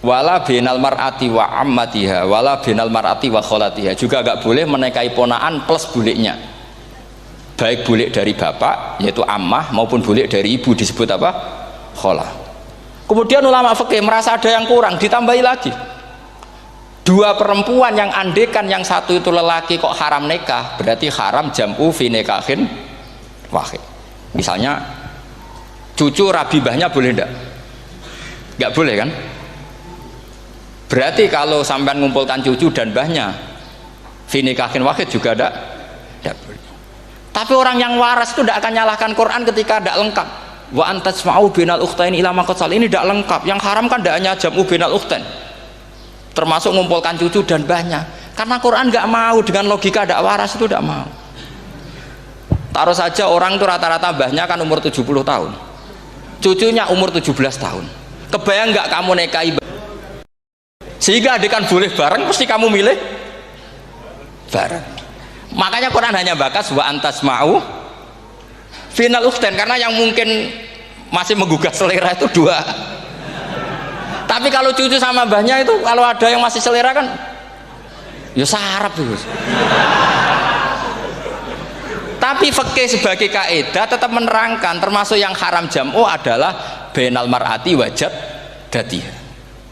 S1: wala binal mar'ati wa ammatiha wala binal mar'ati wa kholatiha, juga gak boleh menikahi ponaan plus buliknya, baik bulik dari bapak yaitu ammah maupun bulik dari ibu disebut apa? Kholah. Kemudian ulama fikih merasa ada yang kurang, ditambahi lagi. Dua perempuan yang andekan yang satu itu lelaki kok haram nikah, berarti haram jam'u fi nikahin wahid. Misalnya cucu rabibahnya boleh enggak? Enggak boleh kan? Berarti kalau sampean ngumpulkan cucu dan mbahnya fi nikahin wahid juga enggak boleh. Tapi orang yang waras itu tidak akan nyalahkan Quran ketika tidak lengkap. Wa antasma'u bainal ukhtain ila ma qad sal, ini tidak lengkap. Yang haram kan tidak hanya jam'u bainal ukhtain, termasuk mengumpulkan cucu dan mbahnya, karena Quran nggak mau dengan logika tidak waras itu, tidak mau. Taruh saja orang itu rata-rata mbahnya kan umur 70 tahun, cucunya umur 17 tahun, kebayang nggak kamu nikahi sehingga adik kan boleh bareng, mesti kamu milih bareng. Makanya Quran hanya bakas wa antasma'u final ukhtain, karena yang mungkin masih menggugah selera itu dua. Tapi kalau cucu sama mbahnya itu, kalau ada yang masih selera kan ya sarap itu. Tapi fikih sebagai kaidah tetap menerangkan termasuk yang haram jam'u adalah bainal mar'ati wajad datiha.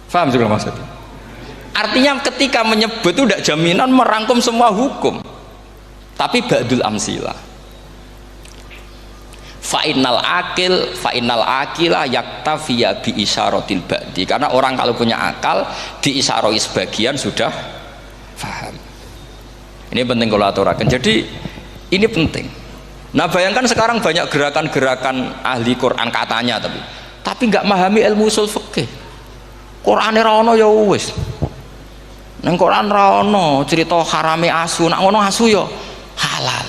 S1: Paham juga maksudnya? Artinya ketika menyebut itu tidak jaminan merangkum semua hukum, tapi ba'dul amsilah. Fa'innal akila yaktafiya bi isyaratil ba'di, karena orang kalau punya akal diisyaroi sebagian sudah faham. Ini penting kalau aturakan. Jadi ini penting. Nah bayangkan sekarang banyak gerakan-gerakan ahli Quran katanya, tapi nggak memahami ilmu usul fikih. Qur'ane ra ono ya wis. Nang Quran ra ono cerita harame asu, nak ngono asu ya halal.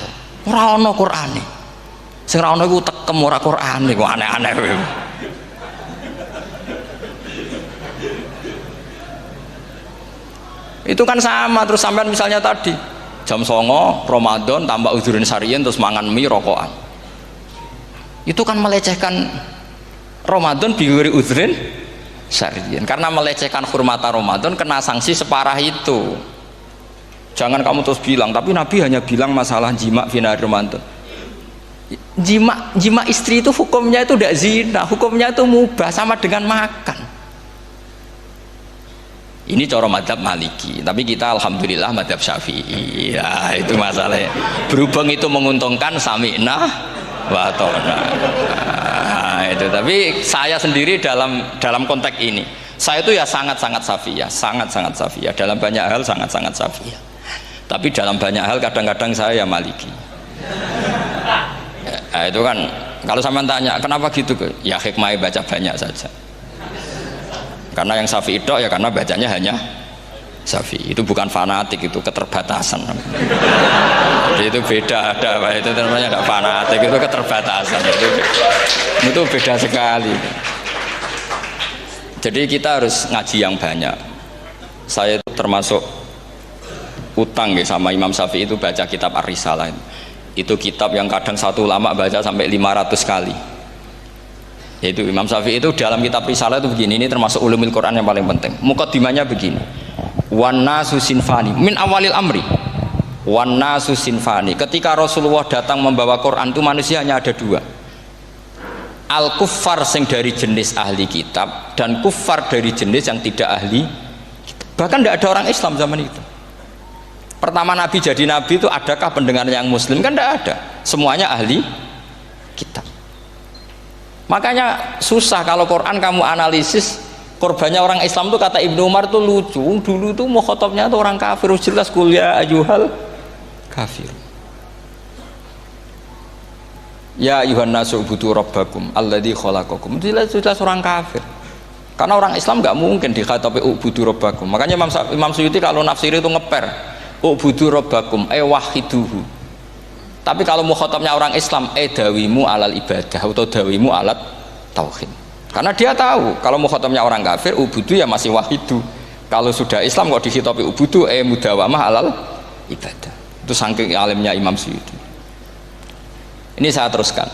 S1: Ora ono Qur'ane. Sing ra ono iku tekem ora Qur'ane, kok aneh-aneh. Itu kan sama. Terus sampean misalnya tadi jam 09.00 Ramadan tambah uzurin syariyin terus mangan mie rokokan. Itu kan melecehkan Ramadan biguri uzurin syariyin. Karena melecehkan hurmata Ramadan kena sanksi separah itu. Jangan kamu terus bilang, tapi Nabi hanya bilang masalah jima fi nahar Ramadan. Jima istri itu hukumnya itu tidak zina, hukumnya itu mubah sama dengan makan. Ini cara madzhab Maliki, tapi kita alhamdulillah madzhab Syafi'i. Ya, itu masalahnya. Berhubung itu menguntungkan sami'na wa ta'na. Nah, itu. Tapi saya sendiri dalam konteks ini, saya itu ya sangat-sangat Syafi'iyah, sangat-sangat Syafi'iyah. Dalam banyak hal sangat-sangat Syafi'iyah. Tapi dalam banyak hal kadang-kadang saya ya Maliki. Nah, itu kan kalau sama tanya kenapa gitu, ya hikmahnya baca banyak saja. Karena yang Syafi'i itu ya karena bacanya hanya Syafi'i. Itu bukan fanatik, itu keterbatasan. Jadi itu beda, itu namanya tidak fanatik, itu keterbatasan. Itu beda sekali. Jadi kita harus ngaji yang banyak. Saya itu termasuk utang ya sama Imam Syafi'i itu baca kitab Ar-Risalah. Itu kitab yang kadang satu ulama baca sampai 500 kali. Yaitu Imam Syafi'i itu dalam kitab Risalah itu begini, ini termasuk ulumul Quran yang paling penting. Muqaddimahnya begini. Wan nasu sinfani min awalil amri. Wan nasu sinfani. Ketika Rasulullah datang membawa Quran itu manusia hanya ada dua. Al kuffar sing dari jenis ahli kitab dan kuffar dari jenis yang tidak ahli kitab. Bahkan tidak ada orang Islam zaman itu. Pertama Nabi jadi Nabi itu adakah pendengar yang Muslim? Kan tidak ada. Semuanya ahli kitab. Makanya susah kalau Quran kamu analisis korbannya orang Islam tuh, kata Ibnu Umar tuh lucu. Dulu tuh mukhotobnya tuh orang kafir, jelas kuliah ayyuhal kafir. Ya ayuhan nasu ubudu rabbakum alladzi khalaqakum. Jelas orang kafir. Karena orang Islam nggak mungkin dikhatabi ubudu rabbakum. Makanya Imam Suyuti kalau nafsir itu ngeper ubudu rabbakum wahiduhu. Tapi kalau mukhatabnya orang Islam, dawimu alal ibadah atau dawimu alat tauhid. Karena dia tahu kalau mukhatabnya orang kafir, ubudu ya masih wahidu. Kalau sudah Islam kok dikhitabi ubudu, mudawamah alal ibadah. Itu saking alimnya Imam Suyuti. Ini saya teruskan.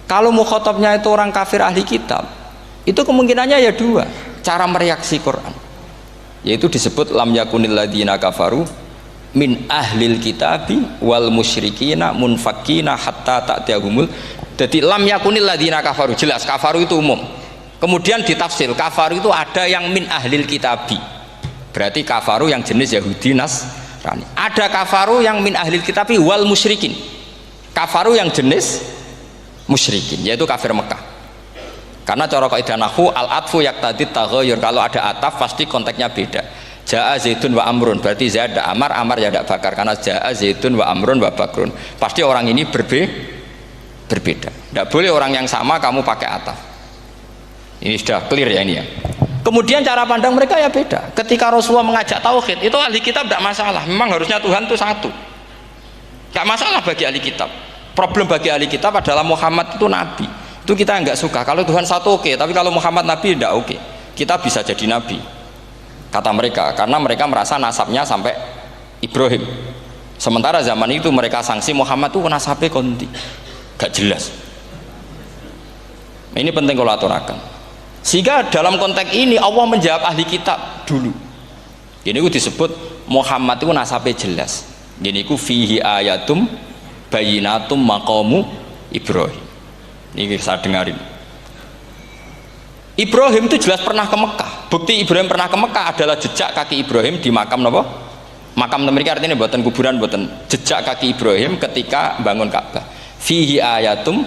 S1: Kalau mukhatabnya itu orang kafir ahli kitab, itu kemungkinannya ya dua cara mereaksi Quran. Yaitu disebut lam yakunil ladzina kafaru min ahlil kitabi wal musyrikina munfakina hatta ta'tiyahumul. Jadi lam yakunil ladzina kafaru, jelas kafaru itu umum. Kemudian ditafsir kafaru itu ada yang min ahlil kitabi, berarti kafaru yang jenis Yahudi Nasrani. Ada kafaru yang min ahlil kitabi wal musyrikin, kafaru yang jenis musyrikin, yaitu kafir Mekah. Karena cara kaidah nahwu al-atfu yaqtadi taghayyur, kalau ada ataf pasti konteksnya beda. Ja'a Zaidun wa Amrun, berarti Zaid ada Amar, Amar ya ada Bakar. Karena Ja'a Zaidun wa Amrun wa Bakrun, pasti orang ini berbeda. Tidak boleh orang yang sama kamu pakai ataf. Ini sudah clear ya ini ya. Kemudian cara pandang mereka ya beda. Ketika Rasulullah mengajak tauhid, itu ahli kitab tidak masalah. Memang harusnya Tuhan itu satu, tidak masalah bagi ahli kitab. Problem bagi ahli kitab adalah Muhammad itu nabi. Itu kita nggak suka. Kalau Tuhan satu oke, tapi kalau Muhammad nabi tidak oke. Kita bisa jadi nabi, kata mereka, karena mereka merasa nasabnya sampai Ibrahim. Sementara zaman itu mereka sanksi Muhammad itu nasabnya konti, gak jelas. Ini penting kalau aturakan. Sehingga dalam konteks ini Allah menjawab ahli kitab dulu. Ini itu disebut Muhammad itu nasabnya jelas. Ini itu fihi ayatum bayinatum maqamu Ibrahim. Ini saya dengarin. Ibrahim itu jelas pernah ke Mekah. Bukti Ibrahim pernah ke Mekah adalah jejak kaki Ibrahim di makam apa? Makam mereka, artinya buatan kuburan, buatan jejak kaki Ibrahim ketika bangun Ka'bah. Fihi ayatum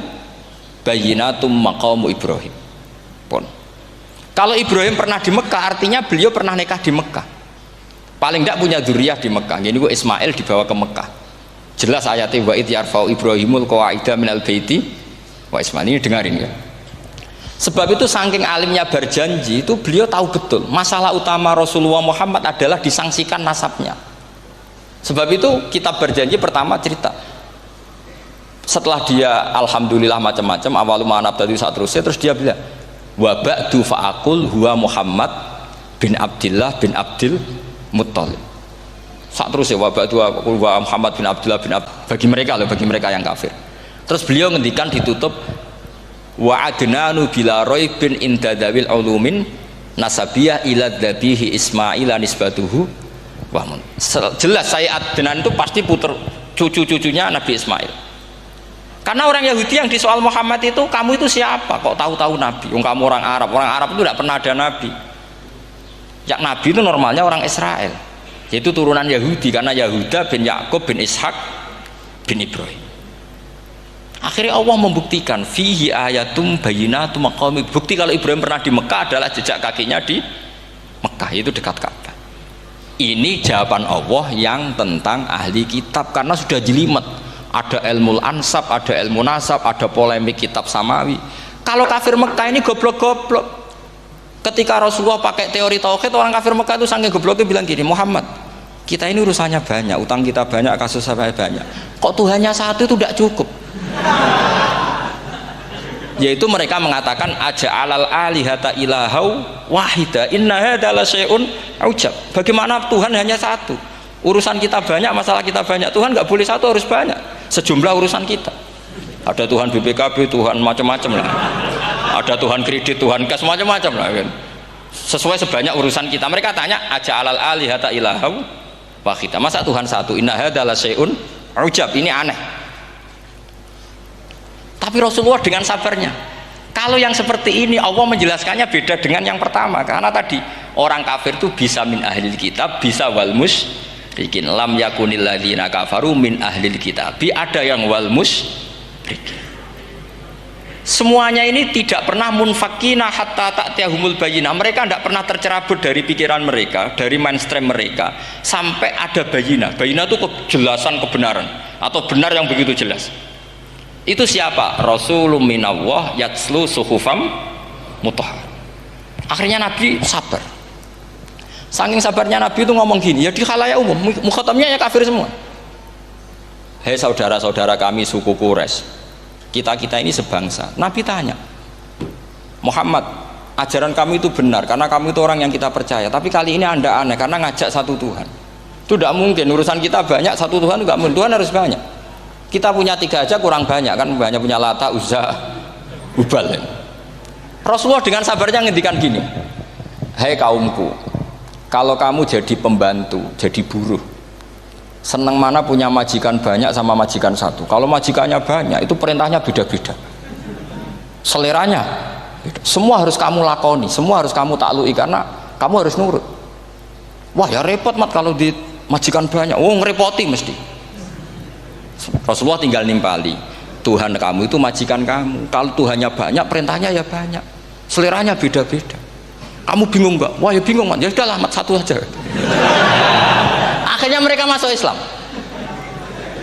S1: bayinatum maqamu Ibrahim. Pun. Kalau Ibrahim pernah di Mekah, artinya beliau pernah nikah di Mekah. Paling tidak punya dzurriyyah di Mekah. Ini gua Ismail dibawa ke Mekah. Jelas ayatnya wa id yarfa'u Ibrahimul qawaida minal baiti wa Ismail. Ini dengarin ya. Sebab itu saking alimnya berjanji itu beliau tahu betul masalah utama Rasulullah Muhammad adalah disangsikan nasabnya. Sebab itu kitab berjanji pertama cerita setelah dia alhamdulillah macam-macam awalu ma'anab tadi saat terus dia bilang wa ba'du fa'akul huwa Muhammad bin Abdillah bin Abdil Muttalib. Saat terus ya wabah dua Muhammad bin Abdullah bin bagi mereka loh, bagi mereka yang kafir. Terus beliau ngendikan ditutup wa adnanu bila raibin inda dawil ulumin nasabiyah ila dhabihi Ismail nisbatuhu wa mun. Jelas saya Adnan itu pasti puter cucu-cucunya Nabi Ismail. Karena orang Yahudi yang di soal Muhammad itu, kamu itu siapa? Kok tahu-tahu Nabi? Kamu orang Arab. Orang Arab itu tidak pernah ada Nabi. Yang Nabi itu normalnya orang Israel, yaitu turunan Yahudi, karena Yahuda bin Yakub bin Ishak bin Ibrahim. Akhirnya Allah membuktikan fihi ayatum bayyinatum maqami. Bukti kalau Ibrahim pernah di Mekah adalah jejak kakinya di Mekah, itu dekat Ka'bah. Ini jawaban Allah yang tentang ahli kitab, karena sudah jelimet. Ada ilmu ansab, ada ilmu nasab, ada polemik kitab samawi. Kalau kafir Mekah ini goblok-goblok. Ketika Rasulullah pakai teori tauhid, orang kafir Mekah itu sangat gobloknya bilang gini, Muhammad, kita ini urusannya banyak, utang kita banyak, kasus saya banyak. Kok Tuhannya satu itu tidak cukup? Yaitu mereka mengatakan aja'alal alihata ilahau wahida inna hadza la syai'un ujab. Bagaimana Tuhan hanya satu? Urusan kita banyak, masalah kita banyak. Tuhan nggak boleh satu, harus banyak. Sejumlah urusan kita. Ada Tuhan BPKB, Tuhan macam-macam lah. Ada Tuhan kredit, Tuhan kas, macam-macam lah kan. Sesuai sebanyak urusan kita. Mereka tanya aja'alal alihata ilahau wahida. Masa Tuhan satu? Inna hadza la syai'un ujab. Ini aneh. Tapi Rasulullah dengan sabarnya, kalau yang seperti ini Allah menjelaskannya beda dengan yang pertama. Karena tadi orang kafir itu bisa min ahlil kitab, bisa wal musyrikin. Lam yakunil ladzina kafaru min ahlil kitab. Ada yang wal musyrikin. Semuanya ini tidak pernah munfakina hatta ta'tiyahumul bayyinah. Mereka tidak pernah tercerabut dari pikiran mereka, dari mainstream mereka, sampai ada bayyinah. Bayyinah itu kejelasan kebenaran atau benar yang begitu jelas. Itu siapa? Rasulun minallah yatslu suhufam mutahhar. Akhirnya Nabi sabar. Saking sabarnya Nabi itu ngomong gini, ya di khalayak umum, mukhatamnya ya kafir semua. Hei saudara-saudara kami suku Quraisy, kita ini sebangsa. Nabi tanya, Muhammad, ajaran kami itu benar karena kami itu orang yang kita percaya. Tapi kali ini Anda aneh karena ngajak satu Tuhan. Itu tidak mungkin. Urusan kita banyak, satu Tuhan enggak mungkin. Tuhan harus banyak. Kita punya 3 aja kurang banyak kan, banyak punya Lata, Uzza, Hubal. Rasulullah dengan sabarnya ngendikan gini, hei kaumku, kalau kamu jadi pembantu, jadi buruh, senang mana punya majikan banyak sama majikan satu. Kalau majikannya banyak, itu perintahnya beda-beda, seleranya beda. Semua harus kamu lakoni, semua harus kamu taklui karena kamu harus nurut. Wah ya repot mat kalau di majikan banyak, ngerepoti mesti. Rasulullah tinggal nimpali, Tuhan kamu itu majikan kamu. Kalau Tuhannya banyak, perintahnya ya banyak, seleranya beda-beda. Kamu bingung nggak? Wah ya bingung mat, ya udahlah mat satu aja. Akhirnya mereka masuk Islam.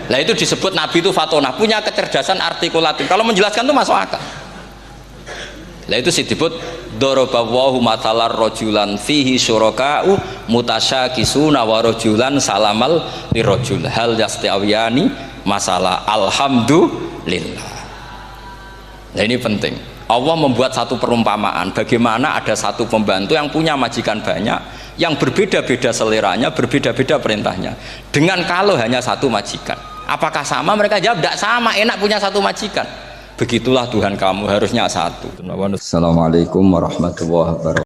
S1: Nah itu disebut Nabi itu fatonah, punya kecerdasan artikulatif. Kalau menjelaskan itu masuk akal. Nah itu disebut dorobawahu matalar rojulan fihi syuraka'u mutasyakisuna wa rojulan salamal lirojul hal yastiawiyani masalah alhamdulillah. Nah ini penting. Allah membuat satu perumpamaan bagaimana ada satu pembantu yang punya majikan banyak, yang berbeda-beda seleranya, berbeda-beda perintahnya, dengan kalau hanya satu majikan. Apakah sama? Mereka jawab tidak sama, enak punya satu majikan. Begitulah Tuhan kamu harusnya satu. Assalamualaikum warahmatullahi wabarakatuh.